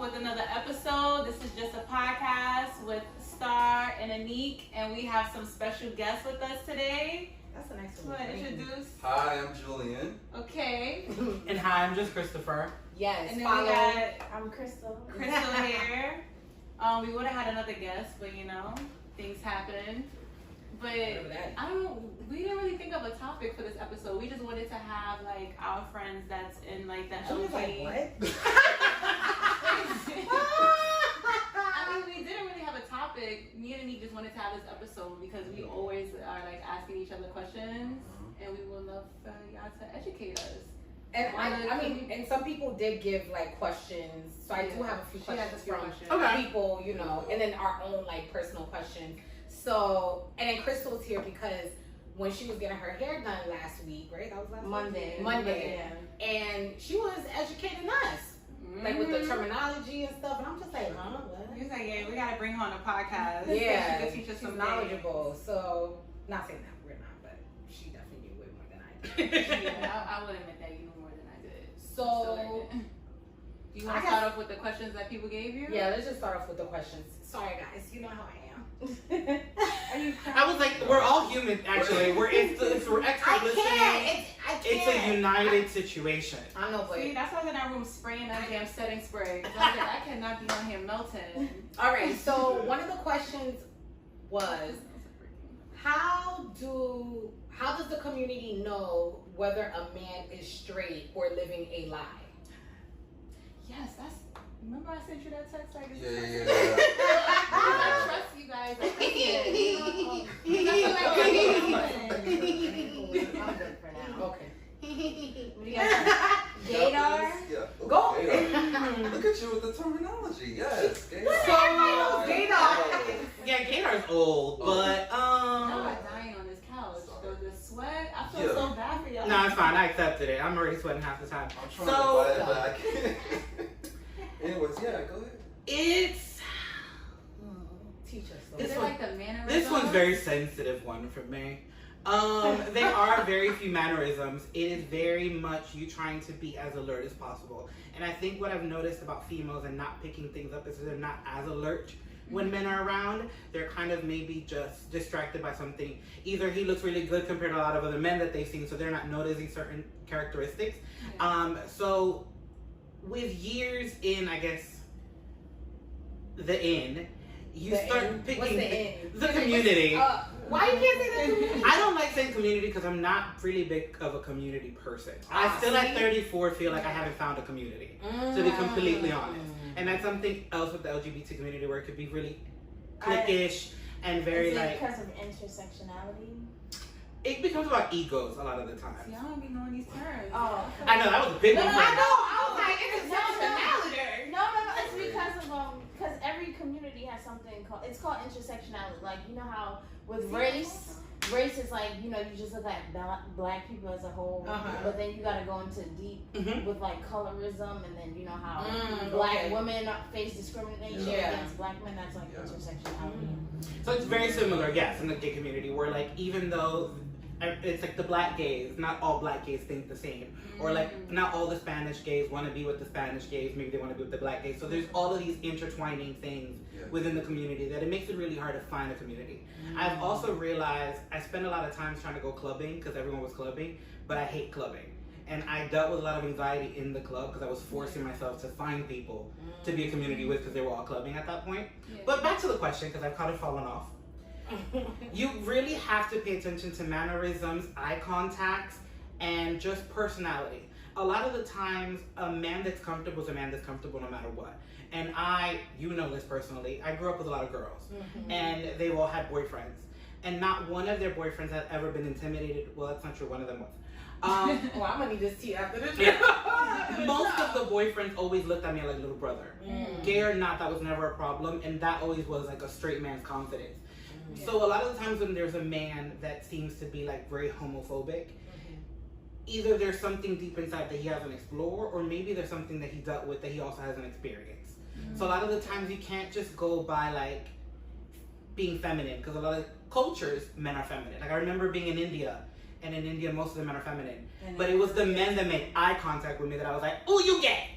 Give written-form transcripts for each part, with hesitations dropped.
with another episode. This is just a podcast with Star and Anik, and we have some special guests with us today. That's a nice one. Introduce. Hi, I'm Julian. Okay. And hi, I'm just Christopher. Yes. And then follow. we got I'm Crystal. Crystal here. We would have had another guest, but you know, things happen. But we didn't really think of a topic for this episode. We just wanted to have like our friends that's in like the She was like, what? I mean, we didn't really have a topic. Me and Anik just wanted to have this episode because we always are like asking each other questions, and we would love for y'all to educate us. And I mean, and some people did give like questions, so I do have a few questions from people, you know, and then our own like personal questions. So, and then Crystal's here because when she was getting her hair done last week, right? That was last Monday. Yeah. And she was educating us, like with the terminology and stuff. And I'm just like, huh? What? He was like, yeah, we gotta bring her on a podcast. Yeah, she could teach us she's some knowledgeable. So, not saying that we're not, but she definitely knew way more than I did. Yeah, I would admit that you knew more than I did. So you want to start off with the questions that people gave you? Yeah, let's just start off with the questions. Sorry, guys, you know how I am. Are you I was like, we're all human, actually. We're extra listening. It's a united situation. I know, but see, that's why I was in that room spraying that damn setting spray. I was like, I cannot be on here melting. All right, so one of the questions was, how does the community know whether a man is straight or living a lie? Yes, that's. Remember I sent you that text? Like, Yeah. I trust you guys. I'm good for now. Okay. What do you got? Gaydar? Yeah. Go. Gaydar. Look at you with the terminology. Yes. Gaydar. So, Gaydar. Yeah, Gaydar's old, but Y'all are dying on this couch. The sweat. I feel so bad for y'all. No, it's fine. I accepted it. I'm already sweating half the time. I'm trying to buy it, but I can't. Anyways, yeah, go ahead. It's Teach us. Is it like the mannerism? this one's a very sensitive one for me. There are very few mannerisms. It is very much you trying to be as alert as possible. And I think what I've noticed about females and not picking things up is they're not as alert when men are around. They're kind of maybe just distracted by something. Either he looks really good compared to a lot of other men that they've seen, so they're not noticing certain characteristics. So with years in, I guess, you start picking the community. Why you can't say the community? I don't like saying community because I'm not really big of a community person. I still at 34 feel like I haven't found a community, to be completely honest. And that's something else with the LGBT community where it could be really cliquish and very Is it like... because of intersectionality? It becomes about egos a lot of the time. See, I don't be knowing these terms. Oh. I know, that was a big one. I was like, intersectionality. No, it's because of because every community has something called intersectionality. Like, you know how with race is like, you know, you just look at black people as a whole, but then you gotta go into deep with like colorism, and then you know how black women face discrimination against black men. That's like intersectionality. So it's very similar, yes, in the gay community where like even though it's like the black gays, not all black gays think the same. Or like not all the Spanish gays want to be with the Spanish gays, maybe they want to be with the black gays. So there's all of these intertwining things within the community that it makes it really hard to find a community. I've also realized I spent a lot of time trying to go clubbing because everyone was clubbing, but I hate clubbing. And I dealt with a lot of anxiety in the club because I was forcing myself to find people to be a community with because they were all clubbing at that point. But back to the question, because I've kind of fallen off. You really have to pay attention to mannerisms, eye contacts, and just personality. A lot of the times, a man that's comfortable is a man that's comfortable no matter what. And you know this personally, I grew up with a lot of girls, and they've all had boyfriends. And not one of their boyfriends had ever been intimidated. Well, that's not true, one of them was. I'm gonna need this tea after this. Most of the boyfriends always looked at me like little brother. Gay or not, that was never a problem, and that always was like a straight man's confidence. So a lot of the times when there's a man that seems to be like very homophobic, either there's something deep inside that he hasn't explored, or maybe there's something that he dealt with that he also hasn't experienced. So a lot of the times you can't just go by like being feminine, because a lot of cultures, men are feminine. Like I remember being in India, and in India most of the men are feminine. But it was the men that made eye contact with me that I was like, oh, you gay!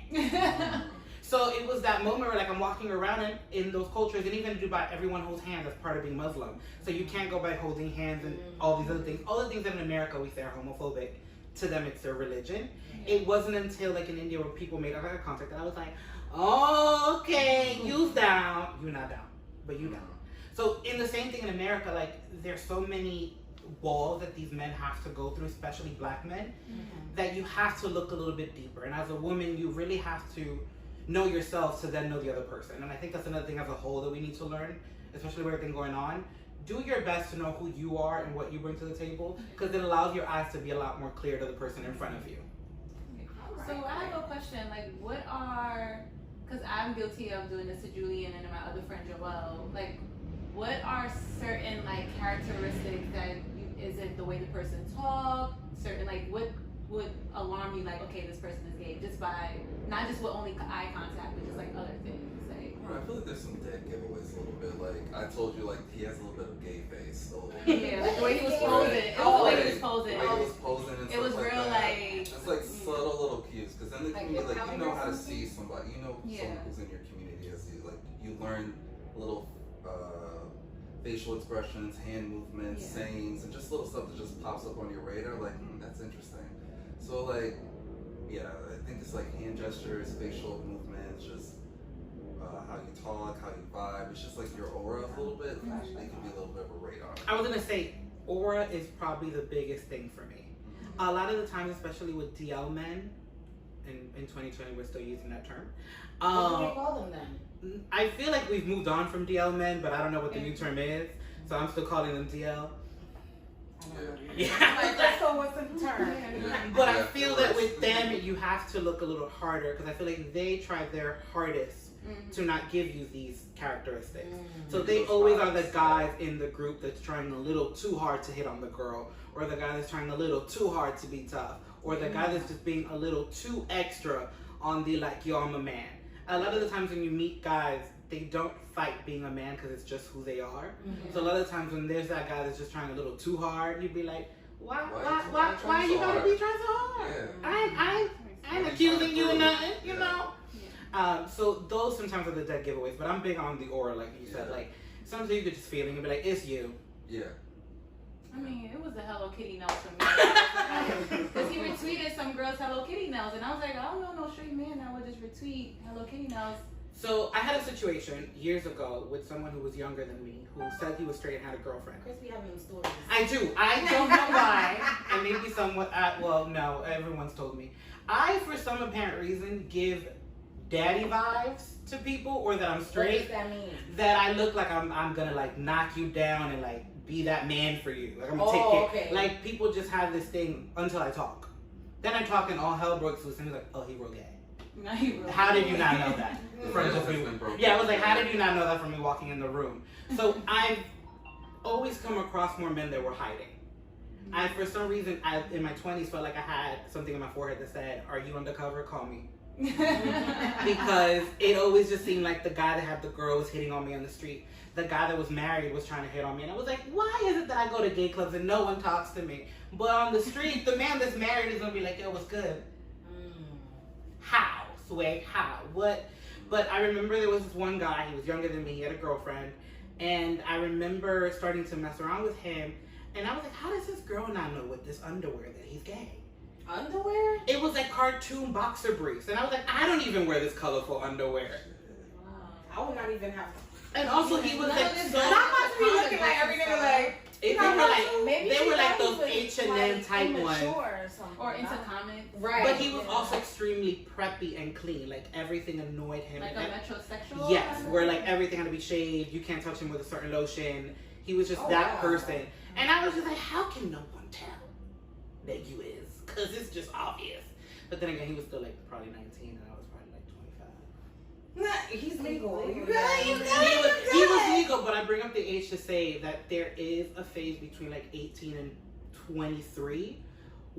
So it was that moment where like I'm walking around in those cultures, and even in Dubai, everyone holds hands as part of being Muslim. So you can't go by holding hands and all these other things. All the things that in America we say are homophobic, to them it's their religion. It wasn't until like in India where people made eye contact that I was like, oh, okay, you's down. You're not down, but you down. So in the same thing in America, like there's so many walls that these men have to go through, especially black men, that you have to look a little bit deeper. And as a woman, you really have to know yourself to then know the other person. And I think that's another thing as a whole that we need to learn, especially with everything going on. Do your best to know who you are and what you bring to the table, because it allows your eyes to be a lot more clear to the person in front of you. So I have a question, like what are, because I'm guilty of doing this to Julian and my other friend Joelle, like what are certain like characteristics that is it the way the person talks, certain like what would alarm you like, okay, this person is gay, just by, not just with only eye contact, but just like other things, like. I feel like there's some dead giveaways a little bit. Like I told you, like he has a little bit of gay face. So, yeah, like the way he was posing. The way he was posing. The way he was posing and it was stuff real like like. it's like subtle little cues, because then the community, like you know how to see somebody, you know someone who's in your community as you, like you learn little facial expressions, hand movements, sayings, and just little stuff that just pops up on your radar. Like that's interesting. So like, yeah, I think it's like hand gestures, facial movements, just how you talk, how you vibe. It's just like your aura a little bit. It can be a little bit of a radar. I was gonna say, aura is probably the biggest thing for me. A lot of the times, especially with DL men, in 2020 we're still using that term. What do they call them then? I feel like we've moved on from DL men, but I don't know what the new term is, so I'm still calling them DL. Yeah. Like, let's go with the term. But I feel that with them, you have to look a little harder, because I feel like they try their hardest to not give you these characteristics. So they always are the guys in the group that's trying a little too hard to hit on the girl, or the guy that's trying a little too hard to be tough, or the guy that's just being a little too extra on the like, yo, I'm a man. A lot of the times when you meet guys, they don't fight being a man because it's just who they are. So a lot of the times when there's that guy that's just trying a little too hard, you'd be like, why are you gotta be trying so hard? I ain't accusing you of nothing, you know? So those sometimes are the dead giveaways, but I'm big on the aura, like you said. Like sometimes you could just feel it and be like, it's you. Yeah. I mean, it was the Hello Kitty nails for me. Because he retweeted some girls' Hello Kitty nails, and I was like, I don't know no straight man that would just retweet Hello Kitty nails. So I had a situation years ago with someone who was younger than me, who said he was straight and had a girlfriend. Chris, we having stories. I do. I don't know why. And maybe somewhat, well, no, everyone's told me. I, for some apparent reason, give daddy vibes to people, or that I'm straight. What does that mean? That I look like I'm gonna like knock you down and like be that man for you. Like I'm gonna take care. Okay. Like people just have this thing until I talk. Then I talk and all hell breaks loose and he's like, oh, he real gay. No, he real How did you not know that? Yeah, I was like, how did you not know that from me walking in the room? So I've always come across more men that were hiding. I, for some reason, in my 20s, felt like I had something on my forehead that said, are you undercover? Call me. Because it always just seemed like the guy that had the girl was hitting on me on the street. The guy that was married was trying to hit on me. And I was like, why is it that I go to gay clubs and no one talks to me? But on the street, the man that's married is going to be like, yo, what's good? How? Sway, how? What? But I remember there was this one guy, he was younger than me, he had a girlfriend. And I remember starting to mess around with him. And I was like, how does this girl not know with this underwear that he's gay? Underwear? It was like cartoon boxer briefs. And I was like, I don't even wear this colorful underwear. I would not even have. And also he was like so... I'm about to be looking like every nigga like... They were like those H&M type ones. Or into comments. Right. But he was also extremely preppy and clean. Like everything annoyed him. Like a metrosexual? Yes, where like everything had to be shaved. You can't touch him with a certain lotion. He was just that person. And I was just like, how can no one tell that you is? Because it's just obvious. But then again, he was still like probably 19 and I was probably like 25. He's legal. He was legal, but I bring up the age to say that there is a phase between like 18 and 23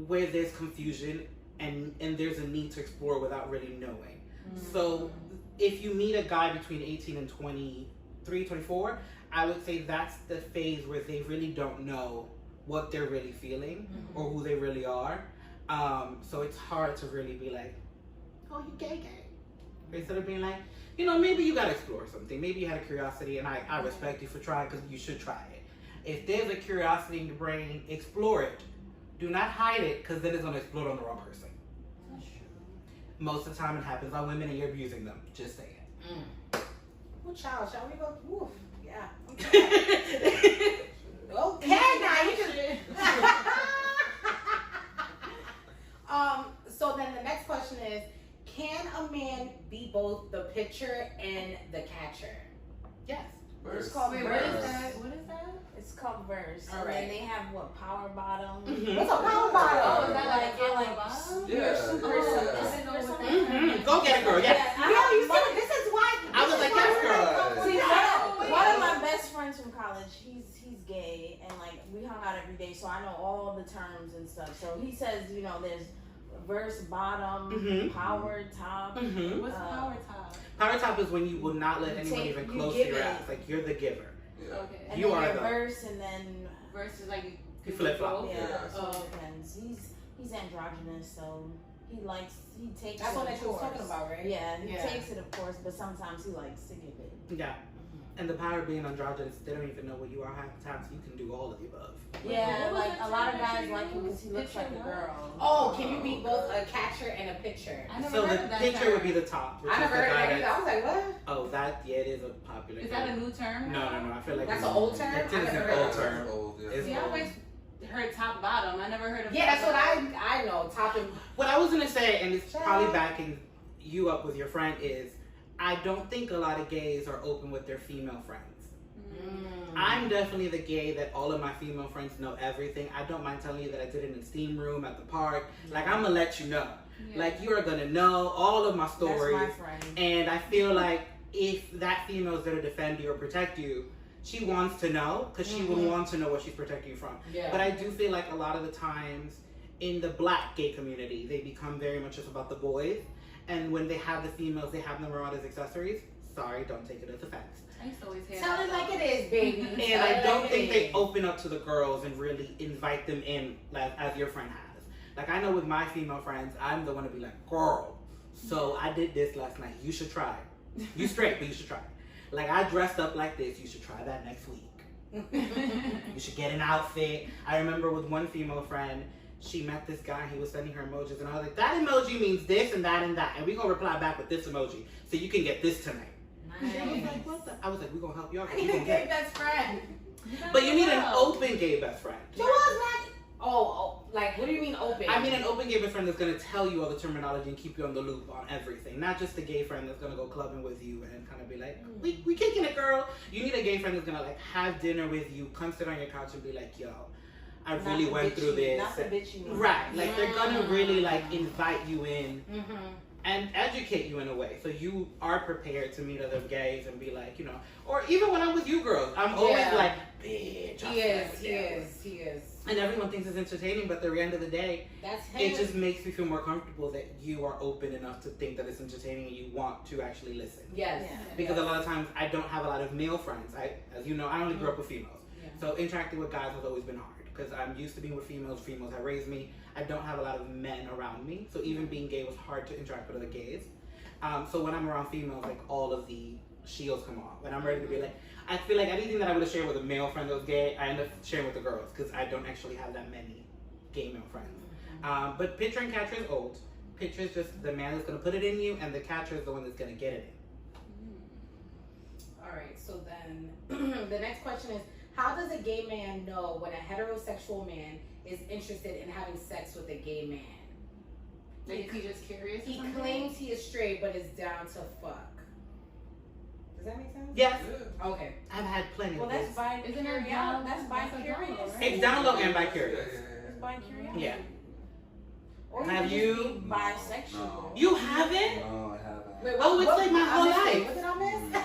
where there's confusion and there's a need to explore without really knowing. So if you meet a guy between 18 and 23, 24, I would say that's the phase where they really don't know what they're really feeling or who they really are. So it's hard to really be like, oh, you gay. Instead of being like, you know, maybe you gotta explore something. Maybe you had a curiosity, and I respect you for trying because you should try it. If there's a curiosity in your brain, explore it. Do not hide it because then it's gonna explode on the wrong person. That's true. Most of the time, it happens on women, and you're abusing them. Just saying. Well, child, shall we go? Woof. Yeah. Okay. Okay, now you just. So then the next question is, can a man be both the pitcher and the catcher? Yes. It's called Wait, verse. what is that? It's called verse. All And right. then they have what, power bottom. Mm-hmm. What's a power Oh, bottom? is that like You're a like bottom? Yeah, super yeah, super- yeah. is it or something? Mm-hmm. Go get it, girl. Yes. Yeah, you see, this is why. I was like, yes, girl. See, one of my best friends from college, he's gay, and like we hung out every day, so I know all the terms and stuff. So he says, you know, there's verse, bottom, Mhm. power, top. Mm-hmm. What's power top? Power top is when you will not let You anyone take- even you close to give your it. ass. Like, you're the giver. Yeah. Okay. And You then are your the- verse, and then Versus like You flip-flop. yeah, Yeah. so Oh. it depends. He's androgynous, so he takes. That's it, what of she was course. talking about, right? Yeah, he Yeah. takes it, of course, but sometimes he likes to give it. Yeah. And the power of being androgynous, they don't even know what you are half the time, so you can do all of the above. Yeah, What was like that a lot of term guys that you like him because he used? looks like a Pitcher girl. Oh, can you be both a catcher and a pitcher? I never So heard the of that pitcher term. would be the top. Which I is never the heard of guy that either. I was like, what? Oh, that, yeah, it is a popular Is that a term. new term? No. I feel like That's it's- an old term? It I is never an heard old of That's term. old, yeah. It's See, I always heard top bottom. I never heard of. Yeah, that's what I know. Top and What I was gonna say, and it's Child. probably backing you up with your friend, is I don't think a lot of gays are open with their female friends. I'm definitely the gay that all of my female friends know everything. I don't mind telling you that I did it in the steam room at the park. Like, I'm gonna let you know. Yeah. Like, you are gonna know all of my stories. That's my friend. And I feel like if that female is there to defend you or protect you, she wants to know because she would want to know what she's protecting you from. yeah. But I do feel like a lot of the times in the black gay community, they become very much just about the boys. And when they have the females, they have them around as accessories. Sorry, don't take it as offense. I used to always hear Tell that. it like it is, baby. And Tell I it don't like think it they is. open up to the girls and really invite them in like, as your friend has. Like, I know with my female friends, I'm the one to be like, girl, so I did this last night. You should try it. You straight, but you should try it. Like, I dressed up like this. You should try that next week. You should get an outfit. I remember with one female friend, she met this guy. He was sending her emojis, and I was like, that emoji means this and that and that, and we're gonna reply back with this emoji, so you can get this tonight. She was like, what the? I was like, we're gonna help you out. I You need a gonna gay get it. best friend. But you need an open gay best friend. She was not. Oh, like, what do you mean open? I mean, an open gay best friend that's gonna tell you all the terminology and keep you on the loop on everything. Not just a gay friend that's gonna go clubbing with you and kind of be like, we kicking it, girl. You need a gay friend that's gonna like have dinner with you, come sit on your couch and be like, yo, I really went through this. Not the bitch you. Right, like they're gonna really like invite you in Mm-hmm. and educate you in a way, so you are prepared to meet other gays and be like, you know, or even when I'm with you girls, I'm always Yeah. like, bitch. He is. And everyone thinks it's entertaining, but at the end of the day, That's him. it just makes me feel more comfortable that you are open enough to think that it's entertaining and you want to actually listen. Yes. Yeah. Because a lot of times I don't have a lot of male friends. As you know, I only grew up with females. Yeah. So interacting with guys has always been hard because I'm used to being with females. Females have raised me. I don't have a lot of men around me. So even being gay was hard to interact with other gays. So when I'm around females, like all of the shields come off. And I'm ready to be like, I feel like anything that I would have shared with a male friend that was gay, I end up sharing with the girls because I don't actually have that many gay male friends. But pitcher and catcher is old. Pitcher is just the man that's going to put it in you, and the catcher is the one that's going to get it in. All right. So then, the next question is: how does a gay man know when a heterosexual man is interested in having sex with a gay man? Like, is he just curious? or He something? claims he is straight, but is down to fuck. Does that make sense? Yes, Yeah. Okay. I've had plenty Well, of that's this. by Isn't it curiosity. down- That's by that's a curious. download, right? It's download and by Yeah, curious. It's by curiosity. Yeah. Or Have could you- just be bisexual. No. You haven't? No, I haven't. Wait, Oh, it's like my I whole missed it. life. What did I miss?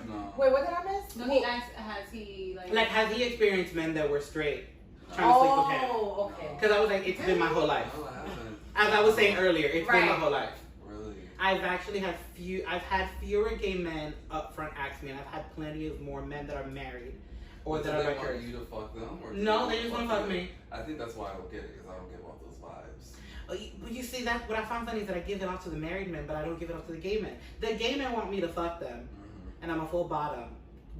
No. Wait, what did I miss? No, he asked, has he like? Like, has he experienced men that were straight trying to sleep with him? Oh, okay. Because I was like, it's been my whole life. No, I haven't. As I was saying earlier, it's been my Right. whole life. Really? I've actually had I've had fewer gay men up front ask me, and I've had plenty of more men that are married or Do that they are want bisexual. you to fuck them? Or do No, they they just want to fuck you? me. I think that's why I don't get it, because I don't get all those vibes. But you see, that what I find funny is that I give it off to the married men, but I don't give it off to the gay men. The gay men want me to fuck them, and I'm a full bottom.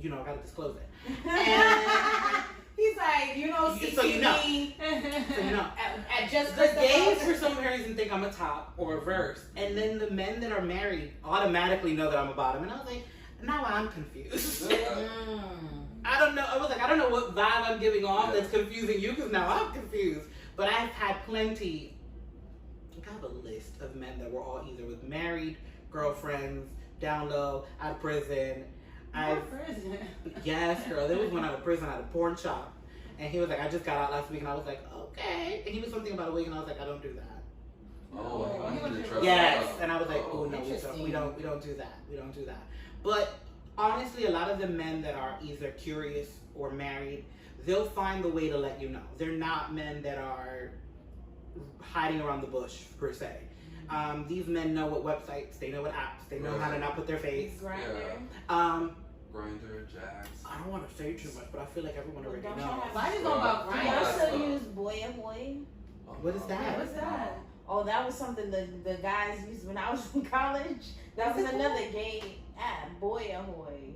You know, I gotta disclose it. And he's like, you know, so you know. So you know. At just the gays for some reason think I'm a top or reverse, and then the men that are married automatically know that I'm a bottom, and I was like, now I'm confused. I don't know. I was like, I don't know what vibe I'm giving off that's confusing you, because now I'm confused. But I've had plenty. I have a list of men that were all either with married girlfriends, down low, out of prison. Prison? Yes, girl. There was one out of prison at a porn shop, and he was like, I just got out last week, and I was like, okay. And he was something about a week, and I was like, I don't do that. Oh, he wanted to trust. Yes, and I was like, oh no, we don't do that. We don't do that. But honestly, a lot of the men that are either curious or married, they'll find the way to let you know. They're not men that are hiding around the bush, per se. These men know what websites, they know what apps, they know how to not put their face. Grindr. Grindr, Jax. I don't want to say too much, but I feel like everyone already knows. Why is it all about I Grindr? also use Boy Ahoy. What is that? What's that? Oh, that was something the guys used when I was in college. That was another gay app, Boy Ahoy.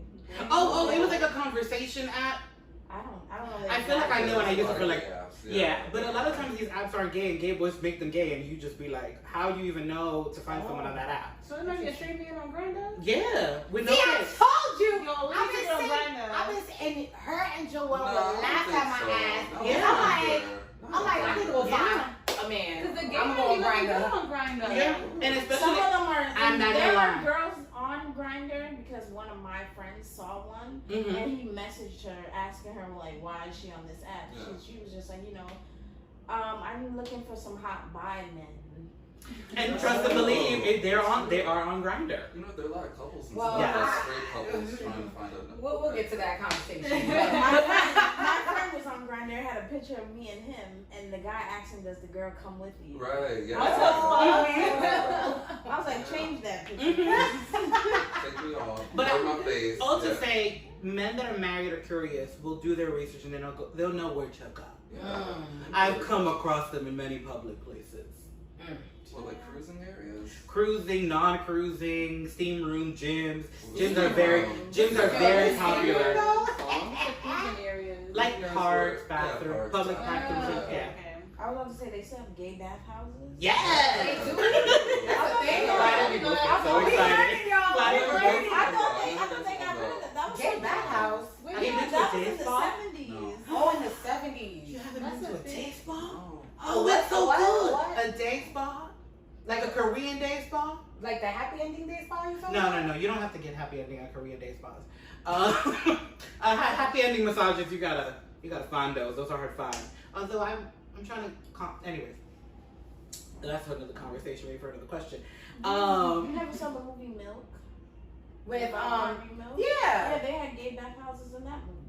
Oh, it was like a conversation app. I don't know. I feel like I know, and I used to feel like, yeah. But a lot of times these apps aren't gay, and gay boys make them gay, and you just be like, how you even know to find someone on that app? So it might be a straight man on Grindr? Yeah, with no See, I face. told you. Yo, I've been saying her and Joel would laugh at my ass. Yeah. I'm like, I need to go find a man. Because the gay I'm men going be looking Grindr. good on Grindr. Yeah, and especially Some of them are. I'm not there gonna are lie. girls on Grindr because one of my friends saw one and he messaged her asking her like, why is she on this app? Yeah. She was just like, I'm looking for some hot bi men. And trust and believe, they are on Grindr. You know, there are a lot of couples and Well, stuff, straight couples trying to find a... We'll get to that conversation. My friend was on Grindr, had a picture of me and him, and the guy asked him, does the girl come with you? Right, yeah. What the fuck? I was like, change that picture. Take me off. But Cover my face. All to say, men that are married or curious will do their research, and then they'll know where to go. Yeah. I've come across them in many public places. What, like cruising areas? Cruising, non-cruising, steam room, gyms. Gyms are very popular. Cruising areas. Like parks, Yeah, bathrooms, parks, public bathrooms. bathrooms. Yeah. I was about to say, they still have gay bathhouses? Yes! They do. That's a thing. So excited. I thought they got rid of that. That was Gay so bathhouse. Have you been to That a was day in the spa? 70s. No. Oh, in the 70s. You haven't That's been to a a thing. day spa? Oh. Oh, it's so What? good. What? A day spa? Like a Korean day spa? Like the happy ending day spa you talking No. You don't have to get happy ending at Korean day spas. Happy ending massages, you gotta find those. Those are hard to find. Although I'm trying to. Anyways, that's another conversation. Maybe for another question. You never saw the movie Milk? With Barbie Milk? yeah. Yeah, they had gay bathhouses in that movie.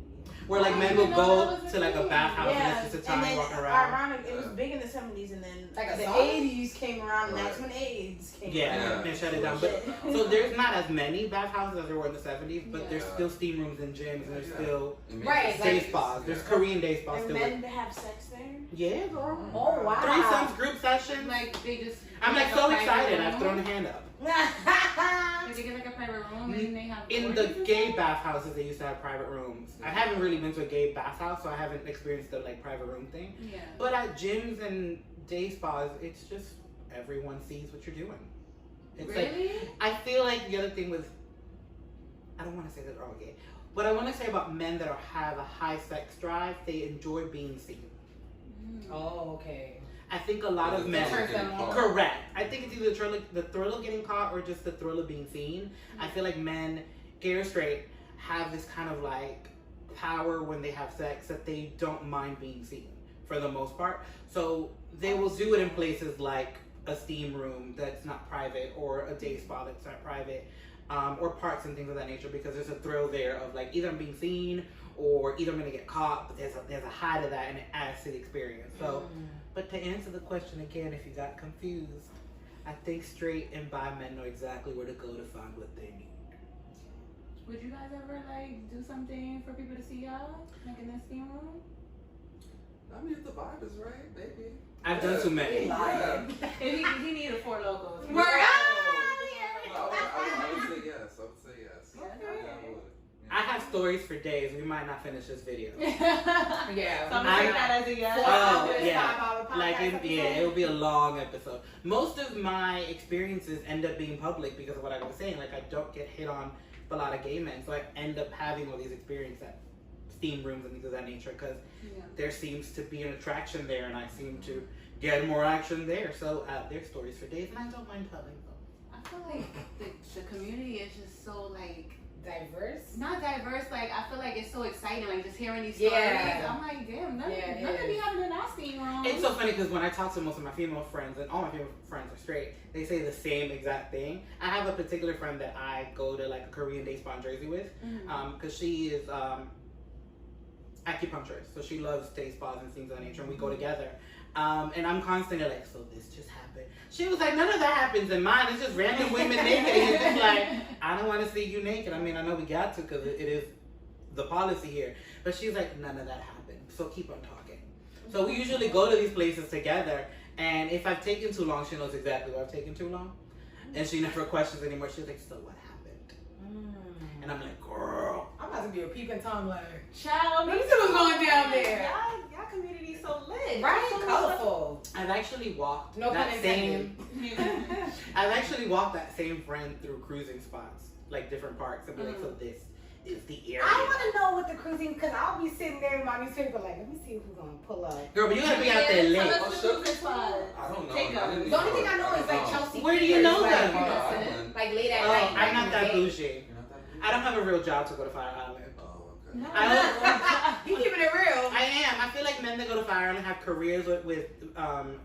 Where like men will go to like a bathhouse and it's just a and time then walking around. ironic, it was big in the 70s, and then Like a the song? 80s came around, and that's when AIDS came Yeah, around. and shut it down. But so there's not as many bathhouses as there were in the 70s, but there's Yeah. still steam rooms and gyms, and there's still Right, day like- spas. There's Korean day spas And still. men have sex there? Yeah, girl. Oh wow. Threesomes, group sessions. Like they just. I'm like a so private excited. room. I've thrown a hand up. Like they get like a private room and they have. In the gay bathhouses, they used to have private rooms. I haven't really been to a gay bathhouse, so I haven't experienced the like private room thing. Yeah. But at gyms and day spas, it's just everyone sees what you're doing. It's like Really? I feel like the other thing with I don't want to say that they're all gay. What I want to say about men that have a high sex drive, they enjoy being seen. Oh, okay. I think a lot of men. turns them on. Correct. I think it's either the thrill of getting caught or just the thrill of being seen. I feel like men, gay or straight, have this kind of like power when they have sex that they don't mind being seen for the most part. So they will do it in places like a steam room that's not private or a day spa that's not private, or parks and things of that nature, because there's a thrill there of like either I'm being seen or either I'm gonna get caught, but there's a high to that and it adds to the experience. So, but to answer the question again, if you got confused, I think straight and bi men know exactly where to go to find what they need. Would you guys ever like do something for people to see y'all, like in the steam room? I mean, if the vibe is right, maybe. I've done too many. He needed 4 locals. I would say yes. I have stories for days. We might not finish this video. Yeah. So I'm gonna take that as a yes. Oh, yeah. Like, it will be a long episode. Most of my experiences end up being public because of what I was saying. Like, I don't get hit on a lot of gay men, so I end up having all these experiences at steam rooms and things of that nature because there seems to be an attraction there, and I seem to get more action there. So there's stories for days, and I don't mind telling them. I feel like the community is just so like diverse. Not diverse. Like I feel like it's so exciting. Like just hearing these stories. I'm like, damn, none of me having an nasty room. It's so funny because when I talk to most of my female friends, and all my female friends are straight, they say the same exact thing. I have a particular friend that I go to like a Korean day spa in Jersey with, because she is acupuncturist, so she loves day spas and things of that nature, and we go together. And I'm constantly like, so this just happened. She was like, none of that happens in mine. It's just random women naked. And it's just like, I don't want to see you naked. I mean, I know we got to because it is the policy here. But she's like, none of that happened. So keep on talking. So we usually go to these places together. And if I've taken too long, she knows exactly why I've taken too long. And she never questions anymore. She's like, so what happened? And I'm like, girl. I'm about to be a peeping Tom like, child, let me see what's going down there. Y'all community so lit. Right? So colorful. I've actually walked I've actually walked that same friend through cruising spots, like different parks, and be like, so this is the area. I want to know what the cruising, because I'll be sitting there in my newspaper like, let me see who's going to pull up. Girl, but you gotta be out there late. I don't know. The only thing I know is like Chelsea. Where do you know them? Like late at night. I'm not that bougie. I don't have a real job to go to Fire Island. No. You keeping it real. I am. I feel like men that go to Fire Island have careers with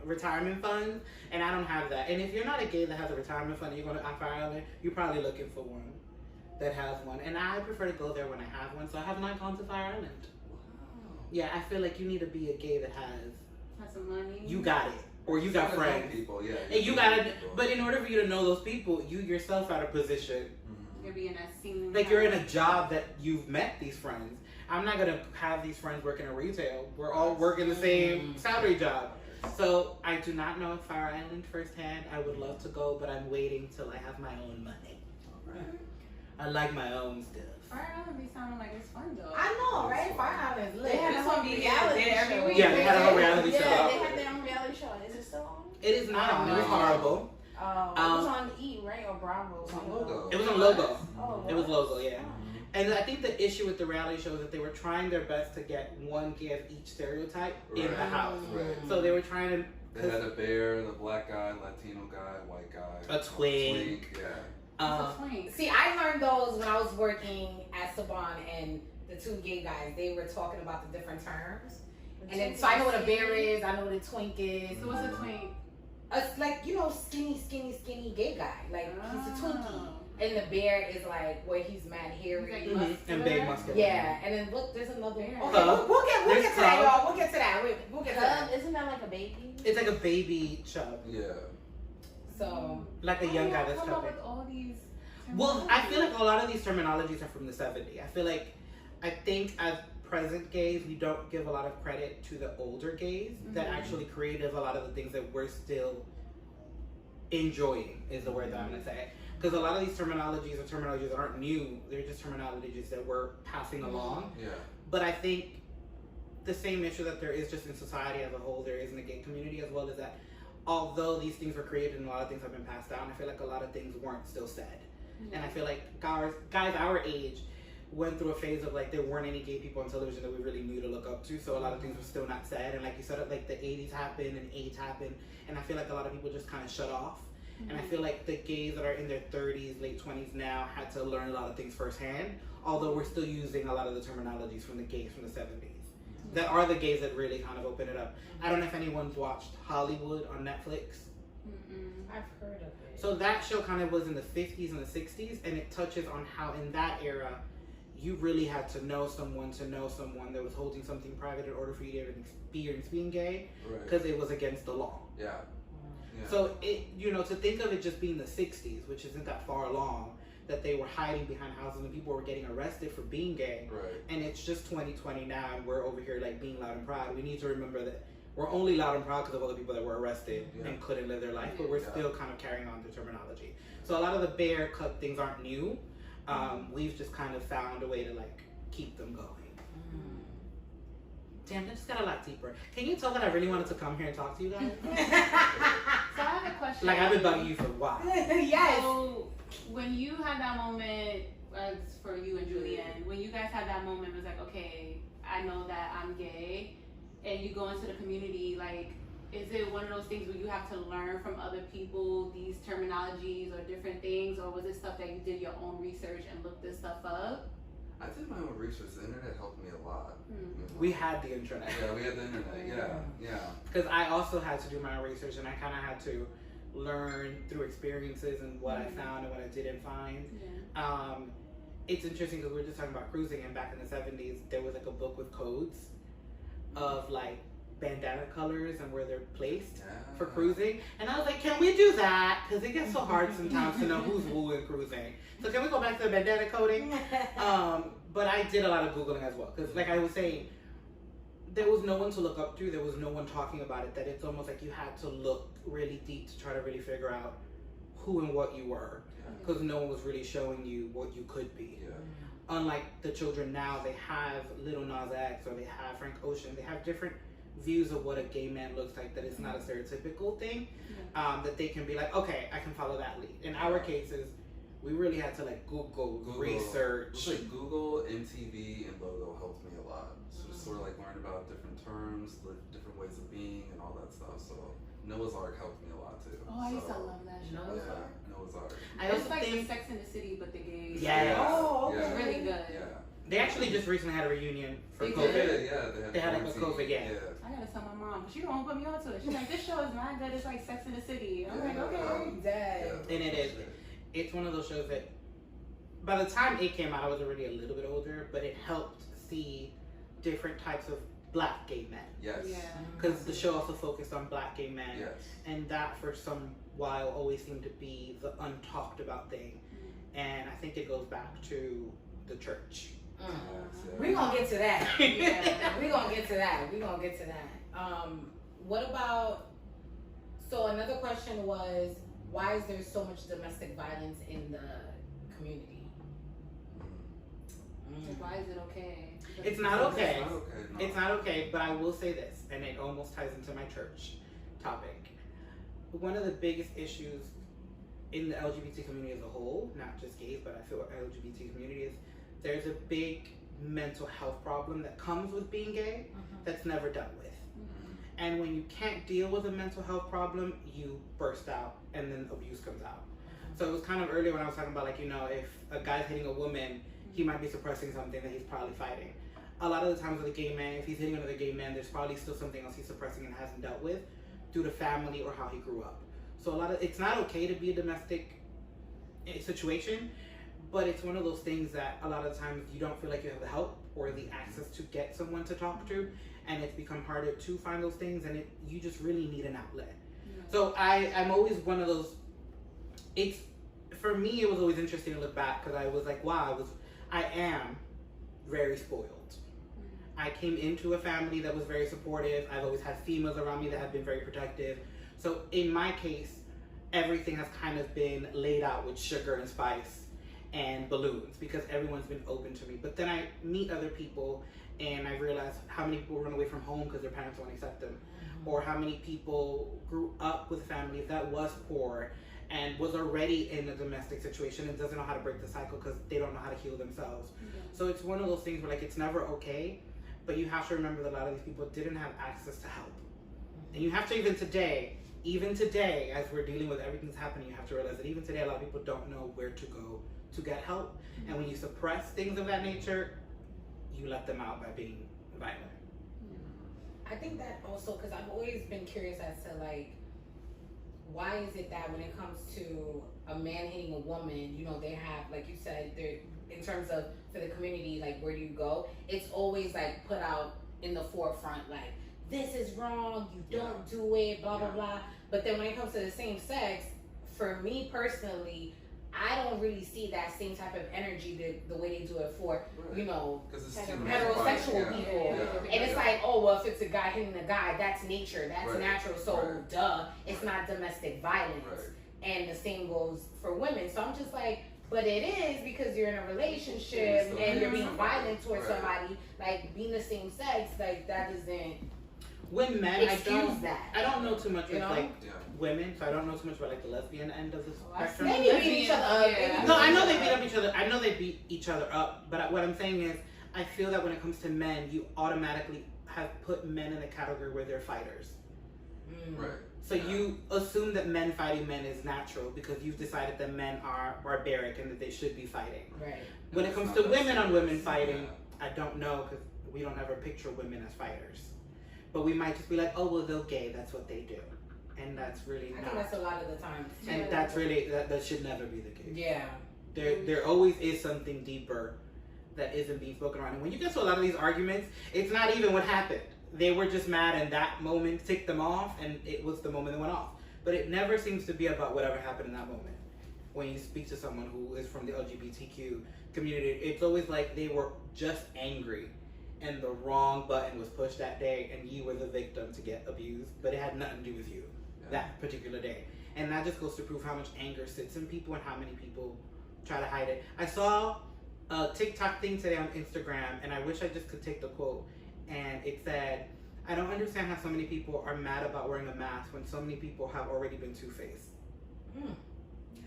retirement funds, and I don't have that. And if you're not a gay that has a retirement fund and you're going to Fire Island, you're probably looking for one that has one. And I prefer to go there when I have one, so I have not gone to Fire Island. Wow. Yeah, I feel like you need to be a gay that has some money. You got it. Or you got friends. People, yeah. And you got it. But in order for you to know those people, you yourself are in a position. You're in that scene. Like you're in a job that you've met these friends. I'm not gonna have these friends working in retail. We're all working the same salary job. So I do not know Fire Island firsthand. I would love to go, but I'm waiting till I have my own money. Right. I like my own stuff. Fire Island be sounding like it's fun though. I know, right? Fire Island is lit. They have this one reality every week. Yeah, they had a whole reality show. Yeah, they have their own reality show. Is it still on? It is not on. It was horrible. It was on E, right? Or Bravo? It was on Logo. It was on Logo. Oh, it was Logo, yeah. And I think the issue with the reality show is that they were trying their best to get one gay of each stereotype in the house. Right. So they were trying to... They had a bear, the black guy, Latino guy, white guy. A twink. Yeah. See, I learned those when I was working at Saban, and the two gay guys, they were talking about the different terms. And then, so I know what a bear is, I know what a twink is. So what's a twink? It's like, you know, skinny gay guy. Like, he's a twinkie. And the bear is like where he's mad hairy and big muscular. Yeah, and then look, there's another bear. Okay, we'll get to that, y'all. We'll get to that. We'll get to that. Isn't that like a baby? It's like a baby chub. Yeah. So like a young guy that's chubby. Well, I feel like a lot of these terminologies are from the 70s. I think as present gays, we don't give a lot of credit to the older gays that actually created a lot of the things that we're still enjoying, is the word that I'm going to say. Because a lot of these terminologies aren't new. They're just terminologies that we're passing along. Yeah. But I think the same issue that there is just in society as a whole, there is in the gay community as well, is that although these things were created and a lot of things have been passed down, I feel like a lot of things weren't still said. And I feel like guys our age went through a phase of like there weren't any gay people on television that we really knew to look up to, so a lot of things were still not said. And like you said, like the 80s happened and AIDS happened, and I feel like a lot of people just kind of shut off. And I feel like the gays that are in their 30s, late 20s now had to learn a lot of things firsthand, although we're still using a lot of the terminologies from the gays from the 70s. That are the gays that really kind of open it up. I don't know if anyone's watched Hollywood on Netflix. I've heard of it. So that show kind of was in the 50s and the 60s, and it touches on how in that era, you really had to know someone that was holding something private in order for you to experience being gay, because it was against the law. Yeah. So to think of it just being the 60s, which isn't that far along, that they were hiding behind houses and people were getting arrested for being gay. Right. And it's just 2020 now, and we're over here like being loud and proud. We need to remember that we're only loud and proud because of all the people that were arrested and couldn't live their life, but we're still kind of carrying on the terminology. So a lot of the bear cut things aren't new. We've just kind of found a way to like keep them going. Damn, that just got a lot deeper. Can you tell that I really wanted to come here and talk to you guys? So I have a question. Like, I've been bugging you for a while. Yes. So when you had that moment, for you and Julianne, when you guys had that moment, it was like, okay, I know that I'm gay, and you go into the community, like, is it one of those things where you have to learn from other people these terminologies or different things, or was it stuff that you did your own research and looked this stuff up? I did my own research. The internet helped me a lot. You know? We had the internet. Yeah, we had the internet. Yeah. Because I also had to do my own research, and I kind of had to learn through experiences and what I found and what I didn't find. Yeah. It's interesting because we were just talking about cruising, and back in the 70s, there was like a book with codes of like bandana colors and where they're placed for cruising. And I was like, can we do that? Because it gets so hard sometimes to know who's woo in cruising. So can we go back to the bandana coding? But I did a lot of Googling as well. Because like I was saying, there was no one to look up to. There was no one talking about it. That it's almost like you had to look really deep to try to really figure out who and what you were. Because no one was really showing you what you could be. Yeah. Unlike the children now, they have Little Nas X or they have Frank Ocean. They have different views of what a gay man looks like, that it's not a stereotypical thing, that they can be like, okay, I can follow that lead. In our cases, we really had to like Google. Research. It was like Google, MTV, and Logo helped me a lot. So just sort of like learn about different terms, different ways of being, and all that stuff. So Noah's Ark helped me a lot too. Oh, I used to love that show. Noah's Ark. I also like the Sex in the City, but the gays. Yeah. Oh, okay. It's really good. Yeah. They actually just recently had a reunion for They COVID. did? They had like a COVID, I gotta tell my mom, but she don't put me onto it. She's like, this show is not good. It's like Sex in the City. I'm like, okay. And it is. It's one of those shows that, by the time it came out, I was already a little bit older, but it helped see different types of Black gay men. Yes. Yeah. Because the show also focused on Black gay men. Yes. And that for some while always seemed to be the untalked about thing. And I think it goes back to the church. We're gonna get to that. We're gonna get to that. What about, so another question was, why is there so much domestic violence in the community? Why is it okay? It's not okay. No. It's not okay, but I will say this, and it almost ties into my church topic. One of the biggest issues in the LGBT community as a whole, not just gays, but I feel LGBT community, is there's a big mental health problem that comes with being gay that's never dealt with. And when you can't deal with a mental health problem, you burst out and then abuse comes out. So it was kind of earlier when I was talking about, like, you know, if a guy's hitting a woman, he might be suppressing something that he's probably fighting. A lot of the times with a gay man, if he's hitting another gay man, there's probably still something else he's suppressing and hasn't dealt with due to family or how he grew up. So it's not okay to be a domestic situation, but it's one of those things that a lot of times you don't feel like you have the help or the access to get someone to talk to, and it's become harder to find those things, and you just really need an outlet. So I'm always one of those, for me it was always interesting to look back, because I was like, wow, I am very spoiled. I came into a family that was very supportive. I've always had females around me that have been very protective. So in my case, everything has kind of been laid out with sugar and spice and balloons, because everyone's been open to me. But then I meet other people and I realize how many people run away from home because their parents won't accept them, or how many people grew up with families that was poor and was already in a domestic situation and doesn't know how to break the cycle because they don't know how to heal themselves. So it's one of those things where, like, it's never okay, but you have to remember that a lot of these people didn't have access to help. And you have to, even today, as we're dealing with everything that's happening, you have to realize that even today, a lot of people don't know where to go to get help. And when you suppress things of that nature, you let them out by being violent. I think that also, because I've always been curious as to, like, why is it that when it comes to a man hitting a woman, you know, they have, like you said, they're, in terms of, for the community, like, where do you go? It's always, like, put out in the forefront, like, this is wrong, you don't do it, blah, blah, blah. But then when it comes to the same sex, for me personally, I don't really see that same type of energy the way they do it for, you know, heterosexual people. Yeah. And it's like, oh, well, if it's a guy hitting a guy, that's nature, that's natural. So, duh, it's not domestic violence. And the same goes for women. So I'm just like, but it is because you're in a relationship and you're being violent towards somebody, like being the same sex, like that doesn't. When men, I don't know too much with like women, so I don't know too much about like the lesbian end of the spectrum. Maybe beat each other up. No, I know they beat up each other. I know they beat each other up. But what I'm saying is, I feel that when it comes to men, you automatically have put men in the category where they're fighters. Right. So you assume that men fighting men is natural because you've decided that men are barbaric and that they should be fighting. Right. When it comes to women on women fighting, I don't know because we don't ever picture women as fighters. But we might just be like, oh, well, they're gay. That's what they do. And that's really not. I think that's a lot of the time. And that's really, that should never be the case. Yeah. There always is something deeper that isn't being spoken around. And when you get to a lot of these arguments, it's not even what happened. They were just mad and that moment ticked them off and it was the moment that went off. But it never seems to be about whatever happened in that moment. When you speak to someone who is from the LGBTQ community, it's always like they were just angry and the wrong button was pushed that day and you were the victim to get abused, but it had nothing to do with you that particular day. And that just goes to prove how much anger sits in people and how many people try to hide it. I saw a TikTok thing today on Instagram and I wish I just could take the quote, and it said, I don't understand how so many people are mad about wearing a mask when so many people have already been two-faced.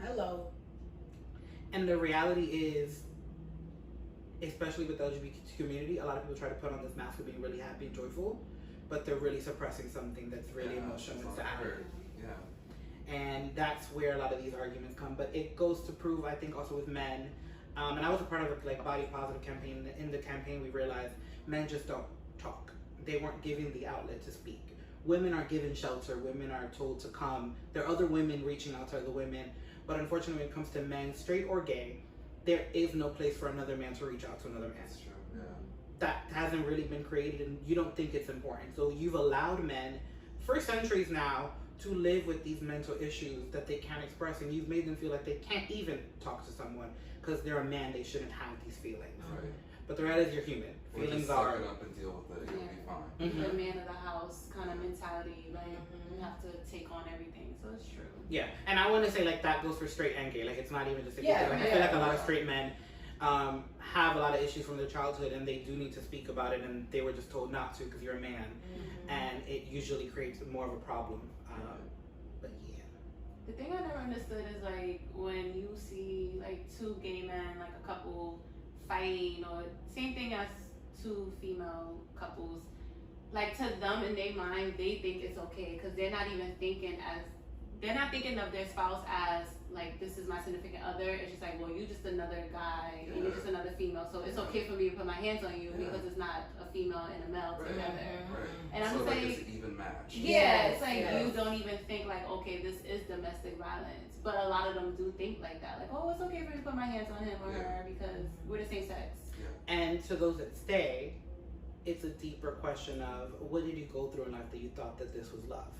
Hello. And the reality is, especially with the LGBT community, a lot of people try to put on this mask of being really happy and joyful, but they're really suppressing something that's really emotional and sad. And that's where a lot of these arguments come. But it goes to prove, I think, also with men, and I was a part of a like body positive campaign. In the campaign, we realized men just don't talk. They weren't given the outlet to speak. Women are given shelter. Women are told to come. There are other women reaching out to other women. But unfortunately, when it comes to men, straight or gay, there is no place for another man to reach out to another man. That's true, yeah. That hasn't really been created and you don't think it's important. So you've allowed men for centuries now to live with these mental issues that they can't express, and you've made them feel like they can't even talk to someone because they're a man, they shouldn't have these feelings. Right. But the reality is you're human. Or Feelings just are... suck it up and deal with it, you'll be fine. The man of the house kind of mentality, like you have to take on everything, so it's true. Yeah, and I want to say like that goes for straight and gay. Like it's not even just a gay thing. Like I feel like a lot of straight men have a lot of issues from their childhood and they do need to speak about it, and they were just told not to because you're a man, and it usually creates more of a problem. But yeah. The thing I never understood is like when you see like two gay men, like a couple fighting, or same thing as two female couples, like to them in their mind they think it's okay because they're not thinking of their spouse as like this is my significant other. It's just like, well, you just another guy and you're just another female, so it's okay for me to put my hands on you because it's not a female and a male together. And I'm so saying like it's an even match. It's like you don't even think like, okay, this is domestic violence, but a lot of them do think like that, like, oh, it's okay for me to put my hands on him or her because we're the same sex. And to those that stay, it's a deeper question of what did you go through in life that you thought that this was love?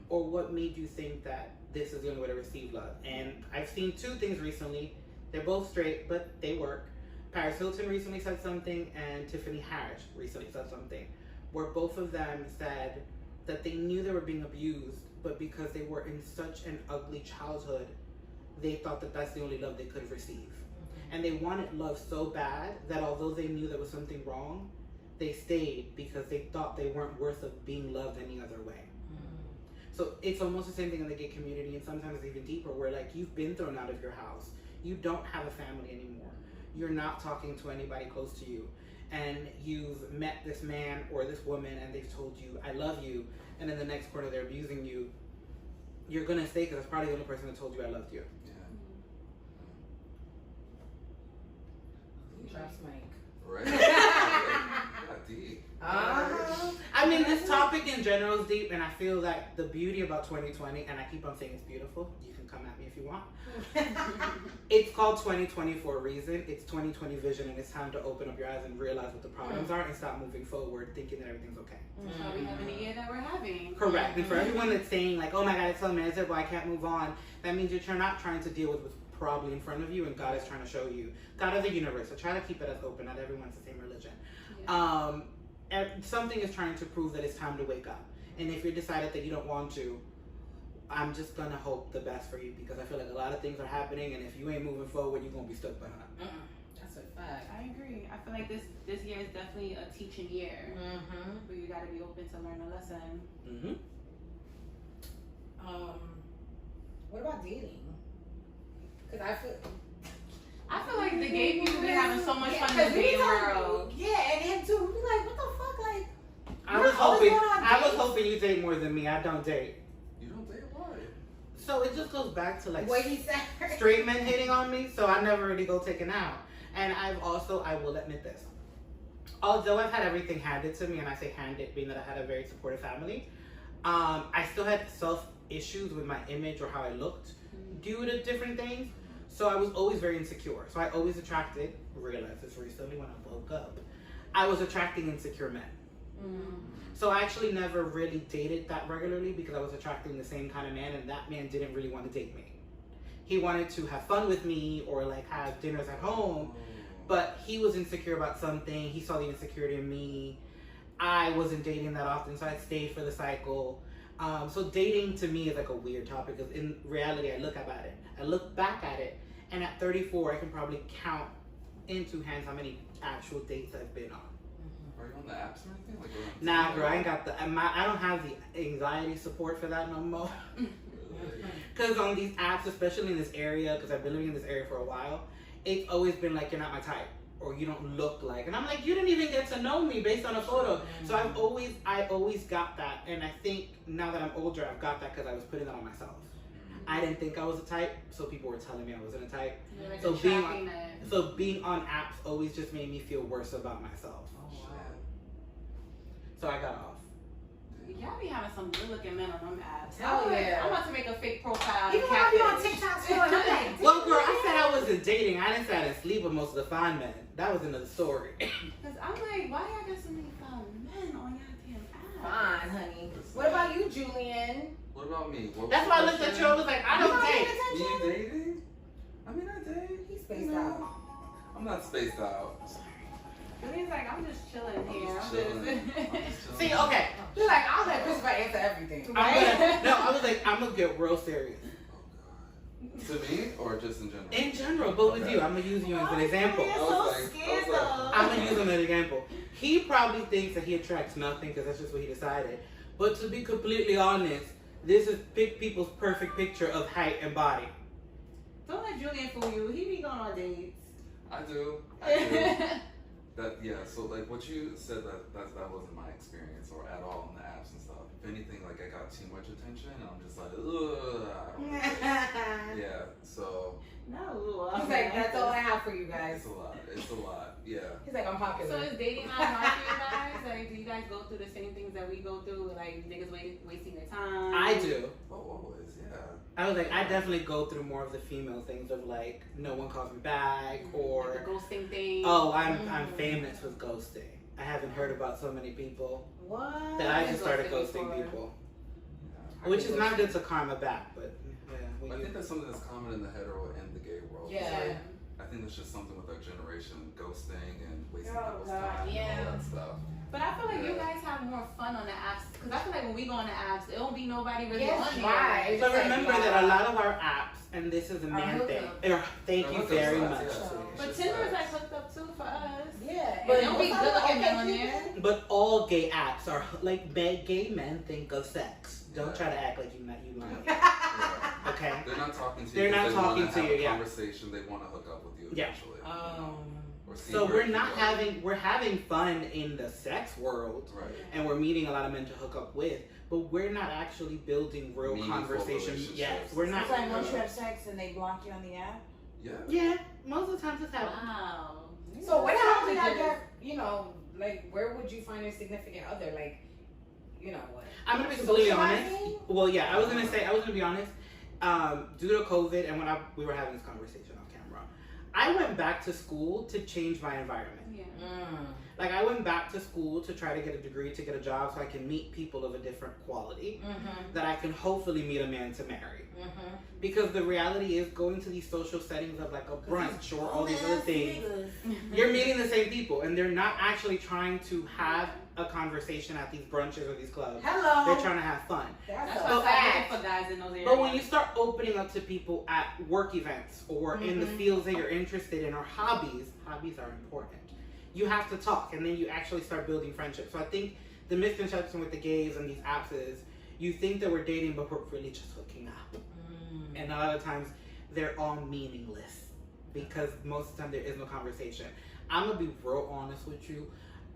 Or what made you think that this is the only way to receive love? And I've seen two things recently. They're both straight, but they work. Paris Hilton recently said something, and Tiffany Haddish recently said something, where both of them said that they knew they were being abused, but because they were in such an ugly childhood, they thought that that's the only love they could receive. And they wanted love so bad that although they knew there was something wrong, they stayed because they thought they weren't worth of being loved any other way. So it's almost the same thing in the gay community, and sometimes even deeper, where like you've been thrown out of your house. You don't have a family anymore. You're not talking to anybody close to you. And you've met this man or this woman and they've told you, I love you. And in the next corner they're abusing you. You're going to stay because it's probably the only person that told you I loved you. Drops mic. Right. Deep. I I mean, this topic in general is deep, and I feel like the beauty about 2020, and I keep on saying it's beautiful. You can come at me if you want. It's called 2020 for a reason. It's 2020 vision, and it's time to open up your eyes and realize what the problems are and stop moving forward thinking that everything's okay. That's why we having the year that we're having. Correct. And for everyone that's saying, like, oh my God, it's so miserable, I can't move on, that means you're not trying to deal with what's probably in front of you, and God is trying to show you. God of the universe. So try to keep it as open. Not everyone's the same religion. Yeah. Something is trying to prove that it's time to wake up. And if you decided that you don't want to, I'm just going to hope the best for you, because I feel like a lot of things are happening, and if you ain't moving forward, you're going to be stuck behind. That's a fact. I agree. I feel like this year is definitely a teaching year. But you got to be open to learn a lesson. What about dating? Because I feel like the gay people be having so much fun in the gay world. Yeah, and him too. We like, what the fuck? Like, I was hoping you date more than me. I don't date. You don't date? Why? So it just goes back to like what he said. Straight men hitting on me, so I never really go taken out. And I will admit this. Although I've had everything handed to me, and I say handed being that I had a very supportive family, I still had issues with my image or how I looked due to different things. So I was always very insecure. So I always realized this recently when I woke up, I was attracting insecure men. So I actually never really dated that regularly because I was attracting the same kind of man, and that man didn't really want to date me. He wanted to have fun with me or like have dinners at home, but he was insecure about something. He saw the insecurity in me. I wasn't dating that often, so I stayed for the cycle. So dating to me is like a weird topic, because in reality, I look back at it, and at 34, I can probably count in two hands how many actual dates I've been on. Are you on the apps or anything? Like, nah, girl, I ain't got I don't have the anxiety support for that no more. Because on these apps, especially in this area, because I've been living in this area for a while, it's always been like, you're not my type, or you don't look like, and I'm like, you didn't even get to know me based on a photo. So I always got that, and I think now that I'm older, I've got that because I was putting that on myself. I didn't think I was a type, so people were telling me I wasn't a type. Like so being on apps always just made me feel worse about myself. So I got off. Y'all be having some good looking men on them apps. Hell yeah. I'm about to make a fake profile. Even when I be on TikTok too, and I'm like, well, girl, I said I wasn't dating. I didn't say I didn't sleep with most of the fine men. That was another story. Because I'm like, why y'all got so many fine men on y'all damn apps? fine, honey. What about you, Julian? What about me? That's why I looked at you. I was like, I don't date. You dating? I mean, I date. He's spaced out. I'm not spaced out. Julian's like, I'm just chilling here. I'm just chilling. See, okay. You're like, I'll let Christopher answer everything. I was like, I'm gonna get real serious. To me, or just in general? In general, but with you, I'm gonna use you as an example. I'm gonna use him as an example. He probably thinks that he attracts nothing because that's just what he decided. But to be completely honest, this is big people's perfect picture of height and body. Don't let Julian fool you. He be going on dates. I do. So like what you said, that wasn't my experience or at all on the apps and stuff. If anything, like I got too much attention and I'm just like, ugh, I don't know. Yeah, so. No. He's like, that's all I have for you guys. It's a lot, yeah. He's like, I'm popular. So is dating not hard for you guys? Like, do you guys go through the same things that we go through? Like, niggas wasting their time? I do. Oh, always, yeah. I was like, I definitely go through more of the female things of like, no one calls me back, or like the ghosting thing. Oh, I'm famous with ghosting. I haven't heard about so many people that I just started ghosting people, which is not good to karma back, but yeah. I think that's something that's common in the hetero and the gay world. Yeah. I think that's just something with our generation, ghosting and wasting people's time and all that stuff. But I feel like you guys have more fun on the apps, because I feel like when we go on the apps, it won't be nobody really on there. Right. But remember that a lot of our apps, and this is a man thing. Thank you very much. But Tinder's like hooked up too for us. Yeah. But don't be good looking men on there. But all gay apps are like gay men think of sex. Don't try to act like you lying. Okay. They're not talking to you. They're not talking to you. Conversation. They want to hook up with you eventually. So we're having fun in the sex world, right? And we're meeting a lot of men to hook up with, but we're not actually building real conversations. Yes, we're not. It's like once you have sex and they block you on the app. Yeah. Yeah, most of the times it's happening. Wow. So what happens? Like, where would you find a significant other? Like, you know what? I'm gonna be completely honest. Well, yeah, I was gonna be honest. Due to COVID, and when we were having this conversation off camera, I went back to school to change my environment. Yeah. Like, I went back to school to try to get a degree, to get a job, so I can meet people of a different quality, that I can hopefully meet a man to marry. Because the reality is, going to these social settings of like a brunch or all these other things, you're meeting the same people, and they're not actually trying to have a conversation at these brunches or these clubs. Hello. They're trying to have fun. That's why I'm looking for guys in those areas. But when you start opening up to people at work events or in the fields that you're interested in, or hobbies are important. You have to talk, and then you actually start building friendships. So I think the misconception with the gays and these apps is, you think that we're dating, but we're really just hooking up. And a lot of times they're all meaningless, because most of the time there is no conversation. I'm gonna be real honest with you.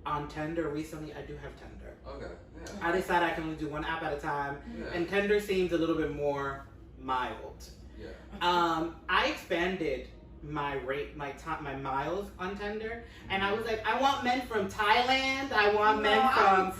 On Tinder recently, I do have Tinder. Okay. Yeah. I decided I can only do one app at a time, and Tinder seems a little bit more mild. Yeah. I expanded my miles on Tinder, and I was like, I want men from Thailand. I want men from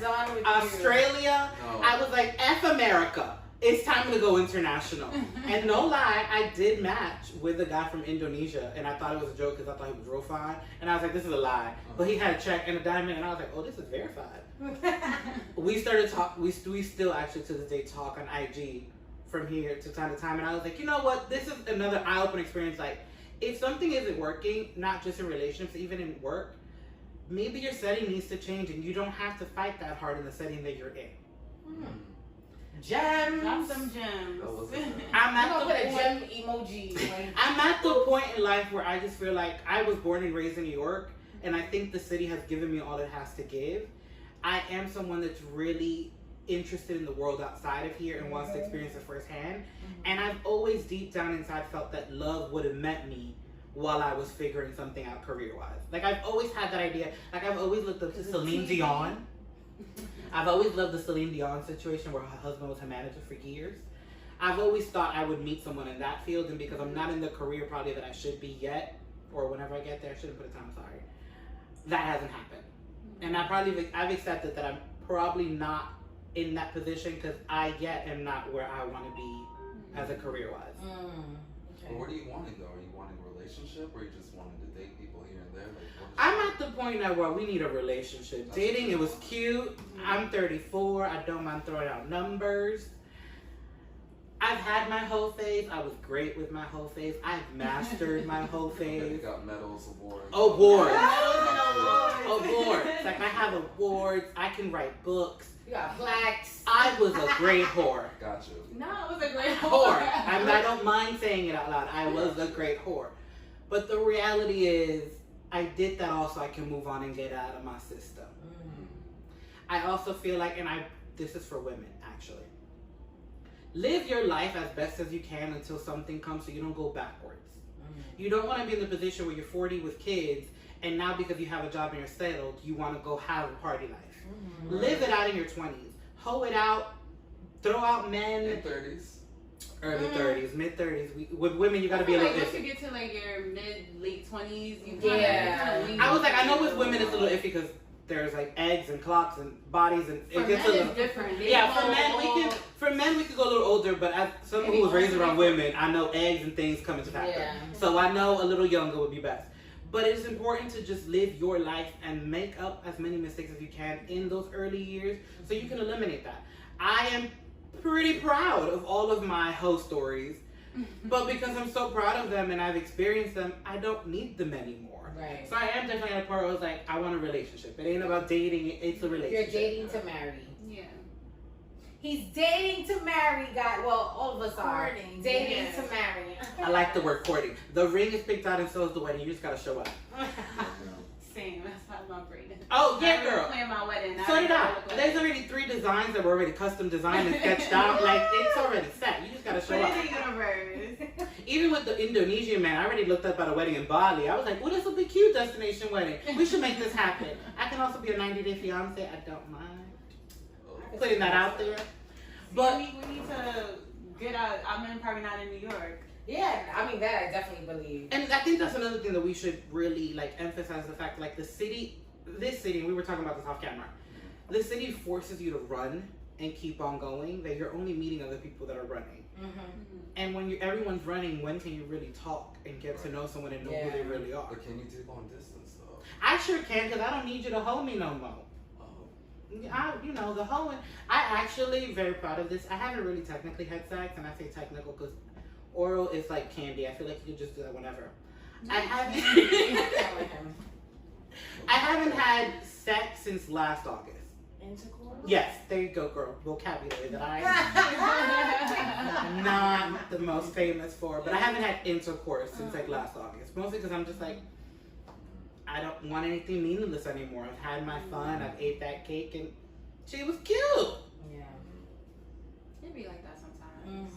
Australia. No. I was like, F America. It's time to go international. And no lie, I did match with a guy from Indonesia, and I thought it was a joke because I thought he was real fine. And I was like, this is a lie. But he had a check and a diamond, and I was like, oh, this is verified. We started talking. We still actually to this day talk on IG from here to time, and I was like, you know what? This is another eye-opening experience. Like, if something isn't working, not just in relationships, even in work, maybe your setting needs to change, and you don't have to fight that hard in the setting that you're in. Gems. Drop some gems. I'm at the a gem emoji. I'm at the point in life where I just feel like I was born and raised in New York, and I think the city has given me all it has to give. I am someone that's really interested in the world outside of here and wants to experience it firsthand. And I've always deep down inside felt that love would have met me while I was figuring something out career-wise. Like, I've always had that idea. Like, I've always looked up to Celine Dion. I've always loved the Celine Dion situation where her husband was her manager for years. I've always thought I would meet someone in that field, and because I'm not in the career probably that I should be yet, or whenever I get there, I shouldn't put a time, sorry. That hasn't happened. And I've accepted that I'm probably not in that position because I yet am not where I want to be as a career-wise. Well, where do you want to go? Are you wanting a relationship, or are you just wanting to date people here and there? Like, I'm at the point now where we need a relationship. Dating, it was cute. I'm 34. I don't mind throwing out numbers. I've had my whole phase. I was great with my whole phase. I've mastered my whole phase. You got medals, awards. Awards. Like, I have awards. I can write books. You got plaques. I was a great whore. Got you. No, it was a great Whore. I don't mind saying it out loud. I was a great whore. But the reality is, I did that all so I can move on and get out of my system. I also feel like, this is for women, actually. Live your life as best as you can until something comes so you don't go backwards. You don't want to be in the position where you're 40 with kids, and now because you have a job and you're settled, you want to go have a party life. Live it out in your 20s. Hoe it out. Throw out men. Mid-30s. Early 30s, mid-30s. With women, you got to be a little once iffy. you get to like your late 20s, you I was like, I know with women it's a little iffy because there's like eggs and clocks and bodies, and it gets a little different. For men we could go a little older, but as someone who was raised around women, I know eggs and things come into factor. So I know a little younger would be best. But it's important to just live your life and make up as many mistakes as you can in those early years so you can eliminate that. I am pretty proud of all of my hoe stories, but because I'm so proud of them and I've experienced them, I don't need them anymore. Right. So I am definitely at a part where I was like, I want a relationship. It ain't about dating, it's a relationship. You're dating to marry. Yeah. He's dating to marry, guy. Well, all of us are dating to marry. I like the word courting. The ring is picked out and so is the wedding. You just gotta show up. Same. That's why I'm braiding. Oh yeah, girl. Plan my wedding. So did I. There's already 3 designs that were already custom designed and sketched out. Like, it's already set. You just gotta show up. Even with the Indonesian man, I already looked up at a wedding in Bali. I was like, well, this will be cute destination wedding. We should make this happen. I can also be a 90-day fiance. I don't mind. Putting that out there. But we need to get out. I'm probably not in New York. Yeah, I mean, that I definitely believe. And I think that's another thing that we should really like emphasize, the fact like this city, we were talking about this off camera. The city forces you to run and keep on going, that you're only meeting other people that are running. And when everyone's running, when can you really talk and get to know someone and know who they really are? But can you do long distance though? I sure can, because I don't need you to hold me no more. The hoeing. I actually very proud of this. I haven't really technically had sex, and I say technical because oral is like candy. I feel like you can just do that whenever. I haven't had sex since last August. Intercourse? Yes, there you go, girl. Vocabulary that I'm not the most famous for, but I haven't had intercourse since like last August. Mostly because I'm just like, I don't want anything meaningless anymore. I've had my fun. I've ate that cake, and she was cute. Yeah, it be like that sometimes.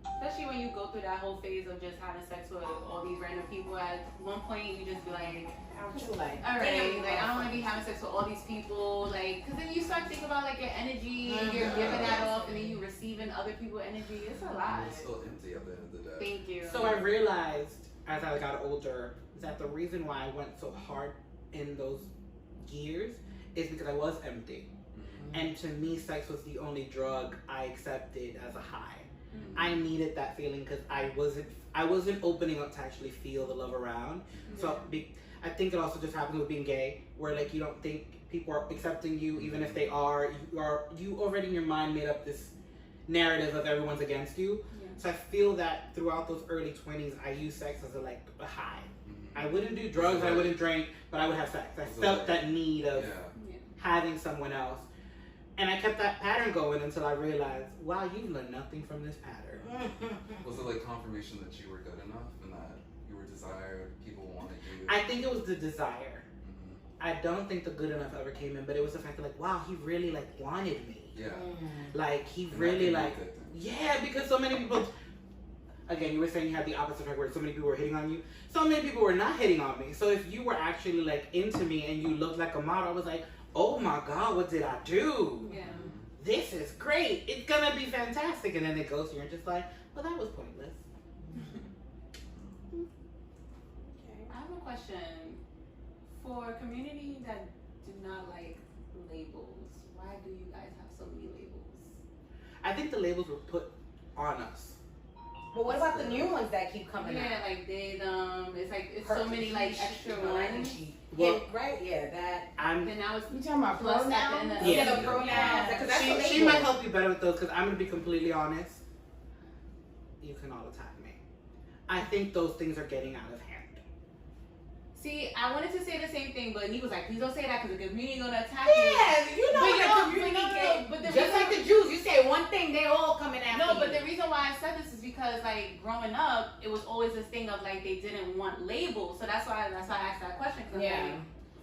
Especially when you go through that whole phase of just having sex with all these random people. At one point, you just be like, all right, like I don't want to be having sex with all these people, like, because then you start thinking about like your energy, and you're giving that off, and then you receiving other people's energy. It's a lot. It's still empty at the end of the day. Thank you. So I realized as I got older that the reason why I went so hard in those years is because I was empty. And to me, sex was the only drug I accepted as a high. I needed that feeling because I wasn't opening up to actually feel the love around. So I think it also just happens with being gay, where like you don't think people are accepting you, even if they are. You already in your mind made up this narrative of everyone's against you. So I feel that throughout those early 20s, I used sex as a high. I wouldn't do drugs, I wouldn't drink, but I would have sex. I felt that need of having someone else. And I kept that pattern going until I realized, wow, you've learned nothing from this pattern. Was it like confirmation that you were good enough and that you were desired, people wanted you? I think it was the desire. I don't think the good enough ever came in, but it was the fact that like, wow, he really like wanted me. Yeah. Like he really like, because so many people, again, you were saying you had the opposite effect where so many people were hitting on you. So many people were not hitting on me. So if you were actually like into me and you looked like a model, I was like, oh my God, what did I do? Yeah. This is great. It's gonna be fantastic. And then it goes, and you're just like, well, that was pointless. I have a question. For a community that do not like labels, why do you guys have so many labels? I think the labels were put on us. But what about the new ones that keep coming out? Yeah, like they, it's like, it's so many like extra ones. Well, right? Yeah, that. And now it's you talking about plus at the end of the pronouns. Because that's she might help you better with those, because I'm going to be completely honest. You can all attack me. I think those things are getting out of hand. See, I wanted to say the same thing, but he was like, please don't say that because the community gonna attack you. Yeah, you know the community but just like the Jews, you say one thing, they all coming after you. No, but the reason why I said this is because like growing up, it was always this thing of like they didn't want labels. So that's why I asked that question. Like,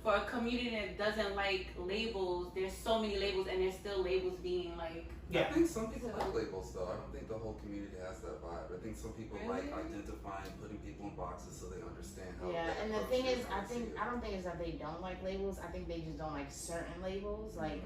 for a community that doesn't like labels, there's so many labels and there's still labels being like. I think some people like labels though. I don't think the whole community has that vibe. I think some people like identifying, putting people in boxes so they understand how. Yeah, and the thing is, I don't think it's that they don't like labels. I think they just don't like certain labels, like.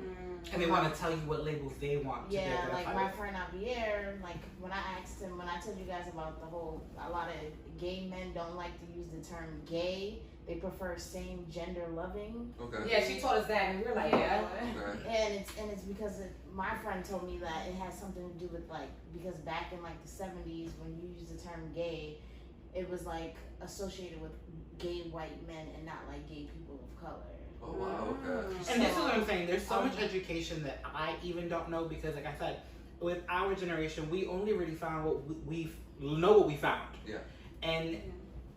And they want to tell you what labels they want. Yeah, like my friend Javier, like when I asked him, when I told you guys about a lot of gay men don't like to use the term gay. They prefer same gender loving. Okay. Yeah, she told us that, and we were like, And it's because my friend told me that it has something to do with like, because back in like the 70s when you use the term gay, it was like associated with gay white men and not like gay people of color. Oh wow, okay. And this is what I'm saying. There's so much education that I even don't know, because like I said, with our generation, we only really found what we found. Yeah. And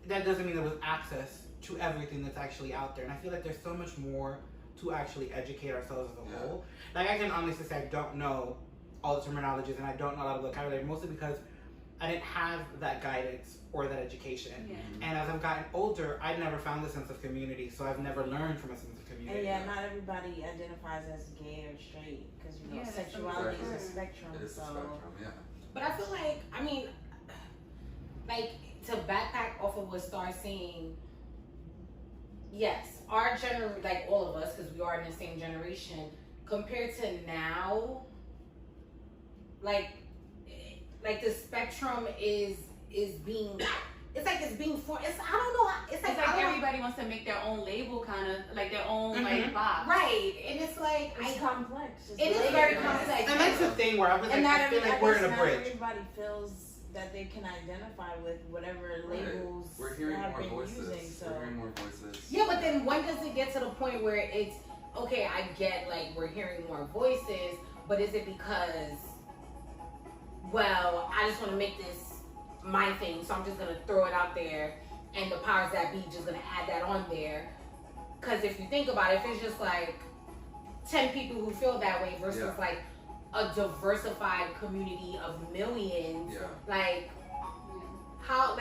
that doesn't mean there was access to everything that's actually out there. And I feel like there's so much more to actually educate ourselves as a whole. Like I can honestly say I don't know all the terminologies and I don't know a lot of vocabulary, mostly because I didn't have that guidance or that education. Yeah. And as I've gotten older, I've never found a sense of community, so I've never learned from a sense of community. And not everybody identifies as gay or straight, because sexuality is a spectrum. It is a spectrum, But I feel like, like to backpack off of what Star's saying, yes, our like all of us, because we are in the same generation, compared to now, like the spectrum is being, it's like it's being formed. I don't know. It's like everybody wants to make their own label, kind of like their own like box. Right, and it's like it's complex. It is very complex, and that's the thing where I was like, I feel like we're in a bridge. Everybody feels that they can identify with whatever labels we're hearing have more been voices. using. So. We're hearing more voices. Yeah, but then when does it get to the point where it's okay? I get like we're hearing more voices, but is it because, well, I just want to make this my thing, so I'm just gonna throw it out there, and the powers that be just gonna add that on there? Because if you think about it, if it's just like 10 people who feel that way versus like a diversified community of millions, like how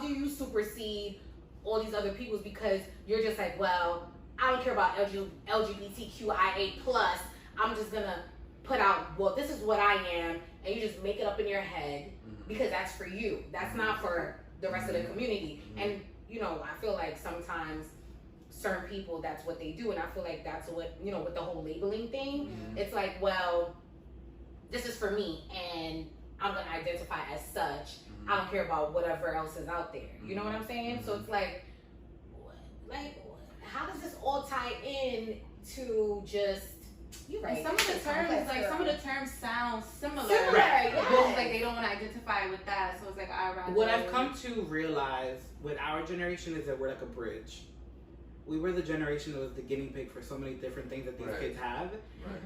do you supersede all these other peoples because you're just like, well, I don't care about LGBTQIA plus, I'm just gonna put out, well, this is what I am, and you just make it up in your head because that's for you, that's not for the rest of the community. And you know, I feel like sometimes certain people, that's what they do, and I feel like that's what, you know, with the whole labeling thing, it's like, well, this is for me and I'm gonna identify as such. I don't care about whatever else is out there. You know what I'm saying? So it's like how does this all tie in to just you right? And some of the terms, like some of the terms sound similar. Right. Both like they don't want to identify with that, so it's like I rather. What I've come to realize with our generation is that we're like a bridge. We were the generation that was the guinea pig for so many different things that these kids have.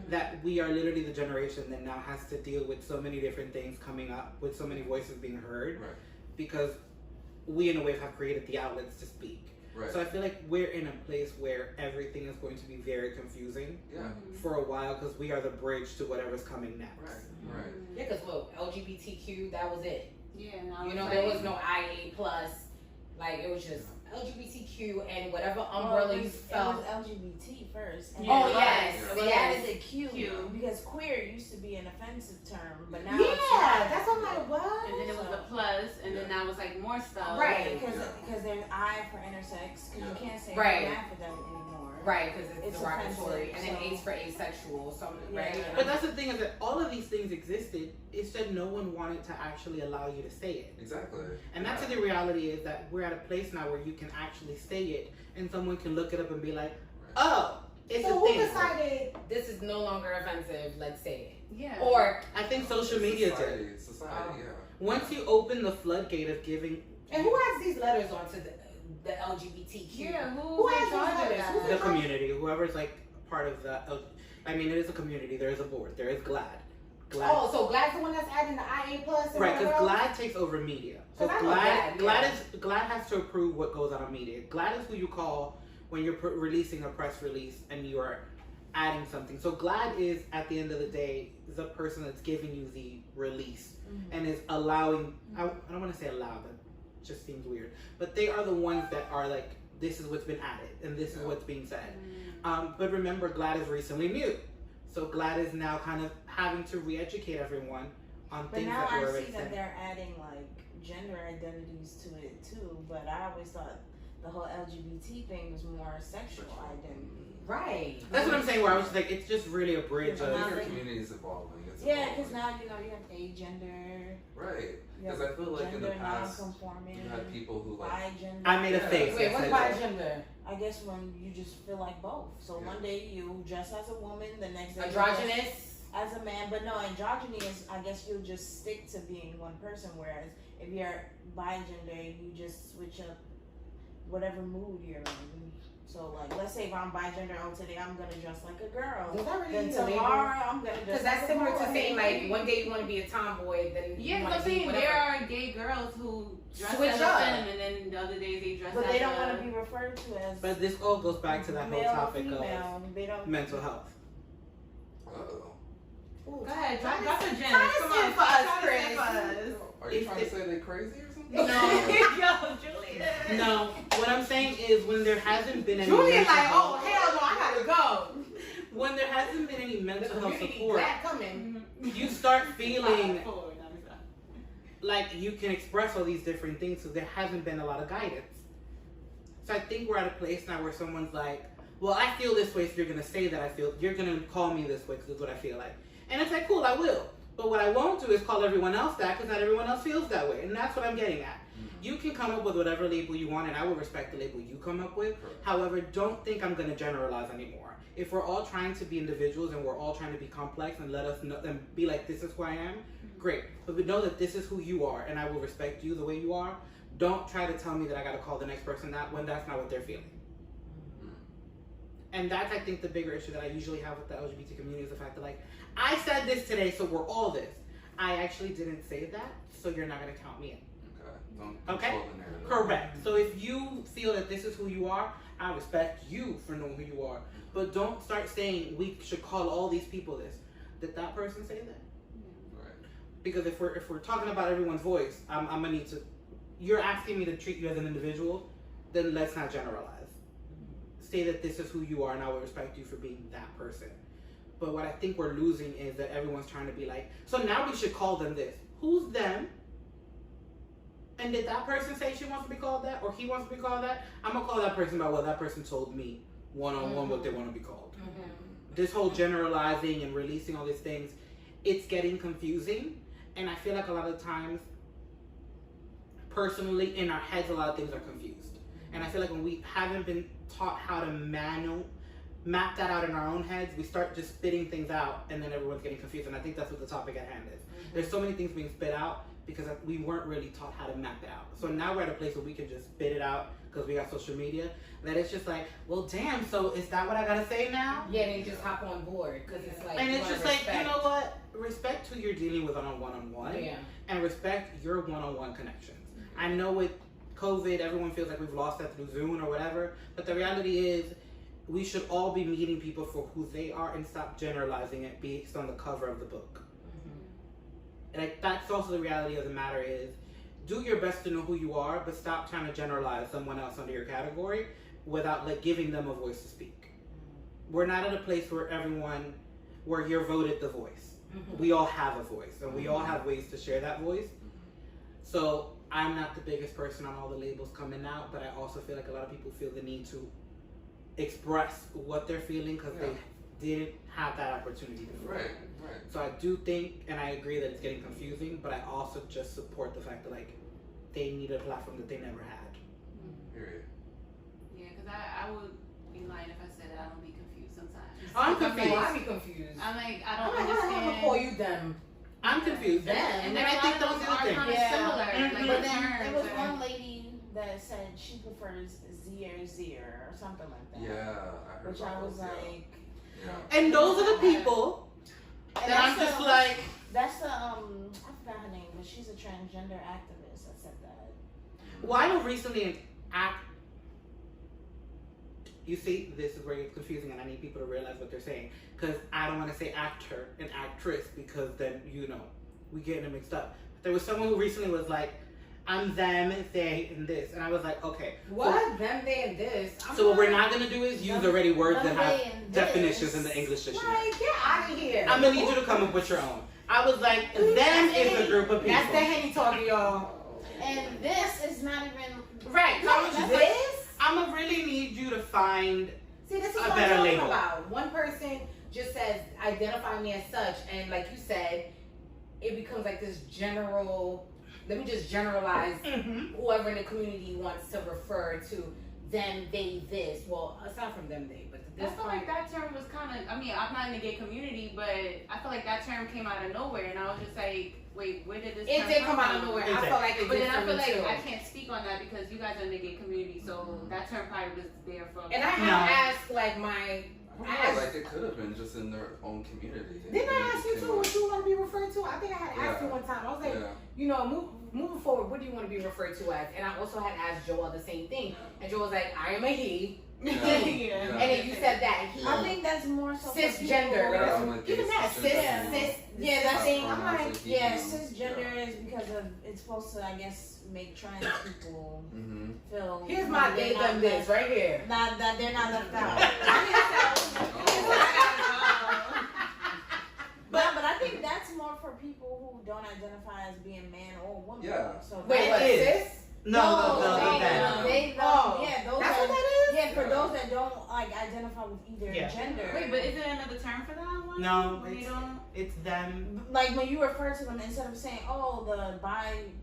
That we are literally the generation that now has to deal with so many different things coming up, with so many voices being heard, because we in a way have created the outlets to speak. So I feel like we're in a place where everything is going to be very confusing for a while because we are the bridge to whatever's coming next. Yeah, because look, LGBTQ, that was it. Yeah, you know, there was no IA plus. Like it was just LGBTQ and whatever umbrella you felt. It was LGBT first. And oh yes, they added the Q because queer used to be an offensive term, but now it's that's what I'm like, what? And then it was the plus, and then now it's like more stuff. Right, because there's I for intersex, because you can't say hermaphrodite anymore. Right, because it's derogatory, and then A's for asexual, so right. But that's the thing is that all of these things existed. It's that no one wanted to actually allow you to say it. Exactly. And that's the reality is that we're at a place now where you can actually say it, and someone can look it up and be like, "Oh, it's so a thing." So who decided this is no longer offensive? Let's say it. Yeah. Or I think social media did. Society. Once you open the floodgate of giving. And who has these letters onto the LGBTQ? Yeah, who has these letters? The community, whoever's like part of the. I mean, it is a community. There is a board. There is GLAAD. Oh, so GLAAD's the one that's adding the IA plus. Right, because GLAAD takes over media. So GLAAD has to approve what goes out on media. GLAAD is who you call when you're releasing a press release and you are adding something. So GLAAD is, at the end of the day, the person that's giving you the release and is allowing. I don't want to say allow, that just seems weird. But they are the ones that are like, this is what's been added and this is what's being said. But remember, GLAAD is recently new. So GLAAD is now kind of having to re-educate everyone on things that were already said. But now I see that they're adding like gender identities to it too. But I always thought the whole LGBT thing was more sexual identity. Right. That's what I'm saying. Where I was just like, it's just really a bridge. Your community is evolving. Because now you have agender. Right. Because I feel like in the past, you had people who like bi-gender. I made a face. Wait, what's bi-gender? I guess when you just feel like both. So one day you dress as a woman, the next day androgynous as a man. But no, androgyny is, I guess you'll just stick to being one person. Whereas if you're bi-gender, you just switch up whatever mood you're in. So like, let's say if I'm bi-gender, today I'm gonna dress like a girl. Does that really then tomorrow I'm gonna dress. Because that's similar to saying like one day you want to be a tomboy, then you want to be whatever. There are gay girls who dress switch as up, and then the other days they dress. But they don't want to be referred to as. But this all goes back to that whole topic of mental health. Go ahead, drop the gem. Come on, for us, Chris. Are you trying to say they're crazy or something? No, yo, Julia. No, what I'm saying is when there hasn't been any. Julia's like, oh hell no, I gotta go. When there hasn't been any mental health support, coming. You start feeling like you can express all these different things, so there hasn't been a lot of guidance. So I think we're at a place now where someone's like, well, I feel this way, so you're gonna say that I feel, you're gonna call me this way because it's what I feel like. And it's like, cool, I will. But what I won't do is call everyone else that, because not everyone else feels that way. And that's what I'm getting at. You can come up with whatever label you want, and I will respect the label you come up with. Correct. However, don't think I'm going to generalize anymore. If we're all trying to be individuals and we're all trying to be complex and let us know and be like, this is who I am, great. But we know that this is who you are, and I will respect you the way you are. Don't try to tell me that I got to call the next person that when that's not what they're feeling. And that's, I think, the bigger issue that I usually have with the LGBT community is the fact that, like, I said this today, so we're all this. I actually didn't say that, so you're not going to count me in. Don't control the narrative. Correct. So if you feel that this is who you are, I respect you for knowing who you are. But don't start saying we should call all these people this. Did that person say that? Right. Because if we're talking about everyone's voice, I'm gonna need to. You're asking me to treat you as an individual, then let's not generalize. Say that this is who you are, and I will respect you for being that person. But what I think we're losing is that everyone's trying to be like, so now we should call them this. Who's them? And did that person say she wants to be called that, or he wants to be called that? I'm gonna call that person by what that person told me one-on-one what they want to be called. This whole generalizing and releasing all these things, it's getting confusing. And I feel like a lot of times, personally, in our heads, a lot of things are confused. And I feel like when we haven't been taught how to map that out in our own heads, we start just spitting things out, and then everyone's getting confused. And I think that's what the topic at hand is. There's so many things being spit out because we weren't really taught how to map it out. So now we're at a place where we can just spit it out because we got social media, that it's just like, well, damn, so is that what I gotta say now? Yeah, then you just hop on board because it's like, and it's just like, you know what? Respect who you're dealing with on a one-on-one, and respect your one-on-one connections. I know with COVID, everyone feels like we've lost that through Zoom or whatever, but the reality is, we should all be meeting people for who they are and stop generalizing it based on the cover of the book. And that's also the reality of the matter is, do your best to know who you are, but stop trying to generalize someone else under your category without giving them a voice to speak. We're not at a place where you're voted the voice. We all have a voice, and we all have ways to share that voice. So I'm not the biggest person on all the labels coming out, but I also feel like a lot of people feel the need to express what they're feeling because they didn't have that opportunity before. Right. So I do think, and I agree that it's getting confusing, but I also just support the fact that they need a platform that they never had. Period. Yeah, because I would be lying if I said that I don't be confused sometimes. I'm confused. I be confused. I'm like, I don't I'm understand. I'm gonna call you them. I'm confused. And I think those are the things. kind of similar. But then there was one lady that said she prefers Zier or something like that. Yeah, I heard Which I was like. And those are the people that I'm just like. That's the I forgot her name, but she's a transgender activist that said that. Well, I know recently an act. You see, this is where it's confusing, and I need people to realize what they're saying. Because I don't want to say actor and actress, because then, we getting them mixed up. There was someone who recently was like, I'm them, they, and this. And I was like, okay. What? So, them, they, and this? So what we're not going to do is use already words that have definitions in the English dictionary. Like, get out of here. I'm going to need you to come up with your own. I was like, them is a group of people. That's the Henny talking, y'all. And this is not even... Right. So I was just this? like, I'm going to really need you to find this is a what better I'm label. About. One person just says, identify me as such. And like you said, it becomes like this general... Let me just generalize whoever in the community wants to refer to them, they, this. Well, aside from them, they, but this I feel like that term was kind of, I'm not in the gay community, but I feel like that term came out of nowhere, and I was just like, wait, where did this term come from? It did come out of nowhere. I felt like it did. But then I feel like I can't speak on that because you guys are in the gay community, so that term probably was there for. And I have asked like my. It could have been just in their own community. Didn't I ask you too what you want to be referred to? I think I had asked you one time. I was like, moving forward, what do you want to be referred to as? And I also had asked Joel the same thing. And Joel was like, I am a he. And then you said that. I think that's more so cisgender. Even that, cis. Yeah, that's thing. I'm like, cisgender is because of, it's supposed to, I guess, make trans people feel. Here's my gay them this right here. Not that they're not left out. But I think that's more for people who don't identify as being man or woman. Yeah. So wait, what, cis? No, those. That's what that is? Yeah, for those those that don't like identify with either gender. Wait, but is there another term for that one? No, it's them. Like when you refer to them, instead of saying, "Oh,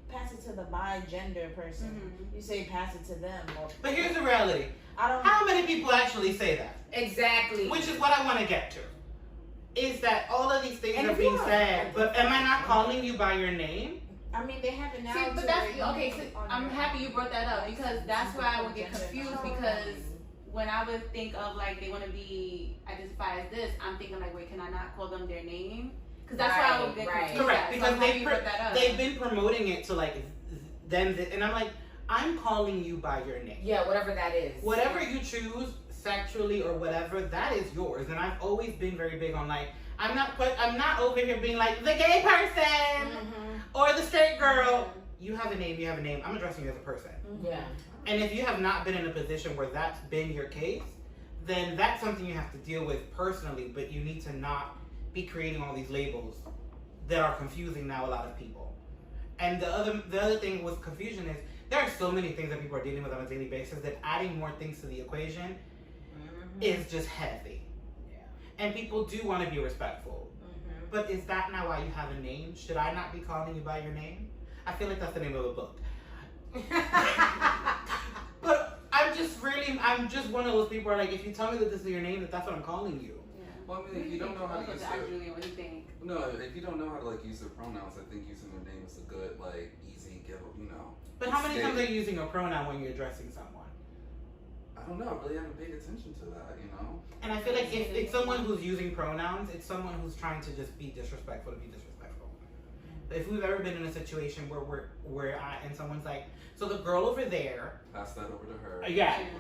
pass it to the bi-gender person," you say, "Pass it to them." But here's the reality. How many people actually say that? Exactly. Which is what I want to get to. Is that all of these things are being said, but am I not calling you by your name? I mean, they have it now. See, but I'm happy you brought that up because that's where I would get confused because when I would think of like they want to be identified as this, I'm thinking like, wait, can I not call them their name? Because that's why I would get confused. Correct, because they've been promoting it to like them, and I'm like, I'm calling you by your name. Yeah, whatever that is. Whatever you choose sexually or whatever, that is yours. And I've always been very big on like, I'm not over here being like the gay person or the straight girl. You have a name. I'm addressing you as a person. Yeah. And if you have not been in a position where that's been your case, then that's something you have to deal with personally, but you need to not be creating all these labels that are confusing now a lot of people. And the other thing with confusion is there are so many things that people are dealing with on a daily basis that adding more things to the equation is just heavy. Yeah. And people do want to be respectful. But is that not why you have a name? Should I not be calling you by your name? I feel like that's the name of a book. But I'm just one of those people where like, if you tell me that this is your name, that's what I'm calling you. Yeah. Well, I mean, if you don't know how to use Julia, what do you think? No, if you don't know how to like use their pronouns, I think using their name is a good, like, easy give, But how many times are you using a pronoun when you're addressing someone? I don't know. I really haven't paid attention to that, And I feel like if it's someone who's using pronouns, it's someone who's trying to just be disrespectful to be disrespectful. If we've ever been in a situation where and someone's like, so the girl over there, pass that over to her.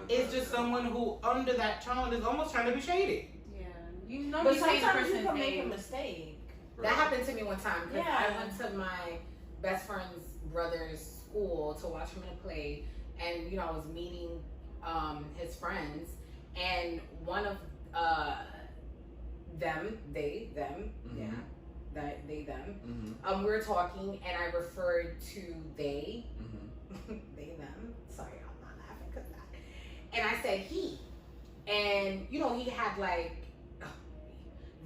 It's just someone who under that tone is almost trying to be shady. Yeah, but sometimes you can make a mistake. That happened to me one time because Yeah. I went to my best friend's brother's school to watch him in a play, and I was meeting his friends, and one of them, they, them, they, them. We were talking, and I referred to they, they, them. Sorry, I'm not laughing because that. And I said he, and he had like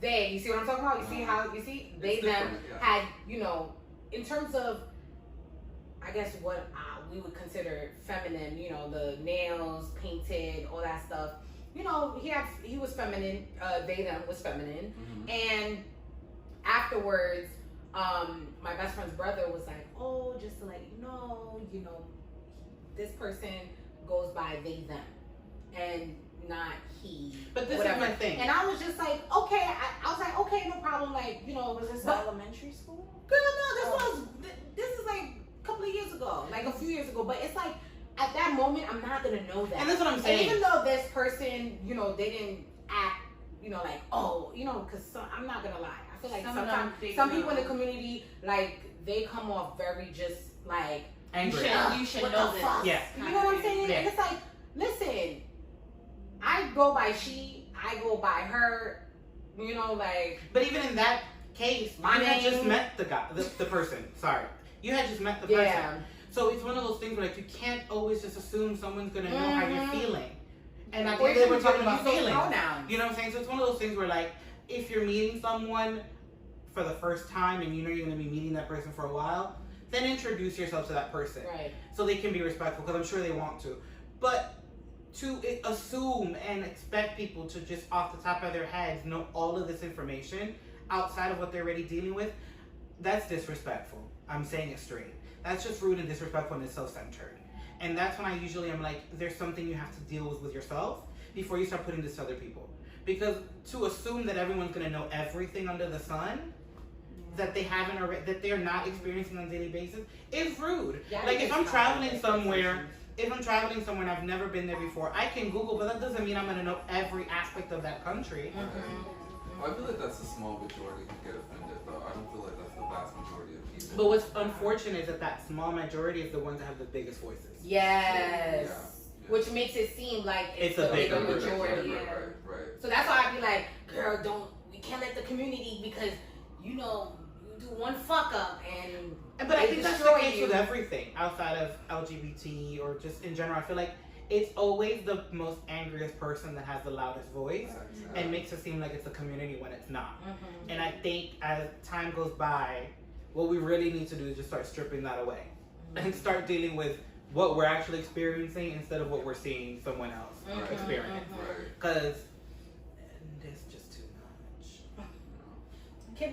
they. You see what I'm talking about? You see they, them had in terms of, I guess what we would consider feminine. The nails painted, all that stuff. He was feminine. They, them was feminine. And afterwards, my best friend's brother was like, "Oh, just to let you know, this person goes by they, them, and not he." But this whatever. is my thing. And I was just like, okay. I was like, okay, no problem. Like, was this elementary school? Girl, no, this is like a couple of years ago, like a few years ago. But it's like, at that moment, I'm not gonna know that. And that's what I'm saying. And even though this person, they didn't act, like, oh, because I'm not gonna lie. I feel like sometimes some people in the community, like, they come off very just like angry. You should know this. Yeah. You know what I'm saying? Yeah. And it's like, listen, I go by she, I go by her. Like. But even in that case, you had just met the guy, the person. Sorry, you had just met the person. Yeah. So it's one of those things where like you can't always just assume someone's gonna know how you're feeling. And I Or think they were you talking can about use those feelings. pronouns. You know what I'm saying? So it's one of those things where like if you're meeting someone for the first time and you're gonna be meeting that person for a while, then introduce yourself to that person. Right. So they can be respectful because I'm sure they want to. But to assume and expect people to just off the top of their heads know all of this information outside of what they're already dealing with, that's disrespectful. I'm saying it straight. That's just rude and disrespectful and it's self-centered. And that's when I usually am like, there's something you have to deal with yourself before you start putting this to other people. Because to assume that everyone's gonna know everything under the sun that they haven't already, that they're not experiencing on a daily basis is rude. Yeah, like if I'm traveling somewhere and I've never been there before, I can Google, but that doesn't mean I'm gonna know every aspect of that country. I feel like that's a small majority who get offended, though. I don't feel like that's the vast majority of people. But what's unfortunate is that small majority is the ones that have the biggest voices. Yes. Yeah. Which makes it seem like it's a the bigger bigger majority. Right. So that's why I be like, girl, we can't let the community because you do one fuck up and But I think that's the case you. with everything outside of LGBT or just in general. I feel like it's always the most angriest person that has the loudest voice and makes it seem like it's a community when it's not. And I think as time goes by, what we really need to do is just start stripping that away and start dealing with what we're actually experiencing instead of what we're seeing someone else experience. Because there's just too much.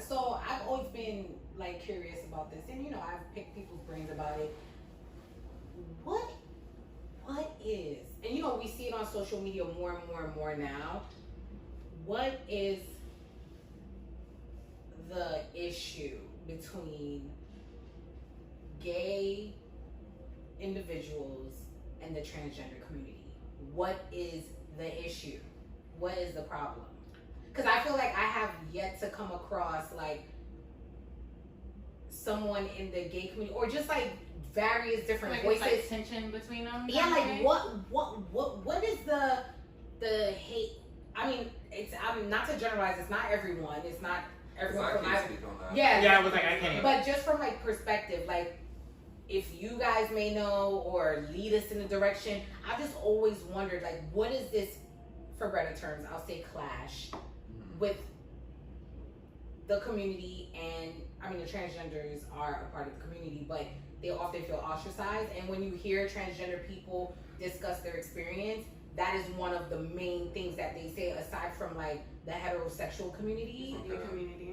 So I've always been like curious about this, and you know, I've picked people's brains about it. What is, and you know, we see it on social media more and more and more now. What is the issue between gay individuals and the transgender community? What is the issue? What is the problem? Because I feel like I have yet to come across like someone in the gay community, or just like various different like voices. Like tension between them. Yeah, like what is the hate? I mean, not to generalize. It's not everyone. It's not everyone. I can't speak on that. Yeah, I was like, I can't. But just from like perspective, like if you guys may know or lead us in a direction, I've just always wondered, like, what is this, for better terms, I'll say clash with the community. And I mean, the transgenders are a part of the community, but they often feel ostracized. And when you hear transgender people discuss their experience, that is one of the main things that they say, aside from like the heterosexual community,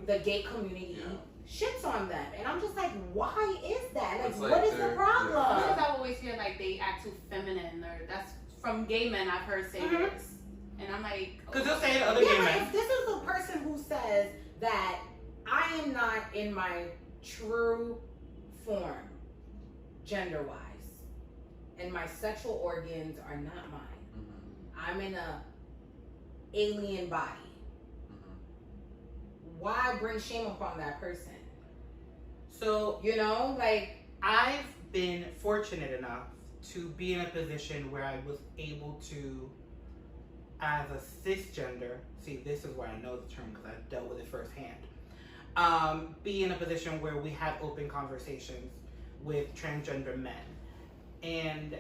the gay community shits on them. And I'm just like, why is that? Like, what is the problem? Because I always hear like they act too feminine, or that's from gay men I've heard say this. And I'm like, because they'll say it to other gay men. If this is a person who says that I am not in my true form, gender-wise, and my sexual organs are not mine. I'm in a alien body. Why bring shame upon that person? So, you know, like, I've been fortunate enough to be in a position where I was able to, as a cisgender, see, this is where I know the term because I dealt with it firsthand, be in a position where we had open conversations with transgender men. And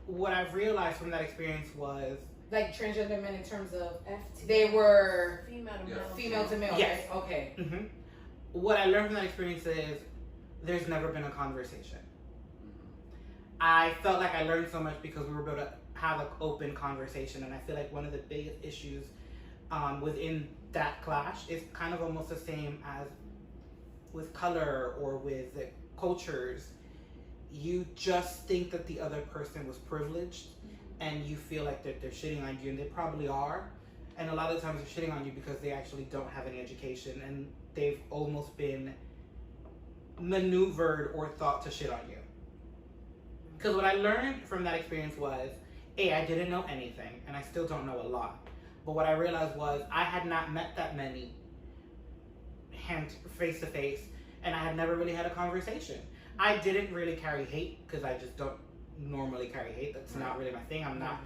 what I've realized from that experience was, like, transgender men in terms of FT. they were female to male. Yes. Right? Okay. What I learned from that experience is there's never been a conversation. I felt like I learned so much because we were able to have an open conversation, and I feel like one of the biggest issues within that clash is kind of almost the same as with color or with the cultures. You just think that the other person was privileged, and you feel like that they're shitting on you, and they probably are. And a lot of times they're shitting on you because they actually don't have any education, and they've almost been maneuvered or thought to shit on you. Because what I learned from that experience was, I didn't know anything, and I still don't know a lot. But what I realized was I had not met that many face to face, and I had never really had a conversation. I didn't really carry hate because I just don't normally carry hate. That's not really my thing. I'm not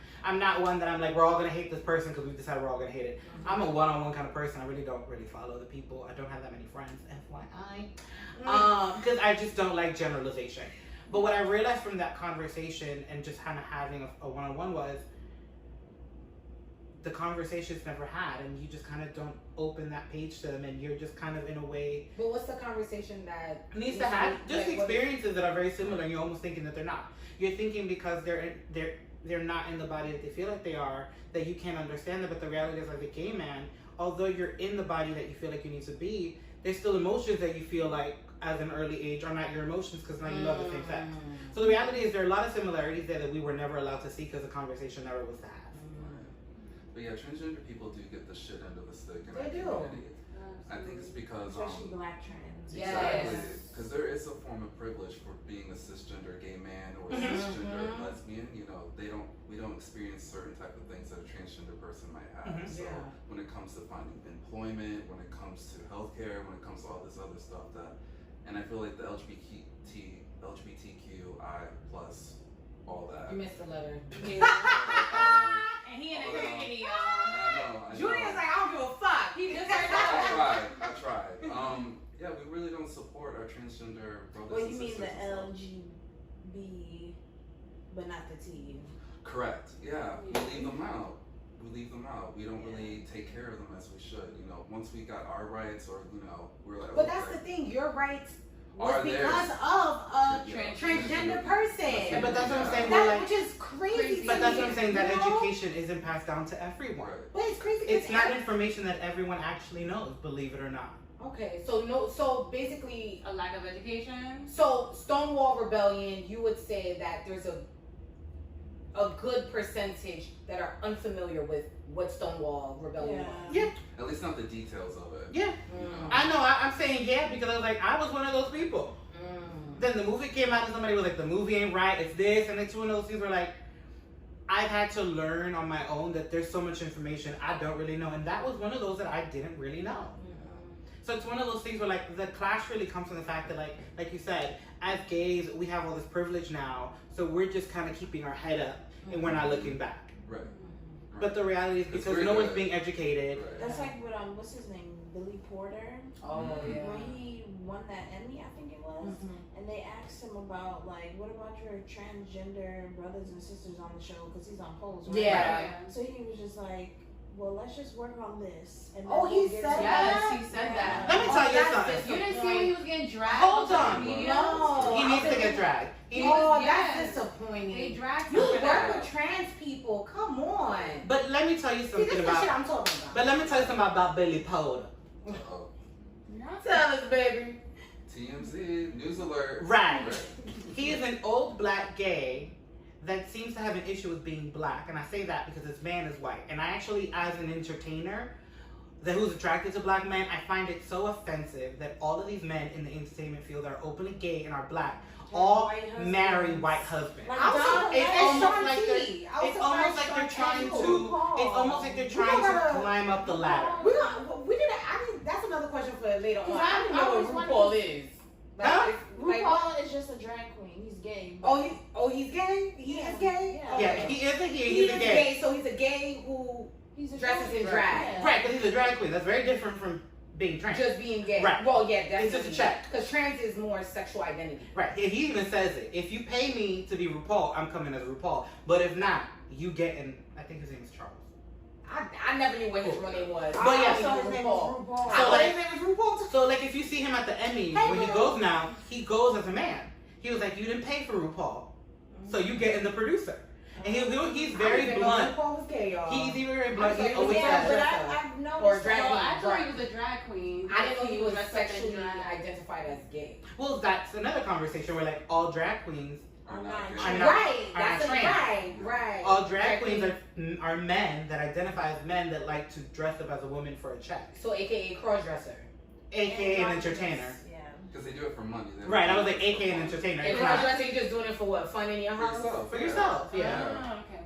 one that I'm like, we're all gonna hate this person because we decided we're all gonna hate it. I'm a one-on-one kind of person. I really don't follow the people. I don't have that many friends, FYI, because I just don't like generalization. But what I realized from that conversation and just kind of having a one-on-one was the conversation's never had, and you just kind of don't open that page to them, and you're just kind of in a way. But what's the conversation that needs to have? Just experiences that are very similar, and you're almost thinking that they're not. You're thinking because they're not in the body that they feel like they are, that you can't understand them. But the reality is, as a gay man, although you're in the body that you feel like you need to be, there's still emotions that you feel like as an early age are not your emotions because now you love the same sex. So the reality is there are a lot of similarities there that we were never allowed to see because the conversation never was to have. But yeah, transgender people do get the shit end of the stick in our They do. community. I think it's because especially black trans. Exactly. Because there is a form of privilege for being a cisgender gay man or a cisgender lesbian. You know, we don't experience certain type of things that a transgender person might have. So when it comes to finding employment, when it comes to healthcare, when it comes to all this other stuff and I feel like the LGBTQI plus all that. You missed the letter. And he in a community, y'all. I know. Julian's like, I don't give a fuck. He just heard I tried. Yeah, we really don't support our transgender brothers Well, and you mean sisters. the LGB, but not the T. Correct. Yeah, we leave them out. We don't really take care of them as we should. You know, once we got our rights, or you know, we're like. But that's the thing. Your rights was because of a transgender person. Yeah, but that's what I'm saying. Which is crazy. But that's what I'm saying. That education isn't passed down to everyone. But it's crazy. It's not information that everyone actually knows. Believe it or not. Okay, so basically a lack of education. So Stonewall Rebellion, you would say that there's a good percentage that are unfamiliar with what Stonewall Rebellion was. Yeah. At least not the details of it. Yeah. I know. I'm saying yeah because I was like, I was one of those people. Then the movie came out and somebody was like, the movie ain't right, it's this, and it's one of those things where like, I've had to learn on my own that there's so much information I don't really know, and that was one of those that I didn't really know. So it's one of those things where like the clash really comes from the fact that like you said, as gays we have all this privilege now, so we're just kind of keeping our head up and we're not looking back. Right. But the reality is because no one's being educated. Right. That's like with what's his name, Billy Porter. Oh yeah. When he won that Emmy, I think it was, and they asked him about like, what about your transgender brothers and sisters on the show? Because he's on Pose, right? Yeah. So he was just like, well, let's just work on this. And he said that? Yes, he said that. Let me tell you something. You didn't see when he was getting dragged? Hold on. No. He needs to get dragged. That's disappointing. They dragged You him. work with trans people. Come on. But let me tell you something See, this is the shit I'm talking about. But let me tell you something about Billy Porter. Uh-oh. Tell us, baby. TMZ, news alert. Right. He is an old black gay that seems to have an issue with being black. And I say that because this man is white. And I actually, as an entertainer who's attracted to black men, I find it so offensive that all of these men in the entertainment field are openly gay and are black. All marry white husbands. Like it's almost like they're trying to climb up the ladder. That's another question for later on. I don't know what RuPaul is. RuPaul is just a drag queen. He's gay. He's gay? He is gay? Yeah, he is a he's a gay. So he's a gay who dresses in drag. Yeah. Right, because he's a drag queen. That's very different from being trans. Just being gay. Right. Well, yeah, that's it's just a check. Because trans is more sexual identity. Right. He even says it. If you pay me to be RuPaul, I'm coming as RuPaul. But if not, you get in. I think his name is Charles. I never knew what his real name was. But yeah, his name was RuPaul. His name was RuPaul. So like, if you see him at the Emmys, when he goes now, he goes as a man. He was like, you didn't pay for RuPaul, so you get in the producer. And he's very blunt. RuPaul was gay, y'all. He's very blunt. He always but says. I've noticed. Or drag queen. I thought he was a drag queen. I didn't know he was sexually identified as gay. Well, that's another conversation where like all drag queens I'm not Right. All drag queens are men that identify as men that like to dress up as a woman for a check. So, AKA cross-dresser. AKA an entertainer. Yeah. Because they do it for money. Right, I was like, AKA an entertainer. And cross-dressing, you're just doing it for what? Fun in your house? For yourself, yeah. Oh, okay.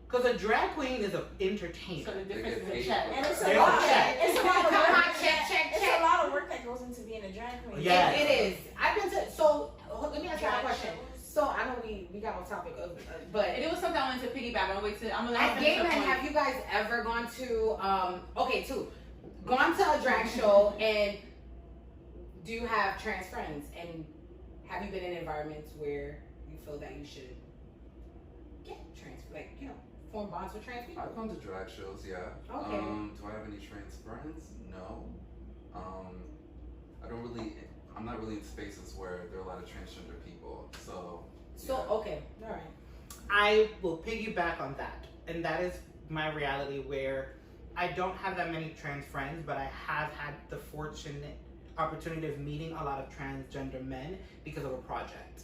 Because a drag queen is an entertainer. So the difference is a check. And it's a There's lot. a check. It's a lot of Come work. on, check. It's a lot of work that goes into being a drag queen. Yeah. It is. I've been to, so, let me ask you a question. So, I know we got on topic of, but. It was something I wanted to piggyback on. I'm gonna At Gay Men, have you guys ever gone to, gone to a drag show, and do you have trans friends? And have you been in environments where you feel that you should get trans, form bonds with trans people? I've gone to drag shows, yeah. Okay. Do I have any trans friends? No. I'm not really in spaces where there are a lot of transgender people. So, okay, all right. I will piggyback on that. And that is my reality where I don't have that many trans friends, but I have had the fortunate opportunity of meeting a lot of transgender men because of a project.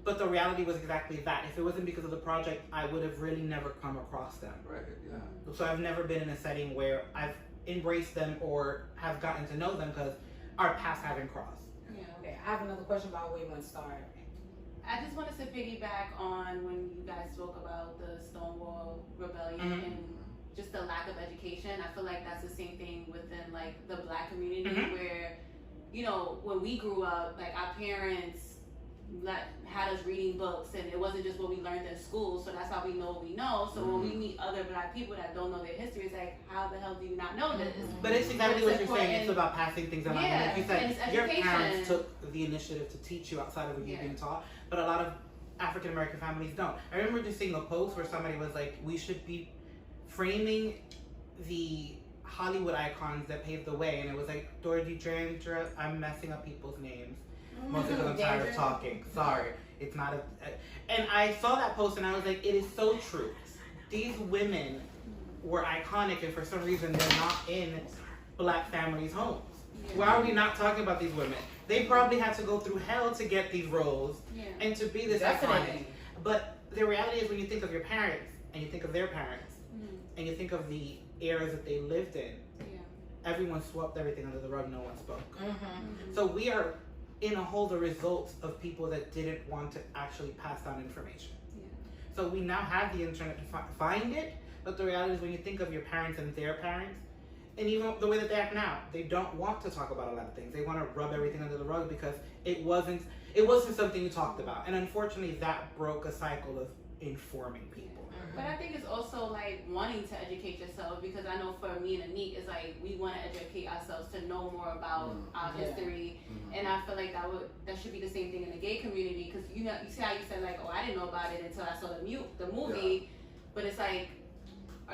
But the reality was exactly that. If it wasn't because of the project, I would have really never come across them. Right, yeah. So I've never been in a setting where I've embraced them or have gotten to know them because our paths haven't crossed. Yeah. Okay, I have another question about where you want to start. I just wanted to piggyback on when you guys spoke about the Stonewall Rebellion and just the lack of education. I feel like that's the same thing within like the black community where, when we grew up, like our parents had us reading books and it wasn't just what we learned in school, so that's how we know what we know. So when we meet other black people that don't know their history, it's like, how the hell do you not know this? But it's exactly what you're saying. It's about passing things along. Yeah, Like you said, and it's your education. parents took the initiative to teach you outside of what you've been taught. But a lot of African American families don't. I remember just seeing a post where somebody was like, we should be framing the Hollywood icons that paved the way, and it was like Dorothy Dandridge. I'm messing up people's names. Mostly because I'm tired of talking. Sorry. It's not and I saw that post and I was like, it is so true. These women were iconic, and for some reason they're not in Black families' homes. Why are we not talking about these women? They probably had to go through hell to get these roles and to be this iconic. But the reality is, when you think of your parents and you think of their parents and you think of the eras that they lived in, everyone swept everything under the rug. No one spoke. So we are in a whole the results of people that didn't want to actually pass down information. So we now have the internet to find it, but the reality is, when you think of your parents and their parents, and even the way that they act now, they don't want to talk about a lot of things. They want to rub everything under the rug because it wasn't something you talked about. And unfortunately, that broke a cycle of informing people. But I think it's also like wanting to educate yourself, because I know for me and Anik, it's like we want to educate ourselves to know more about our history, and I feel like that should be the same thing in the gay community, because you see how you said like, oh, I didn't know about it until I saw the movie, but it's like,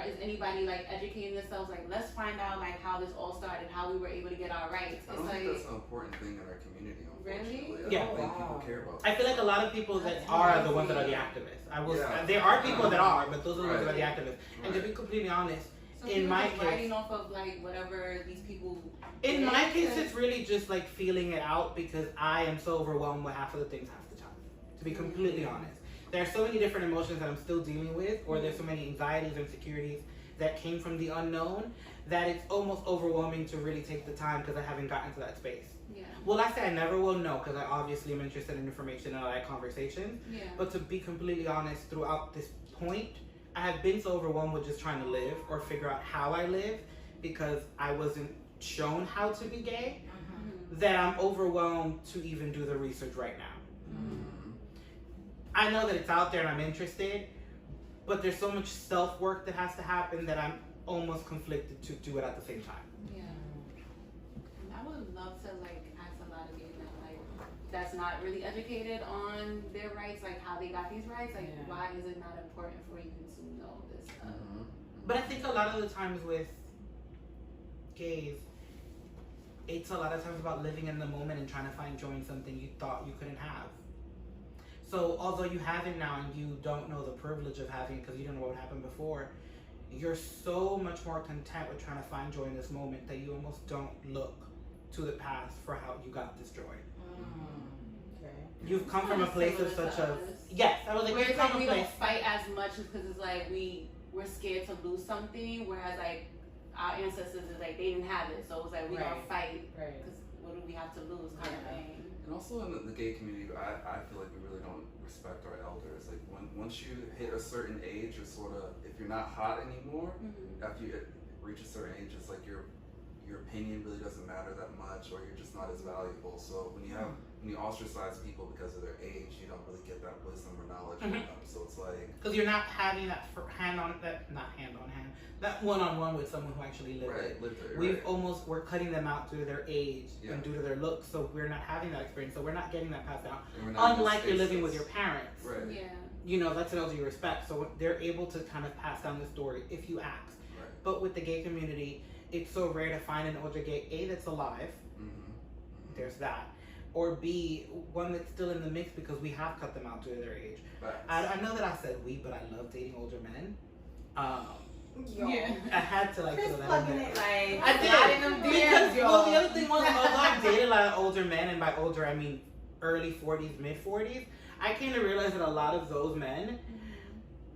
is anybody like educating themselves? Like, let's find out like how this all started, how we were able to get our rights. I don't think that's an important thing in our community. Really? I don't think people care about that. I feel like a lot of people that are the ones that are the activists. There are people that are, but those are the ones that are the activists. And to be completely honest, so in my case, writing off of like whatever these people. In my case, it's really just like feeling it out, because I am so overwhelmed with half of the things half the time. To be completely honest, there are so many different emotions that I'm still dealing with, or there's so many anxieties and insecurities that came from the unknown, that it's almost overwhelming to really take the time, because I haven't gotten to that space. Will I say I never will? No, because I obviously am interested in information and I like conversation. But to be completely honest, throughout this point, I have been so overwhelmed with just trying to live or figure out how I live, because I wasn't shown how to be gay, that I'm overwhelmed to even do the research right now. I know that it's out there and I'm interested, but there's so much self-work that has to happen that I'm almost conflicted to do it at the same time. I would love to like ask a lot of gays that like that's not really educated on their rights, like how they got these rights, like why is it not important for you to know this stuff? But I think a lot of the times with gays, it's a lot of times about living in the moment and trying to find joy in something you thought you couldn't have. So although you have it now and you don't know the privilege of having it because you don't know what happened before, you're so much more content with trying to find joy in this moment that you almost don't look to the past for how you got this joy. You've come from a place of such a I was like, where it's like we don't fight as much because it's like we're scared to lose something, whereas like our ancestors is like they didn't have it, so it was like we don't fight because what do we have to lose kind of thing. And also in the gay community, I feel like we really don't respect our elders. Like once you hit a certain age, you're sort of, if you're not hot anymore, after you reach a certain age, it's like your opinion really doesn't matter that much, or you're just not as valuable. So when you ostracize people because of their age, you don't really get that wisdom or knowledge from them. So it's like, because you're not having that that one-on-one with someone who actually lived it. We're cutting them out due to their age and due to their looks, so we're not having that experience. So we're not getting that passed down. Unlike you're living with your parents, you know, that's an elder you respect. So they're able to kind of pass down the story if you ask. But with the gay community, it's so rare to find an older gay A that's alive. There's that. Or B, one that's still in the mix because we have cut them out due to their age. I know that I said we, but I love dating older men. I had to like throw that in there. I did. Because the other thing was, although I dated a lot of older men, and by older I mean early 40s, mid 40s, I came to realize that a lot of those men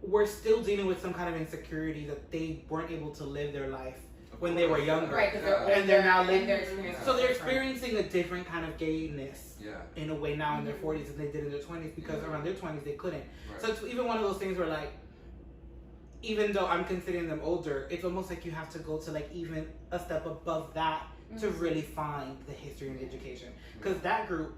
were still dealing with some kind of insecurity that they weren't able to live their life when they were younger, and they're now living. So they're experiencing a different kind of gayness in a way now in their 40s than they did in their 20s, because around their 20s they couldn't. So it's even one of those things where like, even though I'm considering them older, it's almost like you have to go to like even a step above that to really find the history and education, because that group,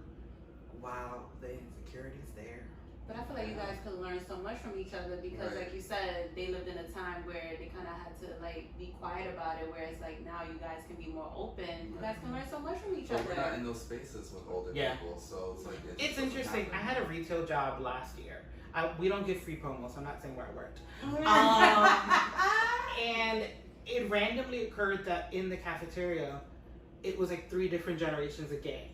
wow, the insecurities there. But I feel like you guys could learn so much from each other because, like you said, they lived in a time where they kind of had to like be quiet about it, whereas like now you guys can be more open. You guys can learn so much from each other. We're not in those spaces with older people, so it's like it's interesting. I had a retail job last year. We don't give free promos, so I'm not saying where I worked. And it randomly occurred that in the cafeteria, it was like 3 different generations of gay.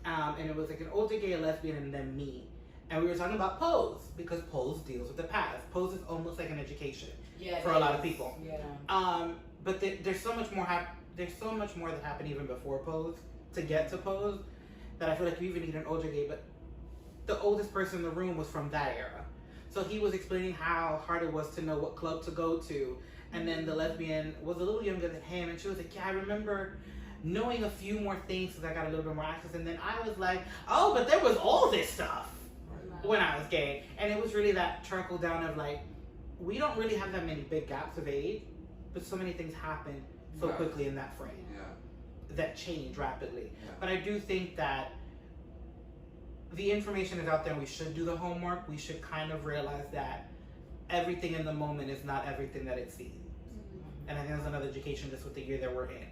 And it was like an older gay, a lesbian, and then me. And we were talking about Pose, because Pose deals with the past. Pose is almost like an education for a lot of people. Yeah. But there's so much more there's so much more that happened even before Pose to get to Pose that I feel like you even need an older gay. But the oldest person in the room was from that era. So he was explaining how hard it was to know what club to go to. And then the lesbian was a little younger than him, and she was like, yeah, I remember knowing a few more things because I got a little bit more access. And then I was like, oh, but there was all this stuff when I was gay. And it was really that trickle down of like, we don't really have that many big gaps of age, but so many things happen so quickly in that frame that change rapidly. But I do think that the information is out there and we should do the homework. We should kind of realize that everything in the moment is not everything that it seems. And I think that's another education just with the year that we're in,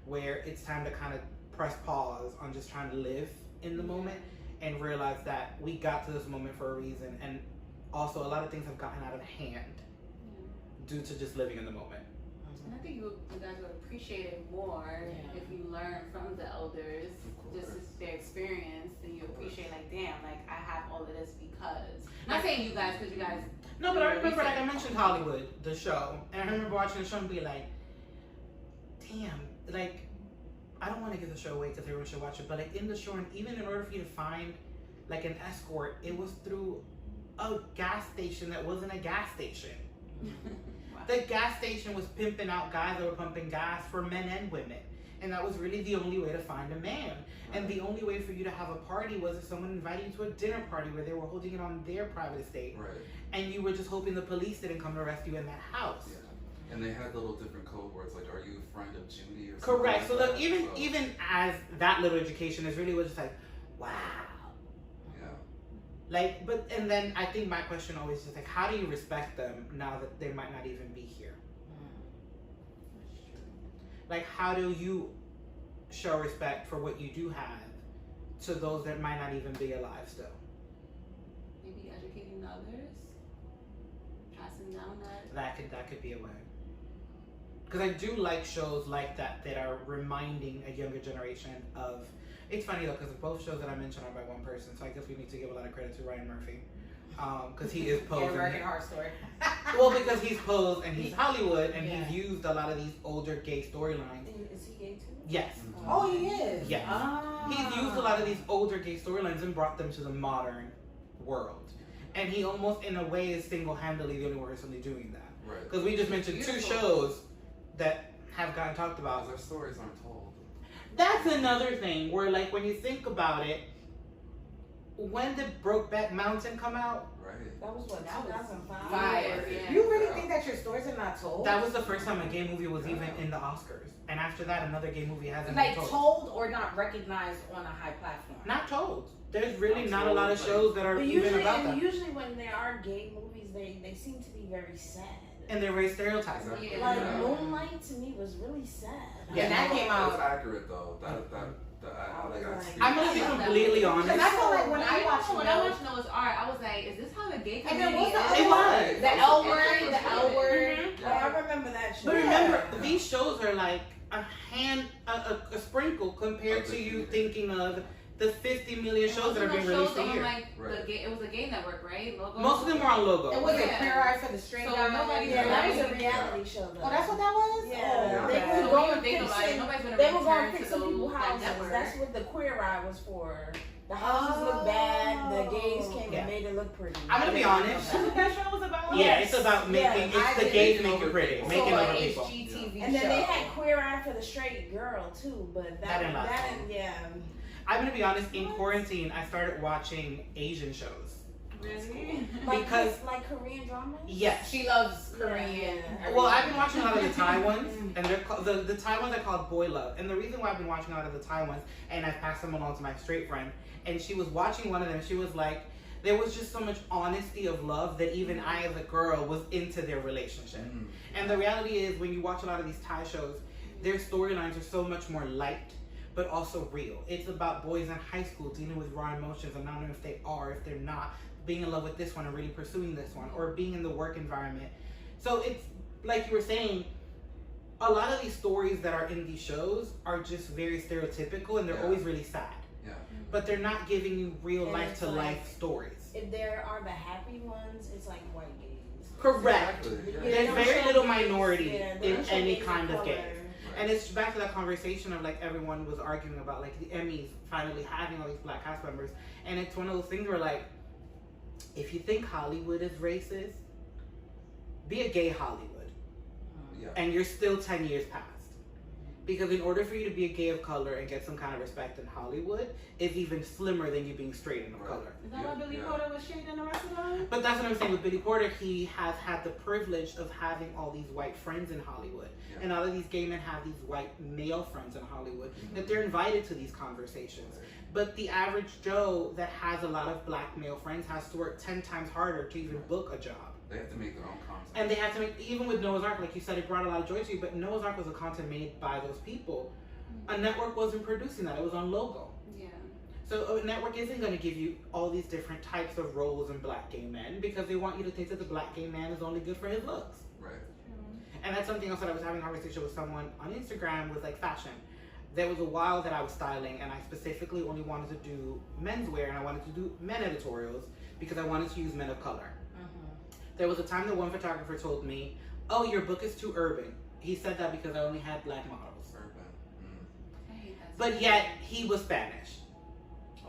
where it's time to kind of press pause on just trying to live in the moment and realize that we got to this moment for a reason. And also a lot of things have gotten out of hand due to just living in the moment. And I think you guys would appreciate it more if you learn from the elders, just their experience, and you appreciate like, damn, like I have all of this because. I'm not saying you guys, because you guys. No, but I remember, like I mentioned Hollywood, the show, and I remember watching the show and be like, damn, like, I don't want to give the show away because everyone should watch it, but like in the show, and even in order for you to find like an escort, it was through a gas station that wasn't a gas station. The gas station was pimping out guys that were pumping gas for men and women. And that was really the only way to find a man. And the only way for you to have a party was if someone invited you to a dinner party where they were holding it on their private estate. Right. And you were just hoping the police didn't come to arrest you in that house. Yeah. And they had little different code words like, are you a friend of Judy or something? Correct. So like even as that little education is really was just like, wow. Yeah. Like, but, and then I think my question always is like, how do you respect them now that they might not even be here? Like, how do you show respect for what you do have to those that might not even be alive still? Maybe educating others, passing down That could be a way. Because I do like shows like that that are reminding a younger generation of. It's funny though, because both shows that I mentioned are by one person, so I guess we need to give a lot of credit to Ryan Murphy. Because he is Pose. American Horror Story. Well, because he's Pose and he's Hollywood, and he's used a lot of these older gay storylines. Is he gay too? Yes. Oh, he is? Yes. He's used a lot of these older gay storylines and brought them to the modern world. And he almost, in a way, is single-handedly the only person doing that. Right. Because we just mentioned 2 shows that have gotten talked about. Because their stories aren't told. That's another thing, where, like, when you think about it, when did Brokeback Mountain come out? Right. That was what, 2005? Yeah. You really think that your stories are not told? That was the first time a gay movie was even in the Oscars. And after that, another gay movie hasn't like been told or not recognized on a high platform? Not told. There's really not a told, lot of like, shows that are But even about that. usually when there are gay movies, they seem to be very sad. And they're very stereotyped. Exactly. Yeah. Like Moonlight to me was really sad. Yeah. And that came out. It's accurate though. I'm gonna be completely honest. Because I feel like when I I watched when I watched Noah's Ark, I was like, is this how the gay And then community what's the is? other one? was. The L word, It the was L word. Oh, I remember that show. But remember, these shows are like a sprinkle compared to you thinking of the 50 million shows that are being released a year. Like Right. it was a gay network, right? Logo? Most of them were on Logo. It was a Yeah. Queer Eye for the Straight So Guy. nobody's Yeah, that was a allowed- reality show though. Oh, that's what that was? Yeah, Oh, they okay. were So going when to you think fix about it, it. nobody's gonna They were going return to fix to some people's that houses. network. That's what the Queer Eye was for. The houses look bad. The gays came Yeah. and made it look pretty. I'm gonna be honest. That's what that show was about? Yeah, it's about making, I it's the didn't gays know make it pretty, people. making So other an people. HGTV And then show. they had Queer Eye for the Straight Girl too, but That didn't last long. yeah. I'm gonna be honest, in quarantine, I started watching Asian shows. Really? Because- like Korean dramas. Yes. She loves Korean. Yeah. Well, I've been watching a lot of the Thai ones, and they're called, the Thai ones are called Boy Love. And the reason why I've been watching a lot of the Thai ones, and I've passed them along to my straight friend, and she was watching one of them, she was like, there was just so much honesty of love that even I as a girl was into their relationship. And the reality is, when you watch a lot of these Thai shows, their storylines are so much more light, but also real. It's about boys in high school dealing with raw emotions and not knowing if they are, if they're not, being in love with this one and really pursuing this one, or being in the work environment. So it's, like you were saying, a lot of these stories that are in these shows are just very stereotypical, and they're always really sad. Yeah. But they're not giving you real life to life stories. If there are the happy ones, it's like white gays. Correct. There's very little minority in any kind of gay. Right. And it's back to that conversation of like everyone was arguing about like the Emmys finally having all these black cast members. And it's one of those things where like, if you think Hollywood is racist, be a gay Hollywood. Yeah. And you're still 10 years past. Because in order for you to be a gay of color and get some kind of respect in Hollywood, it's even slimmer than you being straight and of color. Is that why Billy Porter was straight and the rest of them? But that's what I'm saying with Billy Porter. He has had the privilege of having all these white friends in Hollywood. Yeah. And all of these gay men have these white male friends in Hollywood that they're invited to these conversations. Right. But the average Joe that has a lot of black male friends has to work 10 times harder to even book a job. They have to make their own content. And they have to make, even with Noah's Ark, like you said, it brought a lot of joy to you, but Noah's Ark was a content made by those people. A network wasn't producing that. It was on logo. Yeah. So a network isn't going to give you all these different types of roles in black gay men because they want you to think that the black gay man is only good for his looks. Right. And that's something else that I was having a conversation with someone on Instagram with like fashion. There was a while that I was styling and I specifically only wanted to do menswear and I wanted to do men editorials because I wanted to use men of color. There was a time that one photographer told me, "Oh, your book is too urban." He said that because I only had black models. Urban. But yet, he was Spanish.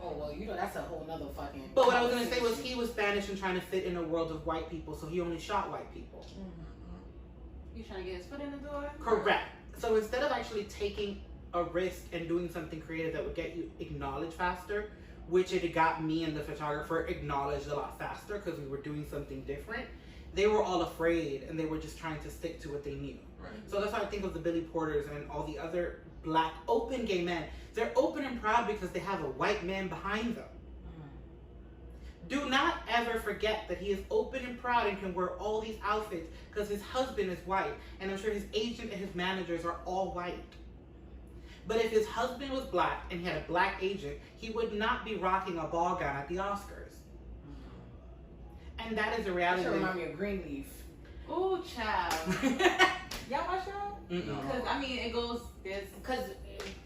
Oh, well, you know, that's a whole nother fucking... But what I was going to say was he was Spanish and trying to fit in a world of white people, so he only shot white people. You trying to get his foot in the door? Correct. So instead of actually taking a risk and doing something creative that would get you acknowledged faster, which it got me and the photographer acknowledged a lot faster because we were doing something different, they were all afraid and they were just trying to stick to what they knew. Right. So that's why I think of the Billy Porters and all the other black open gay men. They're open and proud because they have a white man behind them. Do not ever forget that he is open and proud and can wear all these outfits because his husband is white. And I'm sure his agent and his managers are all white. But if his husband was black and he had a black agent, he would not be rocking a ball gown at the Oscars. And that is a reality. That remind me of Greenleaf. Ooh, child. Y'all watch that? Because, I mean, it goes this. Because,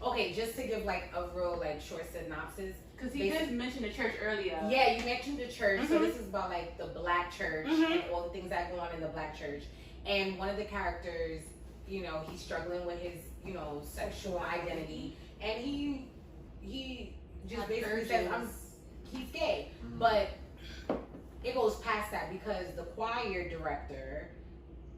okay, just to give, like, a real, like, short synopsis. Because he did mention the church earlier. Yeah, you mentioned the church. So this is about, like, the black church and all the things that go on in the black church. And one of the characters, you know, he's struggling with his, you know, sexual identity. And he just basically says, he's gay. But it goes past that because the choir director,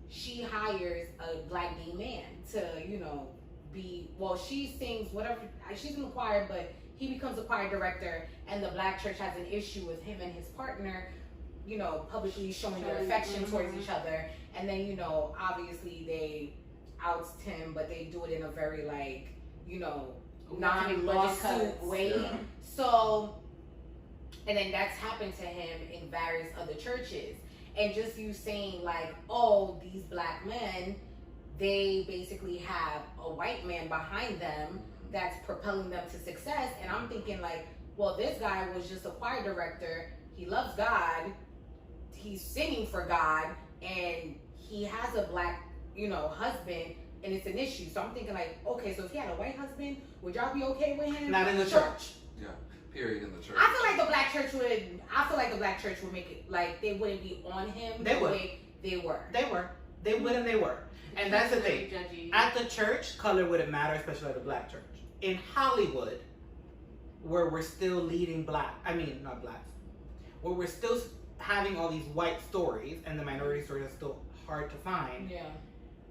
she hires a black gay man to, you know, be, well, she sings whatever, she's in the choir, but he becomes a choir director and the black church has an issue with him and his partner, you know, publicly showing their affection towards each other. And then, you know, obviously they oust him, but they do it in a very, like, you know, non-lawsuit way. Yeah. So, and then that's happened to him in various other churches. And just you saying like, oh, these black men, they basically have a white man behind them that's propelling them to success. And I'm thinking like, well, this guy was just a choir director. He loves God. He's singing for God. And he has a black, you know, husband. And it's an issue. So I'm thinking like, okay, so if he had a white husband, would y'all be okay with him? Not in the church. Yeah. Period in the church. I feel like the black church would make it like they wouldn't be on him they the would. way they were. They would and they were. And that's the thing. At the church, color wouldn't matter, especially at the black church. In Hollywood, where we're still leading not blacks, where we're still having all these white stories and the minority stories are still hard to find,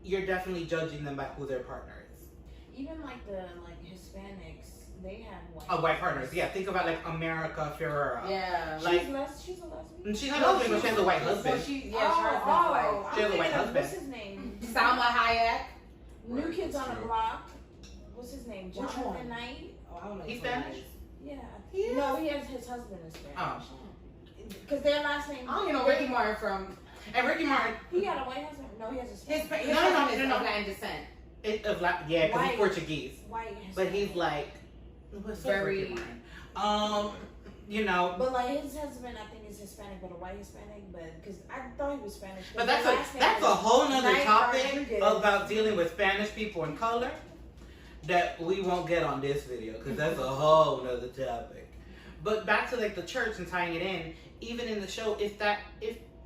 you're definitely judging them by who their partner is. Even like the Hispanics, they have white partners. Yeah, think about like America Ferrera. Yeah, like she's a lesbian. She's not a lesbian, but she has a white husband. She has a white husband. What's his name? Salma Hayek. New Kids on the Block. What's his name? Jonathan Knight. Oh, I don't know. He's Spanish. Yeah. No, he has his husband is Spanish. Oh. because their last name. I don't even know Ricky Martin from. And Ricky Martin. He got a white husband. No, he has a Spanish. His husband is of Latin descent. Yeah, because he's Portuguese. White. But he's like very. You know. But like his husband, I think is Hispanic, but a white Hispanic. But because I thought he was Spanish. But that's a whole nother topic about dealing with Spanish people in color that we won't get on this video because that's a whole nother topic. But back to like the church and tying it in, even in the show, if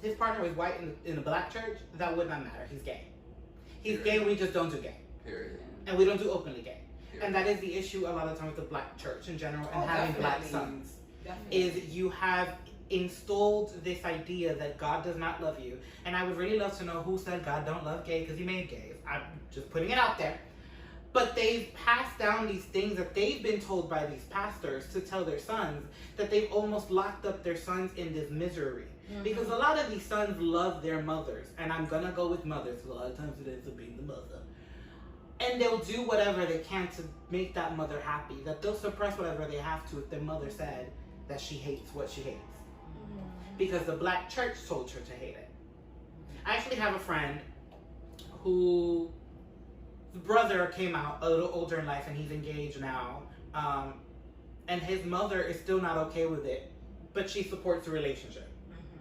his partner was white in the black church, that would not matter. He's gay. He's gay. We just don't do gay. Period. And we don't do openly gay. Period. And that is the issue a lot of times with the black church in general and having black sons. Is you have installed this idea that God does not love you. And I would really love to know who said God don't love gay because he made gays. I'm just putting it out there. But they've passed down these things that they've been told by these pastors to tell their sons that they've almost locked up their sons in this misery. Mm-hmm. Because a lot of these sons love their mothers. And I'm going to go with mothers. A lot of times it ends up being the mother. And they'll do whatever they can to make that mother happy. That they'll suppress whatever they have to if their mother said that she hates what she hates. Mm-hmm. Because the black church told her to hate it. I actually have a friend who the brother came out a little older in life and he's engaged now. And his mother is still not okay with it, but she supports the relationship. Mm-hmm.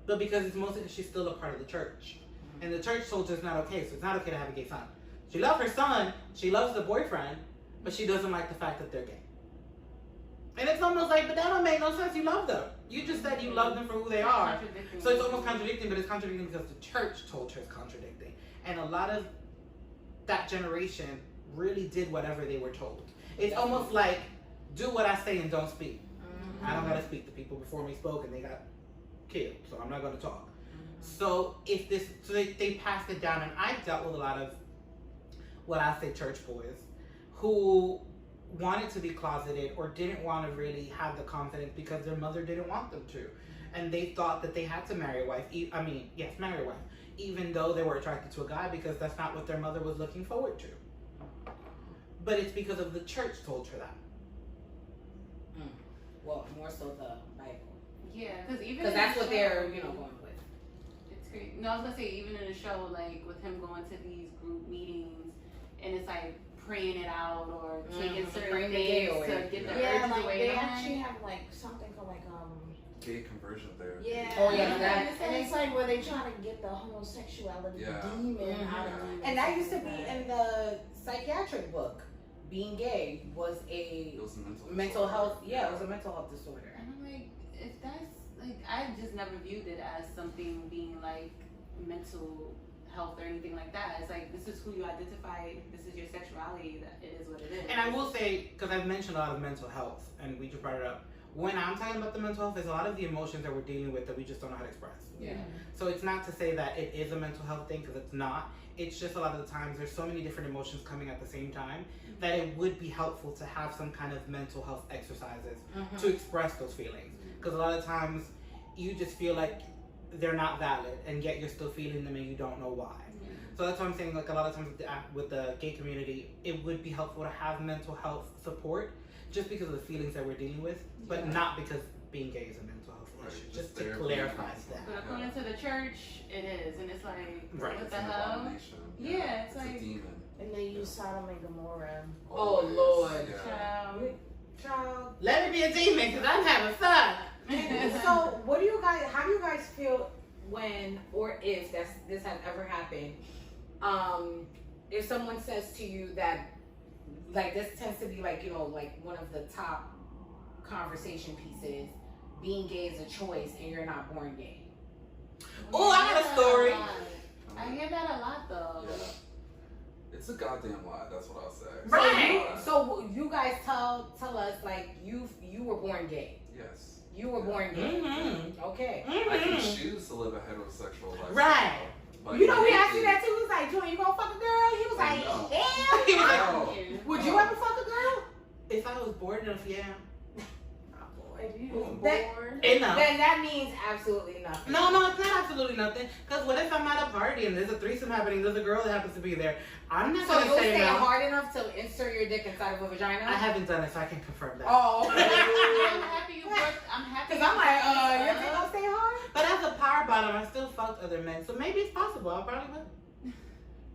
But because it's mostly because she's still a part of the church. Mm-hmm. And the church told her it's not okay, so it's not okay to have a gay son. She loves her son, she loves the boyfriend, but she doesn't like the fact that they're gay. And it's almost like, but that don't make no sense. You love them. You just said you love them for who they are. So it's almost contradicting, but it's contradicting because the church told her it's contradicting. And a lot of that generation really did whatever they were told. It's almost like, do what I say and don't speak. Mm-hmm. I don't gotta speak. The people before me spoke and they got killed, so I'm not gonna talk. Mm-hmm. So they passed it down, and I've dealt with a lot of what I say church boys who wanted to be closeted or didn't want to really have the confidence because their mother didn't want them to. And they thought that they had to marry a wife. Marry a wife. Even though they were attracted to a guy because that's not what their mother was looking forward to. But it's because of the church told her that. Well, more so the Bible. Yeah, because that's what they're, going with. It's crazy. No, I was gonna say even in the show, like with him going to these group meetings, and it's like praying it out or taking certain things to get the urges away. They actually have like something called like gay conversion therapy. Yeah. Oh yeah. And it's like where they trying to get the homosexuality demon out of them. And that used to be in the psychiatric book. Being gay was a mental health. Yeah, it was a mental health disorder. And I'm like, if that's like, I just never viewed it as something being like mental health or anything like that. It's like, this is who you identify, this is your sexuality, that it is what it is. And I will say, because I've mentioned a lot of mental health, and we just brought it up, when I'm talking about the mental health, there's a lot of the emotions that we're dealing with that we just don't know how to express. Yeah. So it's not to say that it is a mental health thing, because it's not. It's just a lot of the times there's so many different emotions coming at the same time that it would be helpful to have some kind of mental health exercises to express those feelings. Because a lot of times you just feel like they're not valid, and yet you're still feeling them and you don't know why. So that's why I'm saying, like, a lot of times with the gay community, it would be helpful to have mental health support just because of the feelings that we're dealing with, but not because being gay is a mental health issue. Just to clarify that. But according to the church, it is, and it's like, right. What the hell? Yeah, it's like. A demon. And they use Sodom and Gomorrah. Oh Lord. Yeah. Child. Let me be a demon, because I'm having fun. So, how do you guys feel when, or if this has ever happened, if someone says to you that, like, this tends to be like, like one of the top conversation pieces, being gay is a choice and you're not born gay. Oh, I got a story. I hear that a lot though. Yeah. It's a goddamn lie, that's what I'll say. Right. So you guys tell us, like, you were born gay. Yes. You were born gay. Mm-hmm. Okay. Mm-hmm. I can choose to live a heterosexual lifestyle. Right. But we asked you that too. He was like, Joy, you gonna fuck a girl? He was like, no. hell no. No. Would you ever fuck a girl? If I was bored enough, yeah. Oh, boy. Enough. Then that means absolutely nothing. No, it's not absolutely nothing. Because what if I'm at a party and there's a threesome happening, there's a girl that happens to be there? I'm not going to say stay no. hard enough to insert your dick inside of a vagina? I haven't done it, so I can confirm that. Oh, okay. I'm happy. Because I'm like, your dick don't stay hard? But as a power bottom, I still fucked other men, so maybe it's possible. I probably would.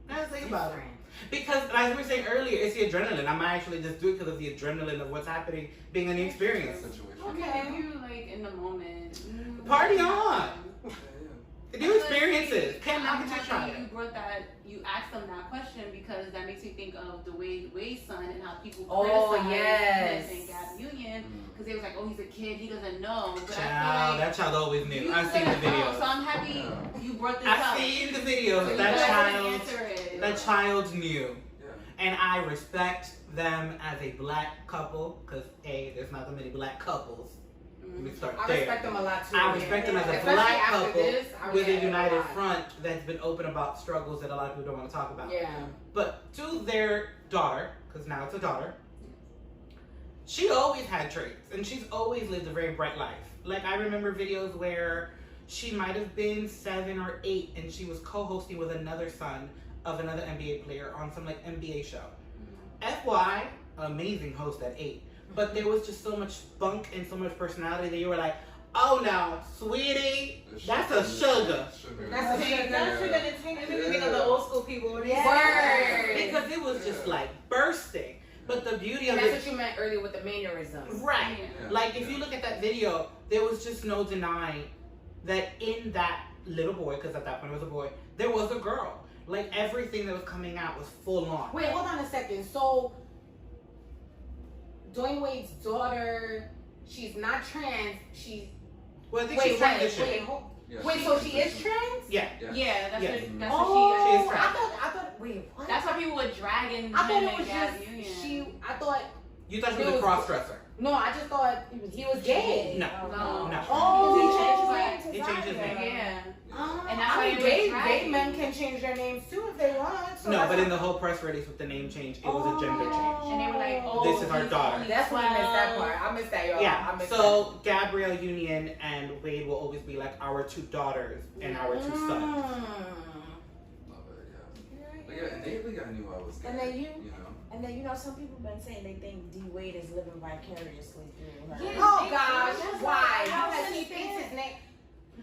I didn't think about it. Because, as we were saying earlier, it's the adrenaline. I might actually just do it because of the adrenaline of what's happening, being in the experience. Okay, if you like in the moment. Party on! Yeah. Do experiences. Can't knock it till you try it. You brought that, you asked them that question because that makes me think of the Wade's son and how people criticize him in Gap Union because they was like, oh, he's a kid, he doesn't know. But Child, that child always knew. I've seen the videos. So I'm happy you brought this up. I've seen the videos. So that child knew. And I respect them as a black couple because, A, there's not that many black couples. Let me start there. I respect them a lot too. I respect them as a black couple with a united front that's been open about struggles that a lot of people don't want to talk about. Yeah. But to their daughter, because now it's a daughter, she always had traits and she's always lived a very bright life. Like I remember videos where she might have been 7 or 8 and she was co-hosting with another son of another NBA player on some like NBA show. FY, amazing host at 8. But there was just so much spunk and so much personality that you were like, oh no, sweetie, that's a sugar. That's a sugar. That's sugar. It makes me think of the old school people. Word. Because it was just like bursting. But the beauty of it. That's what you meant earlier with the mannerisms. Right. Yeah. Like if you look at that video, there was just no denying that in that little boy, because at that point it was a boy, there was a girl. Like everything that was coming out was full on. Wait, hold on a second. So Dwayne Wade's daughter, she's not trans. She's well, I think she's transitioning. Wait, so she is trans? Yeah. Yeah, that's what she is. I thought. Wait, what? That's why people were dragging I thought him it in was Gap just Union. I thought. You thought she was a cross dresser. No, I just thought he was gay. No. No. Oh, he changed his name. Yeah. And that's I why mean, they were gay dragging. men can change their names too if they want. So No, but in the whole press release with the name change, it was a gender change. And they were like, oh, This is our daughter. That's why I missed that part. I missed that, y'all. Yeah. So Gabrielle Union and Wade will always be like our 2 daughters and our 2 sons. Love it, yeah. But yeah, innately I knew I was gay. And then you know. And then some people been saying they think D Wade is living vicariously through her. Yeah. Oh gosh, why? How Because can he he thinks his name.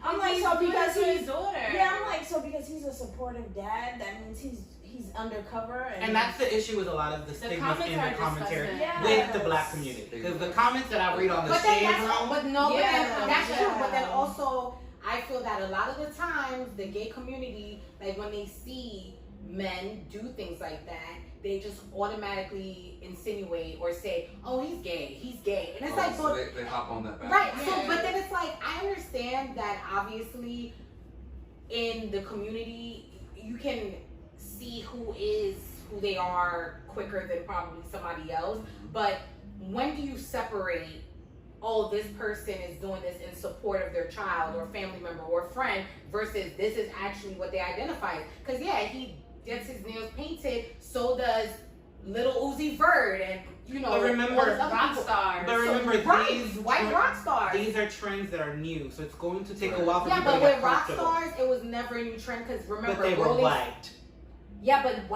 I'm like, so because his he's daughter. Yeah, I'm like, so because he's a supportive dad, that means he's undercover. And that's the issue with a lot of the stigmas in the commentary disgusting. with the black community. Because the comments that I read on the shade room. But that's true. But then also, I feel that a lot of the times, the gay community, like when they see men do things like that, they just automatically insinuate or say, "Oh, he's gay. He's gay," and it's like, so they hop on that back. Right. Yeah. So, but then it's like, I understand that obviously, in the community, you can see who they are quicker than probably somebody else. But when do you separate? Oh, this person is doing this in support of their child or family member or friend versus this is actually what they identify as. Because yeah, he gets his nails painted, so does Little Uzi Vert, and but remember, rock stars. But remember, these white rock stars. These are trends that are new, so it's going to take a while for people to get get rock comfortable. stars, it was never a new trend because remember, but they were white. Yeah, but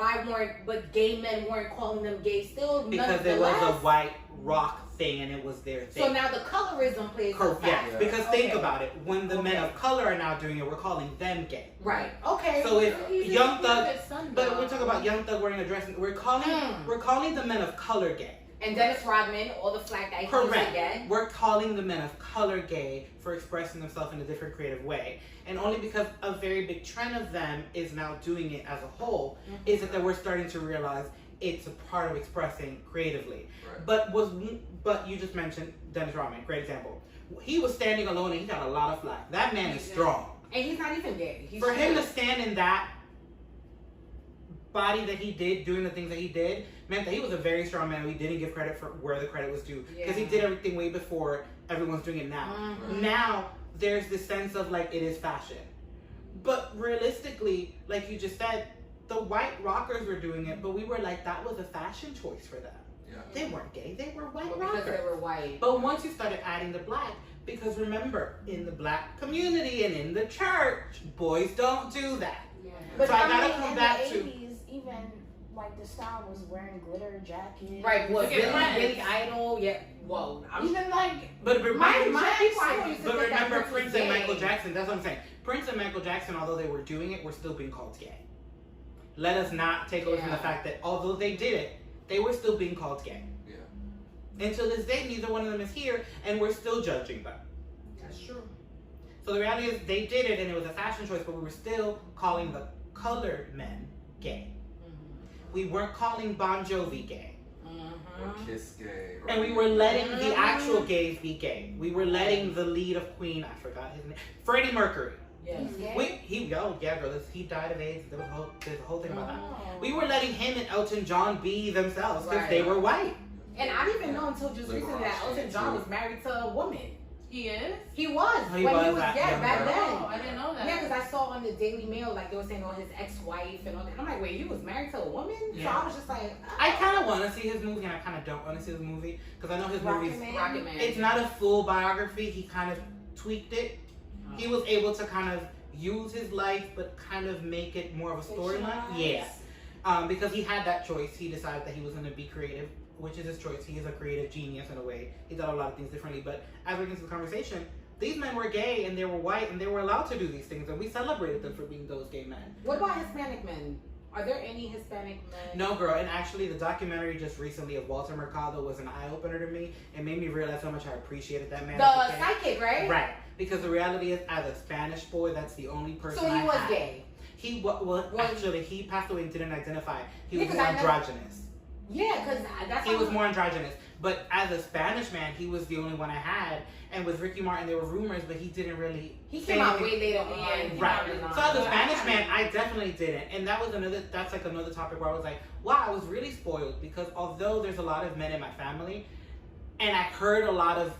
but gay men weren't calling them gay still? Because there was a white rock thing and it was their thing. So now the colorism plays a factor. Yeah, because think about it. When the men of color are now doing it, we're calling them gay. Right. Okay. So if Young Thug, but we're talking about Young Thug wearing a dress, we're calling the men of color gay. And Dennis Rodman, all the flack that he used to get. We're calling the men of color gay for expressing themselves in a different creative way. And only because a very big trend of them is now doing it as a whole, is that we're starting to realize it's a part of expressing creatively. Right. But you just mentioned Dennis Rodman, great example. He was standing alone and he got a lot of flack. That man is strong. And he's not even gay. For him to stand in that body that he did, doing the things that he did, meant that he was a very strong man. We didn't give credit for where the credit was due. Because he did everything way before everyone's doing it now. Mm-hmm. Now, there's this sense of like, it is fashion. But realistically, like you just said, the white rockers were doing it, but we were like, that was a fashion choice for them. Yeah. They weren't gay. They were white because rockers. they were white. But once you started adding the black, because remember, in the black community and in the church, boys don't do that. Yeah. But so I gotta come in back the to 80s, even like the style was wearing glitter jackets. Right, was Look at Billy Idol, yeah. Whoa. Even like But my people, I don't used to But think that remember was Prince gay. and Michael Jackson, that's what I'm saying. Prince and Michael Jackson, although they were doing it, were still being called gay. Let us not take away from the fact that although they did it, they were still being called gay. Yeah. And to this day, neither one of them is here, and we're still judging them. That's true. So the reality is they did it, and it was a fashion choice, but we were still calling the colored men gay. We weren't calling Bon Jovi gay. Or Kiss gay. Or And we were letting the actual gays be gay. We were letting the lead of Queen, I forgot his name, Freddie Mercury. Yes. He died of AIDS. There's a whole thing about that. We were letting him and Elton John be themselves because they were white. And I didn't even know until just recently that Elton John was married to a woman. He is? He was. Oh, he when was he was, back yeah, then, back bro. then. Oh, I didn't know that. Yeah, because I saw on the Daily Mail, like, they were saying, his ex-wife and all that. I'm like, wait, he was married to a woman? Yeah. So I was just like, oh. I kind of want to see his movie, and I kind of don't want to see his movie because I know his movies. Rocket Man. It's not a full biography. He kind of tweaked it. Oh. He was able to kind of use his life, but kind of make it more of a storyline. Yeah. Because he had that choice. He decided that he was going to be creative, which is his choice. He is a creative genius in a way. He did a lot of things differently. But as we get into the conversation, these men were gay and they were white and they were allowed to do these things, and we celebrated them for being those gay men. What about Hispanic men? Are there any Hispanic men? No, girl. And actually, the documentary just recently of Walter Mercado was an eye-opener to me. It made me realize how much I appreciated that man. The psychic, right? Right. Because the reality is, as a Spanish boy, that's the only person So he I was had. gay? Actually, he passed away and didn't identify. He was 'cause more I know- androgynous. Yeah, because that's He was more androgynous. But as a Spanish man, he was the only one I had. And with Ricky Martin, there were rumors, but he didn't really. He say came out anything. way later on. Right. So as a Spanish man, I definitely didn't. And that's like another topic where I was like, wow, I was really spoiled. Because although there's a lot of men in my family, and I heard a lot of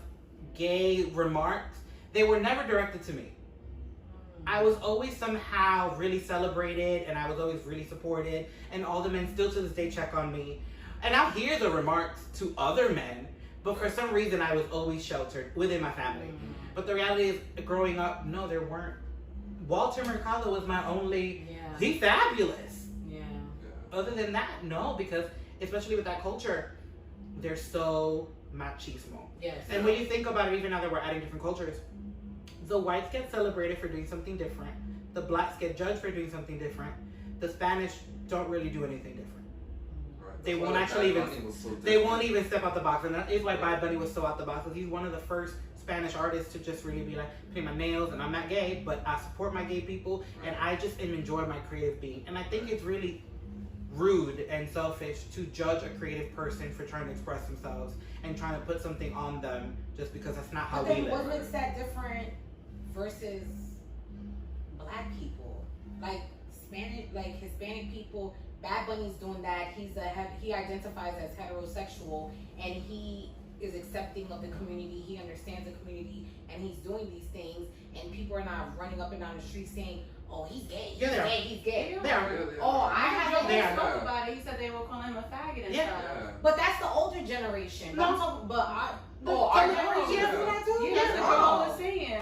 gay remarks, they were never directed to me. I was always somehow really celebrated, and I was always really supported, and all the men still to this day check on me. And I'll hear the remarks to other men, but for some reason I was always sheltered within my family. But the reality is, growing up, no, there weren't. Walter Mercado was my only, he's fabulous. Yeah. Other than that, no, because especially with that culture, they're so machismo. Yes. And when you think about it, even now that we're adding different cultures, the whites get celebrated for doing something different. The blacks get judged for doing something different. The Spanish don't really do anything different. Right. They won't actually even. They won't even step out the box, and that is why Bad Bunny was so out the box. Because he's one of the first Spanish artists to just really be like, paint my nails, and I'm not gay, but I support my gay people, and I just enjoy my creative being. And I think it's really rude and selfish to judge a creative person for trying to express themselves and trying to put something on them just because that's not how But we then what live. makes that different versus black people? Like Hispanic people, Bad Bunny's doing that. He identifies as heterosexual, and he is accepting of the community. He understands the community, and he's doing these things. And people are not running up and down the street saying, "Oh, he's gay. He's Yeah, they are. gay. He's gay." They are. Oh, I have They no. spoke about it. He said they were calling him a faggot and Yeah. stuff. But that's the older generation. No. Our generation Yeah. do that too. Yeah, that's what I was saying.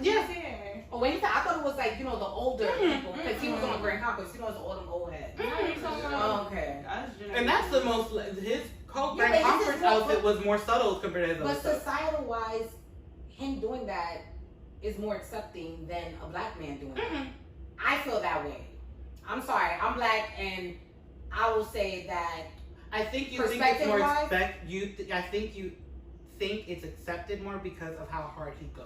Yeah. Oh, when he said, I thought it was like, the older people, because he was on Grand Conquest. He was old head. Oh, okay. And that's the most, his whole Yeah, Grand but Conference this is what- outfit was more subtle compared to his other But stuff. societal wise, him doing that is more accepting than a black man doing that. I feel that way. I'm sorry, I'm black, and I will say that. I think you think it's more Perspective-wise? I think you think it's accepted more because of how hard he goes.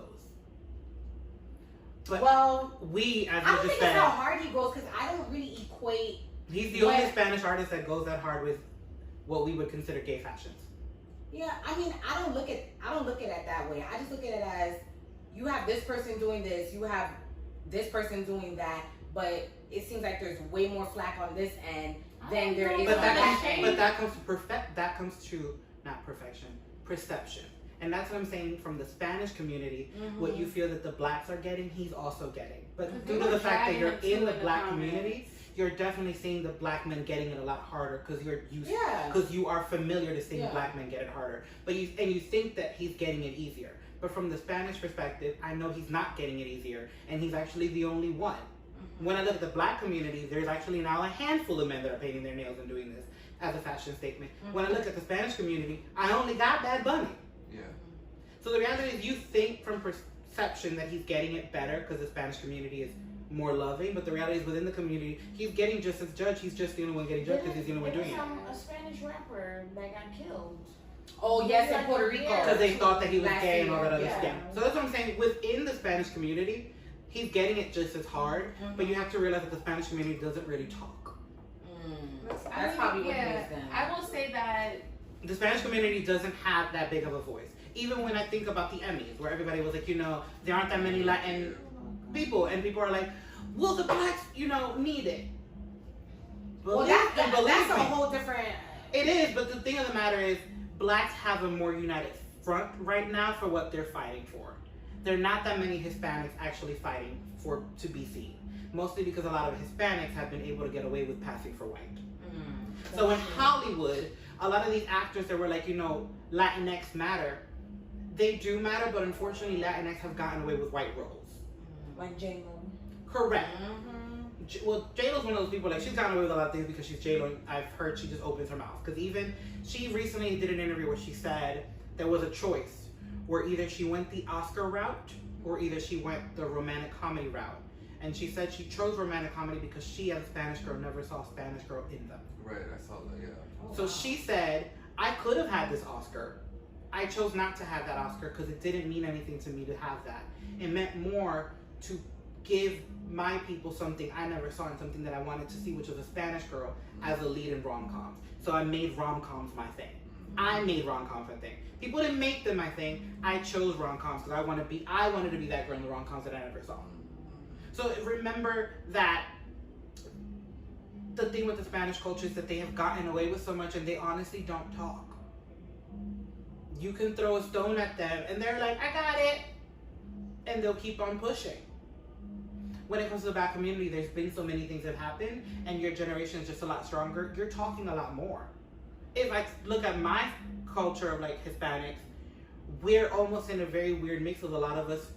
But Well, we, as I you don't just think it's said, how hard he goes, because I don't really equate. he's the only But- Spanish artist that goes that hard with what we would consider gay fashions. Yeah, I mean, I don't look at it that way. I just look at it as you have this person doing this, you have this person doing that, but it seems like there's way more flack on this end than there is But on that that comes, end. but that comes to not perfection, perception. And that's what I'm saying from the Spanish community. What Mm-hmm. you feel that the blacks are getting, he's also getting. But But due they to were the fact that dragging you're him in too the in the black comments. community, you're definitely seeing the black men getting it a lot harder because you are familiar to seeing black men get it harder. But you think that he's getting it easier. But from the Spanish perspective, I know he's not getting it easier, and he's actually the only one. When I look at the black community, there's actually now a handful of men that are painting their nails and doing this as a fashion statement. When I look at the Spanish community, I only got Bad Bunny. Yeah. So the reality is, you think from perception that he's getting it better because the Spanish community is more loving, but the reality is within the community, he's getting just as judged. He's just the only one getting judged because he's the only one doing it. A Spanish rapper that got killed. Oh yes, in Puerto Rico. Because they thought that he was gay and all that other stuff. So that's what I'm saying. Within the Spanish community, he's getting it just as hard, but you have to realize that the Spanish community doesn't really talk. That's probably what it is then. I will say that the Spanish community doesn't have that big of a voice. Even when I think about the Emmys, where everybody was like, there aren't that many Latin people, and people are like, well, the blacks, need it. Well, that's a whole different... It is, but the thing of the matter is, blacks have a more united front right now for what they're fighting for. There are not that many Hispanics actually fighting to be seen. Mostly because a lot of Hispanics have been able to get away with passing for white. So in Hollywood, a lot of these actors that were like, Latinx matter, they do matter, but unfortunately Latinx have gotten away with white roles. Like J-Lo. Correct. Well, J-Lo's one of those people, like, she's gotten away with a lot of things because she's J-Lo. I've heard she just opens her mouth. Because even, she recently did an interview where she said there was a choice where either she went the Oscar route or either she went the romantic comedy route. And she said she chose romantic comedy because she, as a Spanish girl, never saw a Spanish girl in them. Right, I saw that, yeah. So she said, I could have had this Oscar. I chose not to have that Oscar because it didn't mean anything to me to have that. It meant more to give my people something I never saw and something that I wanted to see, which was a Spanish girl as a lead in rom-coms. So I made rom-coms my thing. I made rom-coms my thing. People didn't make them my thing. I chose rom-coms because I wanted to be that girl in the rom-coms that I never saw. So remember that the thing with the Spanish culture is that they have gotten away with so much and they honestly don't talk. You can throw a stone at them and they're like, I got it. And they'll keep on pushing. When it comes to the black community, there's been so many things that have happened and your generation is just a lot stronger. You're talking a lot more. If I look at my culture of like Hispanics, we're almost in a very weird mix of a lot of us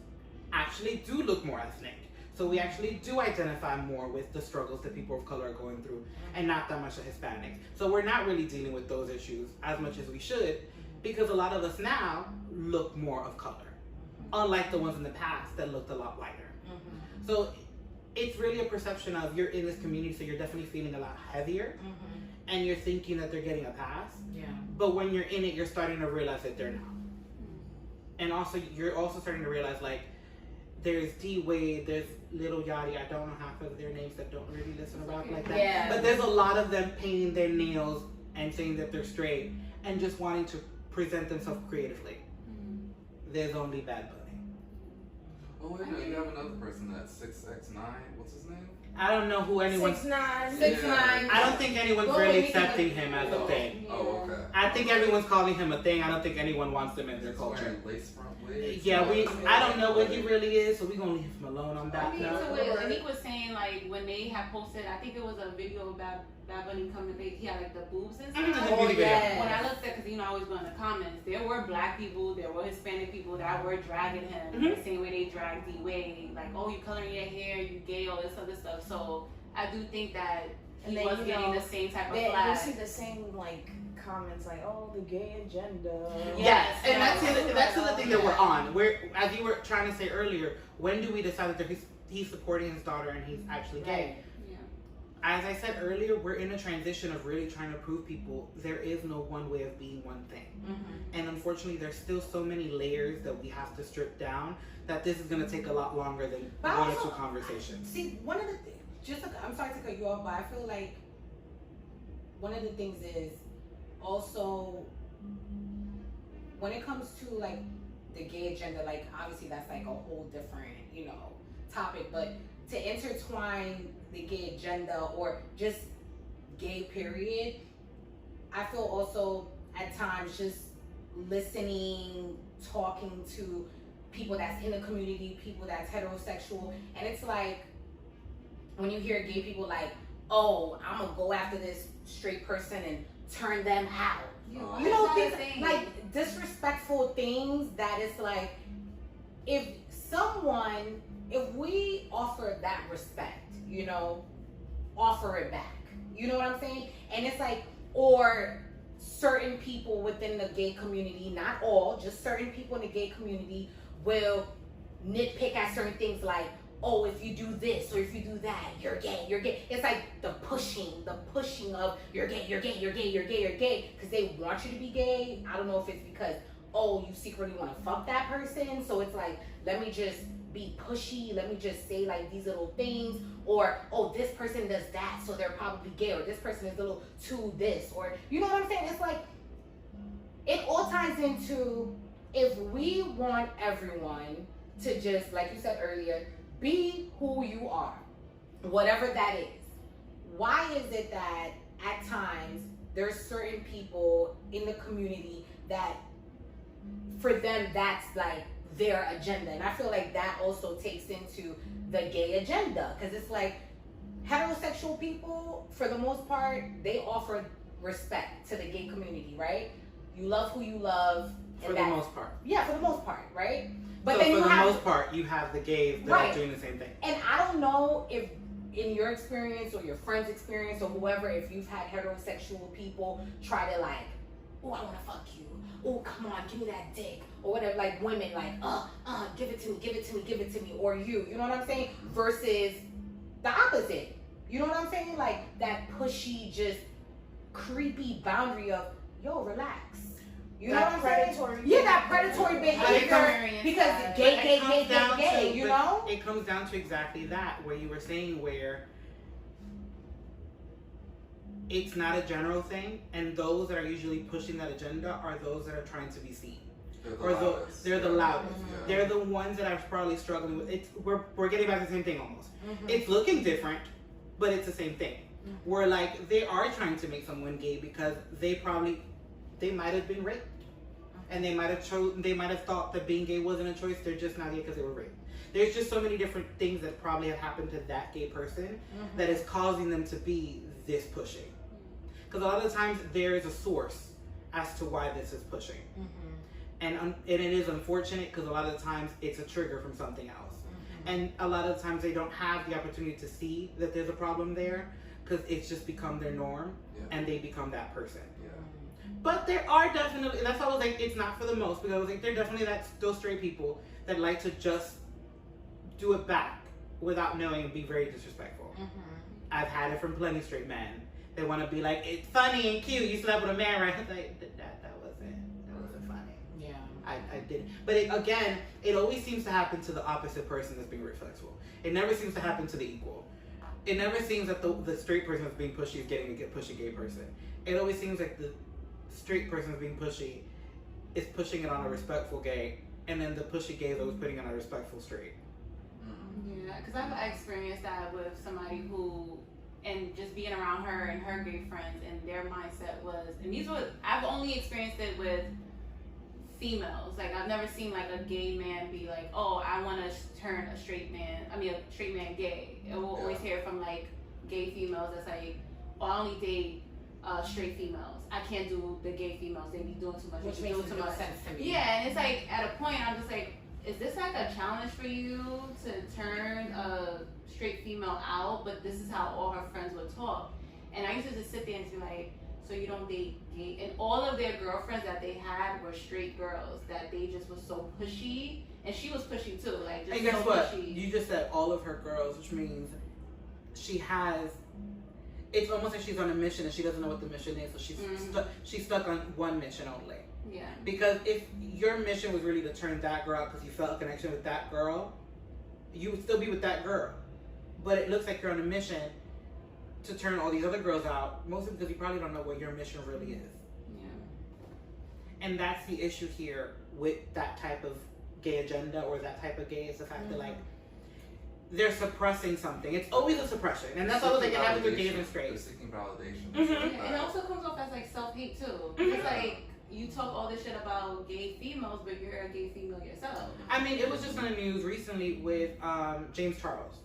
actually do look more ethnic. So we actually do identify more with the struggles that people of color are going through and not that much of Hispanics. So we're not really dealing with those issues as much as we should because a lot of us now look more of color, unlike the ones in the past that looked a lot whiter. So it's really a perception of you're in this community, so you're definitely feeling a lot heavier and you're thinking that they're getting a pass. Yeah. But when you're in it, you're starting to realize that they're not. And also, you're also starting to realize like, there's D Wade, there's Little Yachty. I don't know half of their names that don't really listen to rap like that. Yeah. But there's a lot of them painting their nails and saying that they're straight and just wanting to present themselves creatively. There's only Bad Bunny. Oh wait, no, you have another person that's 6X9. What's his name? I don't know who anyone. 6ix9ine. I don't think anyone's really accepting him as a thing. Oh, okay. I think everyone's calling him a thing. I don't think anyone wants him in their culture. Lace front wigs. Yeah, I don't know what he really is, so we're gonna leave him alone on that note. And he was saying like when they had posted, I think it was a video of Bad Bunny coming, he had like the boobs and stuff. Oh, yes. When I looked at, because I always go in the comments, there were black people, there were Hispanic people that were dragging him the same way they dragged D Wade, like, oh, you coloring your hair, you gay, all this other stuff. So I do think that he was getting the same type of flag. You see the same like comments like, oh, the gay agenda. Yes, and that's the thing that we're on. As you were trying to say earlier, when do we decide that he's supporting his daughter and he's actually gay? Yeah. As I said earlier, we're in a transition of really trying to prove people there is no one way of being one thing. And unfortunately, there's still so many layers that we have to strip down that this is going to take a lot longer than one or two conversations. See, one of the things, I'm sorry to cut you off, but I feel like one of the things is also when it comes to like the gay agenda, like obviously that's like a whole different, topic, but to intertwine the gay agenda or just gay period, I feel also at times just listening, talking to people that's in the community, people that's heterosexual, and it's like when you hear gay people like, oh, I'm gonna go after this straight person and turn them out. You know, things like disrespectful things that it's like, if we offer that respect, you know, offer it back. You know what I'm saying? And it's like, or certain people within the gay community, not all, just certain people in the gay community will nitpick at certain things like, oh, if you do this or if you do that, you're gay, you're gay. It's like the pushing of you're gay, you're gay, you're gay, you're gay, you're gay, because they want you to be gay. I don't know if it's because, oh, you secretly want to fuck that person, so it's like, let me just be pushy, let me just say like these little things, or oh, this person does that, so they're probably gay, or this person is a little too this, or you know what I'm saying? It's like, it all ties into, if we want everyone to just, like you said earlier, be who you are, whatever that is. Why is it that at times there's certain people in the community that for them that's like their agenda? And I feel like that also takes into the gay agenda, because it's like heterosexual people, for the most part, they offer respect to the gay community, right? You love who you love. For the most part. Yeah, for the most part, right? But so then for the most part, you have the gays that are doing the same thing. And I don't know if in your experience or your friend's experience or whoever, if you've had heterosexual people try to like, oh, I want to fuck you. Oh, come on, give me that dick. Or whatever, like women like, give it to me, give it to me, give it to me. Or you know what I'm saying? Versus the opposite. You know what I'm saying? Like that pushy, just creepy boundary of, yo, relax. You know what I'm saying? Yeah, that predatory behavior, because gay, you know? It comes down to exactly that, where you were saying where it's not a general thing, and those that are usually pushing that agenda are those that are trying to be seen. They're the loudest. Yeah. They're the ones that are probably struggling with. We're getting back to the same thing almost. Mm-hmm. It's looking different, but it's the same thing. Mm-hmm. Where like they are trying to make someone gay because they might have been raped, and they might have thought that being gay wasn't a choice. They're just not gay because they were raped. There's just so many different things that probably have happened to that gay person that is causing them to be this pushing. Because a lot of the times there is a source as to why this is pushing, and it is unfortunate because a lot of the times it's a trigger from something else, and a lot of the times they don't have the opportunity to see that there's a problem there because it's just become their norm, and they become that person. But there are definitely, that's why I was like, it's not for the most, because I was like, there are definitely those straight people that like to just do it back without knowing and be very disrespectful. I've had it from plenty of straight men. They want to be like, it's funny and cute, you slept with a man, right? Like, that wasn't funny. Yeah. I didn't. But again, it always seems to happen to the opposite person that's being respectful. It never seems to happen to the equal. It never seems that the straight person that's being pushy is getting to get pushy gay person. It always seems like the straight person that's being pushy is pushing it on a respectful gay, and then the pushy gay is always putting it on a respectful straight. Yeah, because I've experienced that with somebody who, and just being around her and her gay friends, and their mindset was, and I've only experienced it with females. Like, I've never seen like a gay man be like, oh, I want to turn a straight man gay. It will always hear from like gay females that's like, oh, I only date straight females. I can't do the gay females. They be doing too much. Which makes no sense to me. Yeah, and it's like, at a point, I'm just like, is this like a challenge for you to turn a straight female out? But this is how all her friends would talk. And I used to just sit there and be like, so you don't date gay? And all of their girlfriends that they had were straight girls that they just was so pushy. And she was pushy too. Like, just and guess so what? Pushy. You just said all of her girls, which means it's almost like she's on a mission and she doesn't know what the mission is, so she's stuck on one mission only. Yeah. Because if your mission was really to turn that girl out because you felt a connection with that girl, you would still be with that girl. But it looks like you're on a mission to turn all these other girls out, mostly because you probably don't know what your mission really is. Yeah. And that's the issue here with that type of gay agenda or that type of gay, is the fact that like they're suppressing something. It's always a suppression, and that's always like it happens with gays and straight. They're seeking validation. And it also comes off as like self-hate too. It's like you talk all this shit about gay females, but you're a gay female yourself. I mean, it was just on the news recently with James Charles.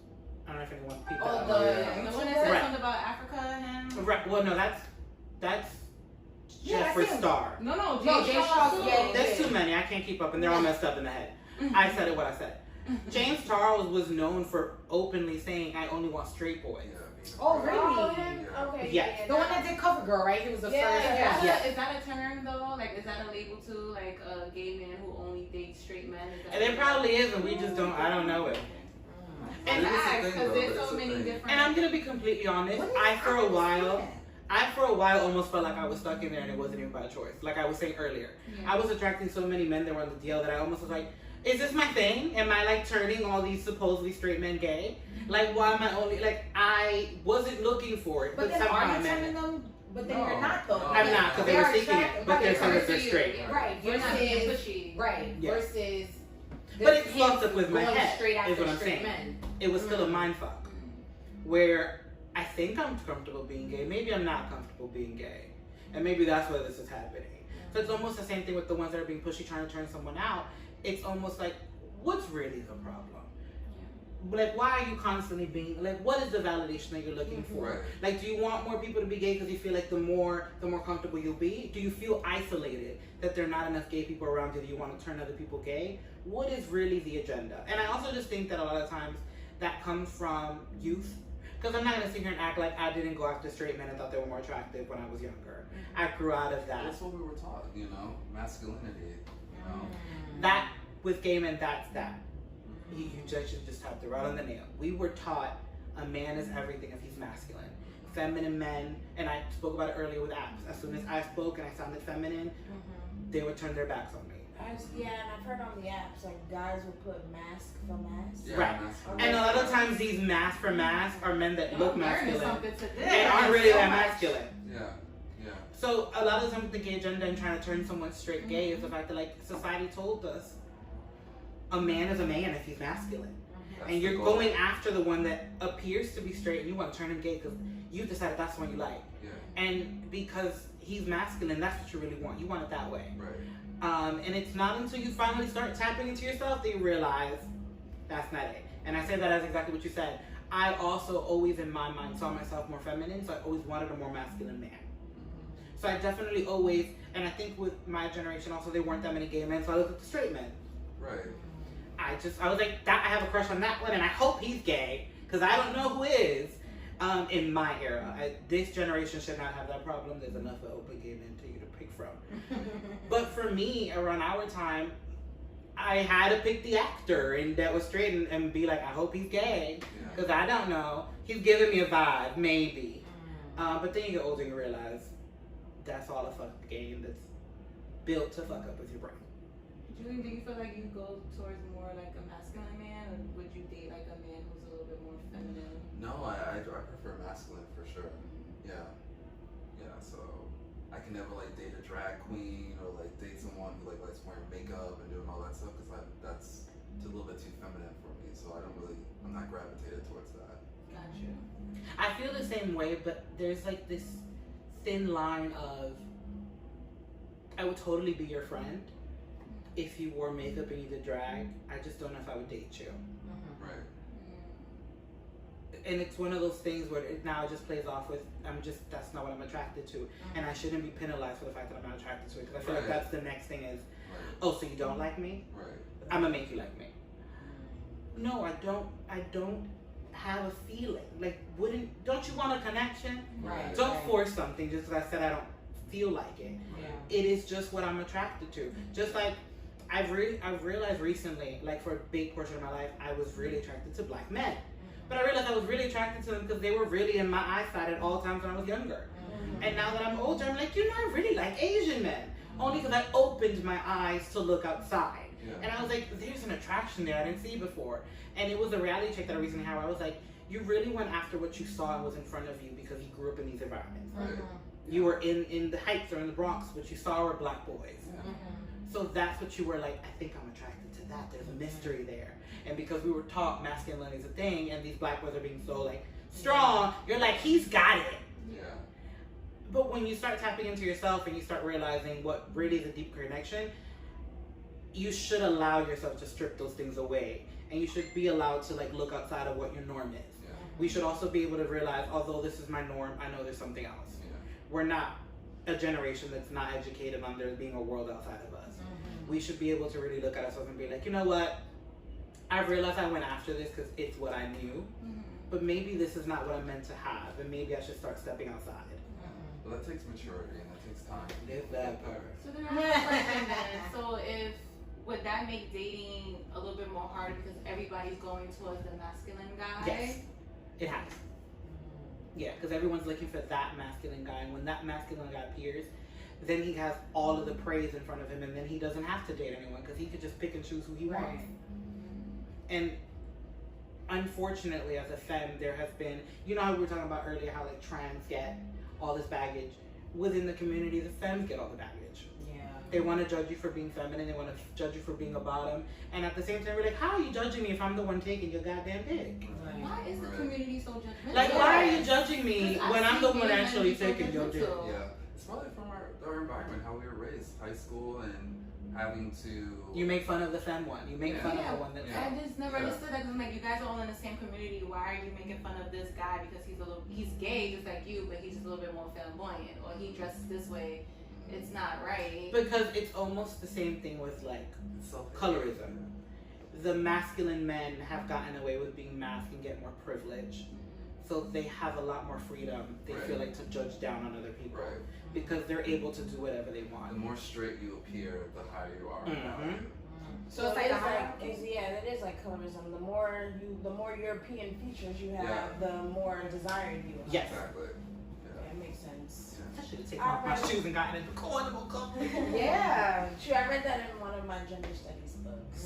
I don't know if anyone peeped that. The one that said something about right. Well, no, that's Jeffree Star. No, James Charles. Yeah, there's too many. I can't keep up, and they're all messed up in the head. I said it what I said. James Charles was known for openly saying, "I only want straight boys." Oh, really? Okay. Yes. The one that did CoverGirl, right? He was the first. Is that a term though? Like, is that a label too? Like a gay man who only dates straight men? And it probably is, and we just don't. I don't know it. And because there's so many different. And I'm gonna be completely honest. I for a while almost felt like I was stuck in there, and it wasn't even by choice. Like I was saying earlier, I was attracting so many men that were on the DL that I almost was like, is this my thing? Am I like turning all these supposedly straight men gay? Like, why am I only like I wasn't looking for it, but then somehow are you turning them? But then you're not though. I'm not, because they were seeking it, but they're saying that they're straight. Right. You're not being pushy. Right. Yeah. Versus. But it fucked up with my head. Straight is what I'm straight saying. Men. It was still a mind fuck, where I think I'm comfortable being gay. Maybe I'm not comfortable being gay, and maybe that's why this is happening. So it's almost the same thing with the ones that are being pushy, trying to turn someone out. It's almost like, what's really the problem? Like, why are you constantly being like? What is the validation that you're looking for? Right. Like, do you want more people to be gay because you feel like the more comfortable you'll be? Do you feel isolated that there are not enough gay people around you that you want to turn other people gay? What is really the agenda? And I also just think that a lot of times that comes from youth. Because I'm not going to sit here and act like I didn't go after straight men and thought they were more attractive when I was younger. I grew out of that. That's what we were taught, you know, masculinity, you know. That, with gay men, that's that. You just tapped it right on the nail. We were taught a man is everything if he's masculine. Feminine men, and I spoke about it earlier with apps. As soon as I spoke and I sounded feminine, they would turn their backs on me. And I've heard on the apps, like, guys will put mask for mask. Yeah, right. And a lot of times these mask for mask are men that look masculine and aren't really that masculine. Yeah. So a lot of times the gay agenda and trying to turn someone straight gay is the fact that, like, society told us a man is a man if he's masculine. And you're going after the one that appears to be straight and you want to turn him gay because you decided that's the one you like. Yeah. And because he's masculine, that's what you really want. You want it that way. Right. And it's not until you finally start tapping into yourself that you realize that's not it. And I say that as exactly what you said. I also always in my mind saw myself more feminine, so I always wanted a more masculine man. So I definitely always, and I think with my generation also, there weren't that many gay men, so I looked at the straight men. Right. I was like, I have a crush on that one, and I hope he's gay, because I don't know who is. In my era, this generation should not have that problem. There's enough of open gay men to you to pick from. But for me, around our time, I had to pick the actor, and that was straight, and be like, I hope he's gay, because I don't know. He's giving me a vibe, maybe. But then you get older and you realize that's all a fuck game that's built to fuck up with your brain. Julian, do you feel like you go towards more like a masculine man, or would you date like a man who's a little bit more feminine? No, I prefer masculine for sure. Yeah. So I can never like date a drag queen or like date someone who like likes wearing makeup and doing all that stuff because that's a little bit too feminine for me. So I'm not gravitated towards that. Gotcha. I feel the same way, but there's like this thin line of I would totally be your friend if you wore makeup and you did drag. I just don't know if I would date you. Right. And it's one of those things where it just plays off with that's not what I'm attracted to, and I shouldn't be penalized for the fact that I'm not attracted to it, because I feel like that's the next thing is, oh, so you don't like me? Right. I'm gonna make you like me. No, I don't have a feeling. Like, don't you want a connection? Right. Don't force something just because I said I don't feel like it. Yeah. It is just what I'm attracted to. Just like I've realized recently, like for a big portion of my life, I was really attracted to black men. But I realized I was really attracted to them because they were really in my eyesight at all times when I was younger. And now that I'm older, I'm like, I really like Asian men. Only because I opened my eyes to look outside. Yeah. And I was like, there's an attraction there I didn't see before. And it was a reality check that I recently had where I was like, you really went after what you saw and was in front of you because you grew up in these environments. Right. You were in the Heights or in the Bronx, what you saw were black boys. Yeah. So that's what you were like, I think I'm attracted to that. There's a mystery there. And because we were taught masculinity is a thing, and these black boys are being so like strong, you're like, he's got it. Yeah. But when you start tapping into yourself and you start realizing what really is a deep connection, you should allow yourself to strip those things away. And you should be allowed to like look outside of what your norm is. Yeah. we should also be able to realize, although this is my norm, I know there's something else. Yeah. We're not a generation that's not educated on there being a world outside of us. We should be able to really look at ourselves and be like, you know what? I realized I went after this because it's what I knew, but maybe this is not what I'm meant to have, and maybe I should start stepping outside. Well, that takes maturity and that takes time. Live that part. So then I have a question then. So would that make dating a little bit more harder because everybody's going towards the masculine guy? Yes, it has. Yeah, because everyone's looking for that masculine guy, and when that masculine guy appears, then he has all of the praise in front of him, and then he doesn't have to date anyone because he could just pick and choose who he wants. And unfortunately, as a femme, there has been, you know how we were talking about earlier, how like trans get all this baggage. Within the community, the femmes get all the baggage. Yeah. They want to judge you for being feminine, they want to judge you for being a bottom, and at the same time, we're like, how are you judging me if I'm the one taking your goddamn dick? Why is the community so judgmental? Like, why are you judging me when I'm the one actually taking your dick? Yeah, it's probably from our environment, how we were raised, high school, and having to... You make fun of the femme one. You make fun of the one that... I just never understood that. Cause I'm like, you guys are all in the same community. Why are you making fun of this guy because he's gay just like you, but he's just a little bit more flamboyant, or he dresses this way? It's not right. Because it's almost the same thing with like colorism. The masculine men have gotten away with being masked and get more privilege. So they have a lot more freedom, they feel like, to judge down on other people. Right. Because they're able to do whatever they want. The more straight you appear, the higher you are in value. So it's like it is like colorism. The more European features you have, the more desired you are. Yes. Exactly. Yeah, it makes sense. I should have taken off my shoes and gotten into the corner. Yeah, true. I read that in one of my gender studies books.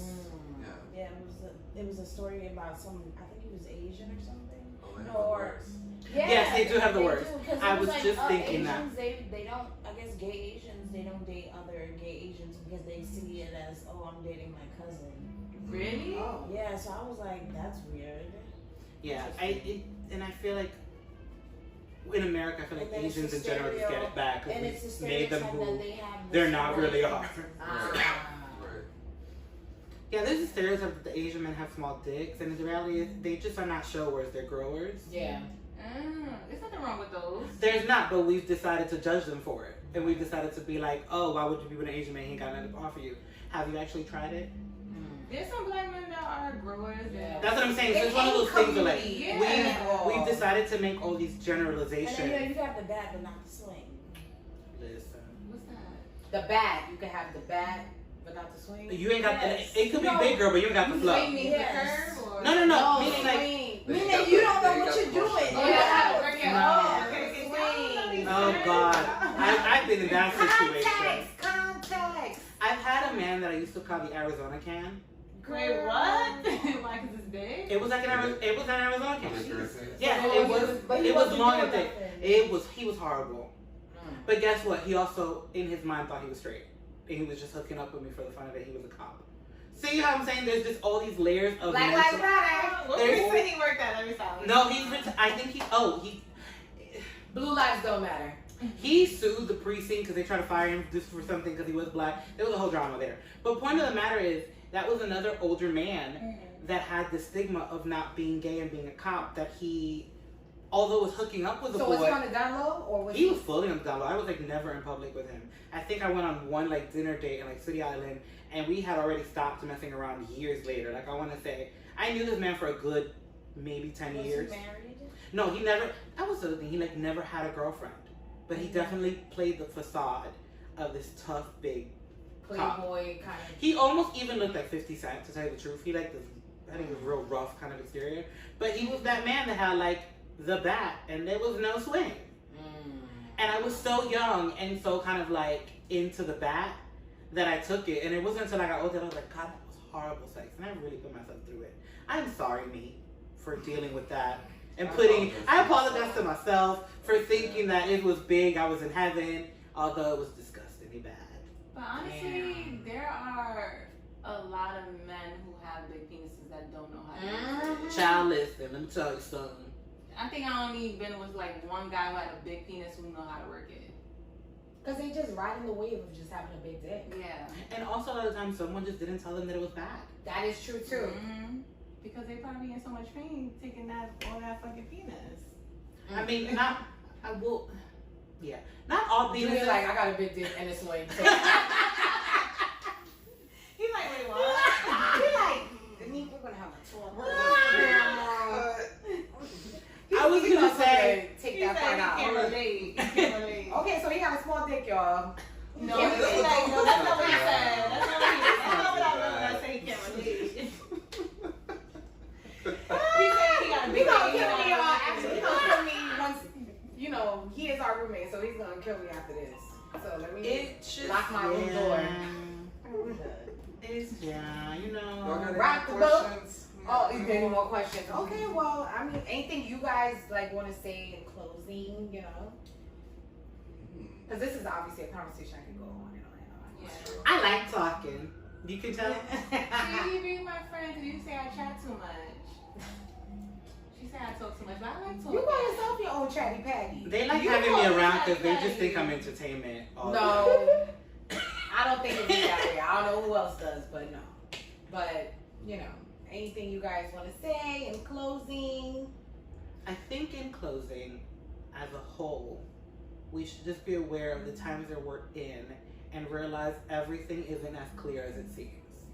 Yeah, it was a story about some, I think he was Asian or something. Yes, they do have the words. I was just thinking Asians, that. They don't, I guess gay Asians, they don't date other gay Asians because they see it as, oh, I'm dating my cousin. Really? Oh. Yeah, so I was like, that's weird. Yeah, and I feel like in America, I feel like Asians in general just get it back because we made them who they're not really are. Yeah, there's a stereotype that the Asian men have small dicks, and the reality is they just are not showers, they're growers. Yeah. There's nothing wrong with those. There's not, but we've decided to judge them for it. And we've decided to be like, oh, why would you be with an Asian man? He ain't got nothing to offer you. Have you actually tried it? There's some black men that are growers. Yeah. That's what I'm saying. It's one of those things where like, we've decided to make all these generalizations. And then you have the bat, but not the swing. Listen. What's that? The bat. You can have the bat, but not the swing. You ain't got it could be big girl, but you ain't got the flow. Swing means the curve, or? No. Meaning like, meaning you don't know what you're doing. Oh God, I've been in that situation. Context. I've had a man that I used to call the Arizona can. Wait, what? Why? Because it's big? It was like an Arizona can. Yeah, But it was long and thick. He was horrible. But guess what? He also, in his mind, thought he was straight. And he was just hooking up with me for the fun of it. He was a cop. See how I'm saying? There's just all these layers of Black Lives Matter. What precinct he worked at? Let me stop. No, I think Blue lives don't matter. He sued the precinct because they tried to fire him just for something because he was black. There was a whole drama there. But point of the matter is, that was another older man that had the stigma of not being gay and being a cop, that he, although was hooking up with a boy. So was he on the down low, or was he was fully on the down low. I was like never in public with him. I think I went on one like dinner date in like City Island, and we had already stopped messing around years later. Like I want to say, I knew this man for a good maybe 10 years. Was he married? No, he never. That was the other thing. He like never had a girlfriend, but he definitely played the facade of this tough big playboy kind of. He almost even looked like 50 Cent, to tell you the truth. He like this, I think it was real rough kind of exterior, but he was that man that had like the bat, and there was no swing. And I was so young and so kind of like into the bat that I took it, and it wasn't until I got older that I was like, God, that was horrible sex, and I really put myself through it. I'm sorry, me, for dealing with that. And I apologize to myself for thinking that it was big, I was in heaven, although it was disgustingly bad. But honestly, there are a lot of men who have big penises that don't know how to use it. Child, listen, let me tell you something. I think I only been with like one guy who had a big penis who know how to work it. Because they just riding the wave of just having a big dick. Yeah. And also a lot of times someone just didn't tell them that it was bad. That is true too. because they probably in so much pain taking all that fucking penis. I mean, not all penises. You're like, I got a big dick and it's way. He's like, wait, what? He's like, Denise, we're gonna have a tour. I was gonna say, take that part out. Can't relate. Okay, so he got a small dick, y'all. No, he's like, no, that's not what he said. That's not what he said. That's not what I meant when I say he can't relate. He said he got a big He's gonna dick. kill me, y'all. Actually, he's gonna kill me once, he is our roommate, so he's gonna kill me after this. So let me lock my room door. Rock the boat. Oh, is there any more questions? Okay, well, I mean, anything you guys like want to say in closing, Because this is obviously a conversation I can go on and on and on. Yeah. I like talking. You can tell. See, you be my friend because you say I chat too much. She said I talk too much, but I like talking. You call yourself your own chatty patty. They like having me around because they just think I'm entertainment. No, I don't think it'd be that way. I don't know who else does, but no. But, anything you guys want to say in closing? I think in closing, as a whole, we should just be aware of the times that we're in and realize everything isn't as clear as it seems.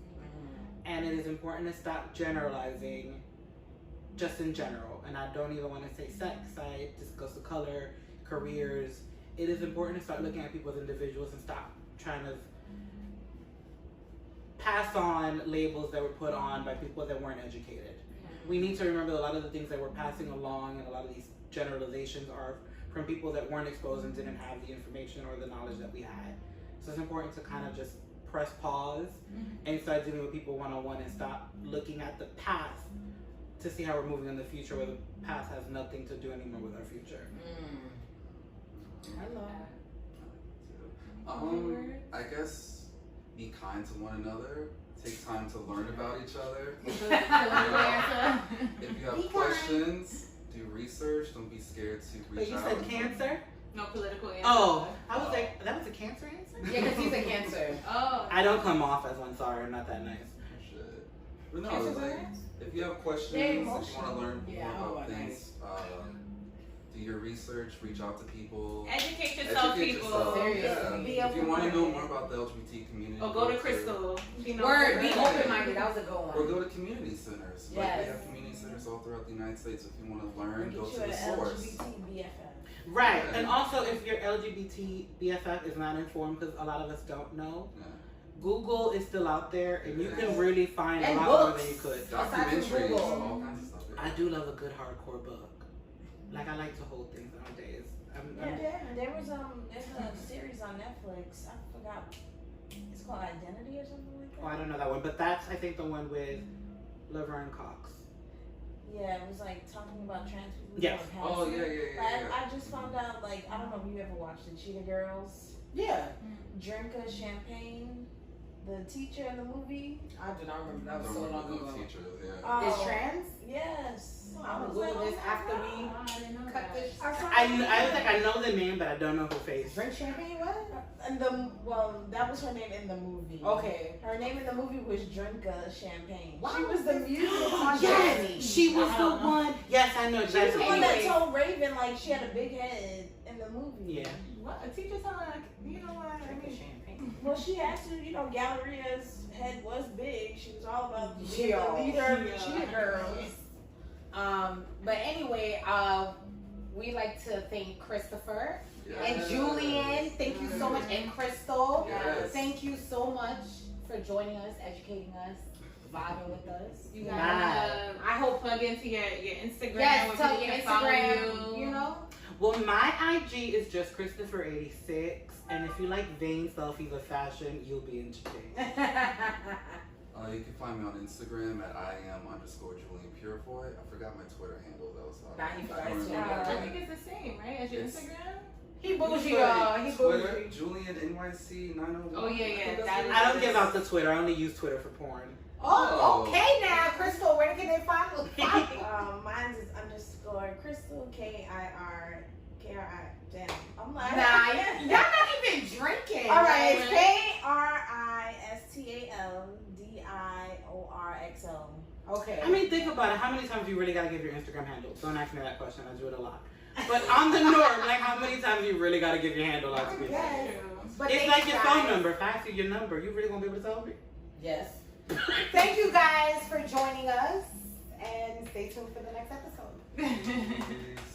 And it is important to stop generalizing just in general. And I don't even want to say sex. This goes to color, careers. It is important to start looking at people as individuals and stop trying to pass on labels that were put on by people that weren't educated. We need to remember a lot of the things that we're passing along and a lot of these generalizations are from people that weren't exposed and didn't have the information or the knowledge that we had. So it's important to kind of just press pause and start dealing with people one-on-one and stop looking at the past to see how we're moving in the future where the past has nothing to do anymore with our future. I guess be kind to one another. Take time to learn about each other. If you have questions, do research. Don't be scared to reach out. But you said cancer? No political answer. Oh, I was like, that was a cancer answer? Yeah, because he's a cancer. Oh. I don't come off as one, sorry, I'm not that nice. Shit. But no, if you have questions, if you want to learn more about things, do your research, reach out to people. Educate yourself, people. Seriously. Yeah. If you want to know more about the LGBT community, or go to Crystal. Be open-minded. That was a good one. Or go to community centers. Yes. Like they have community centers all throughout the United States. If you want to learn, go to the source. Right, and also if your LGBT BFF is not informed, because a lot of us don't know, Google is still out there, and you can really find a lot more than you could. Documentaries, all kinds of stuff. I do love a good hardcore book. Like I like to hold things nowadays. There was there's a series on Netflix. I forgot. It's called Identity or something like that. Oh, I don't know that one, but that's I think the one with Laverne Cox. Yeah, it was like talking about trans people. Yes. Oh yeah. I just found out, like, I don't know if you ever watched the Cheetah Girls. Yeah. Drink a champagne. The teacher in the movie. I do not remember. That was so long ago. Is trans? Yes. I'm gonna Google this after we cut this. I know the name, but I don't know her face. Drink champagne? What? And that was her name in the movie. Okay. Her name in the movie was Drink a Champagne. Wow. She was the music on Yes, she was the one. Yes, I know. She was the one that told Raven like she had a big head in the movie. Yeah. What? A teacher telling her, you know what? Drink a champagne. Well, she actually, Galleria's head was big. She was all about the Yeah. leader of the Cheetah Girls. But anyway, we like to thank Christopher and Yes. Julian. Thank you so much, and Crystal. Yes. Thank you so much for joining us, educating us, vibing with us. You guys, I hope plug into your Instagram. Yes, where tell people your can follow Instagram. You know. Well, my IG is just Christopher86, and if you like vain selfies of fashion, you'll be entertained. You can find me on Instagram at @IAM_Julian Purefoy. I forgot my Twitter handle though, so Nah, you forgot I don't his remember I that. think it's the same, right? As your Instagram? He bougie, y'all. He Twitter, bougie. Julian NYC 901. Oh, yeah. I don't give out the Twitter. I only use Twitter for porn. Oh, okay now, Crystal. Where can they find you? Mine is _Crystal KIR. Damn, I'm like, Nah, y'all not even drinking. all right, KRISTALDIORXO. Okay. I mean, think about it. How many times do you really gotta give your Instagram handle? Don't ask me that question. I do it a lot. But on the norm, like how many times you really gotta give your handle out to people? Yes. But it's like your phone number. If I ask you your number, you really gonna be able to tell me? Yes. Thank you guys for joining us, and stay tuned for the next episode.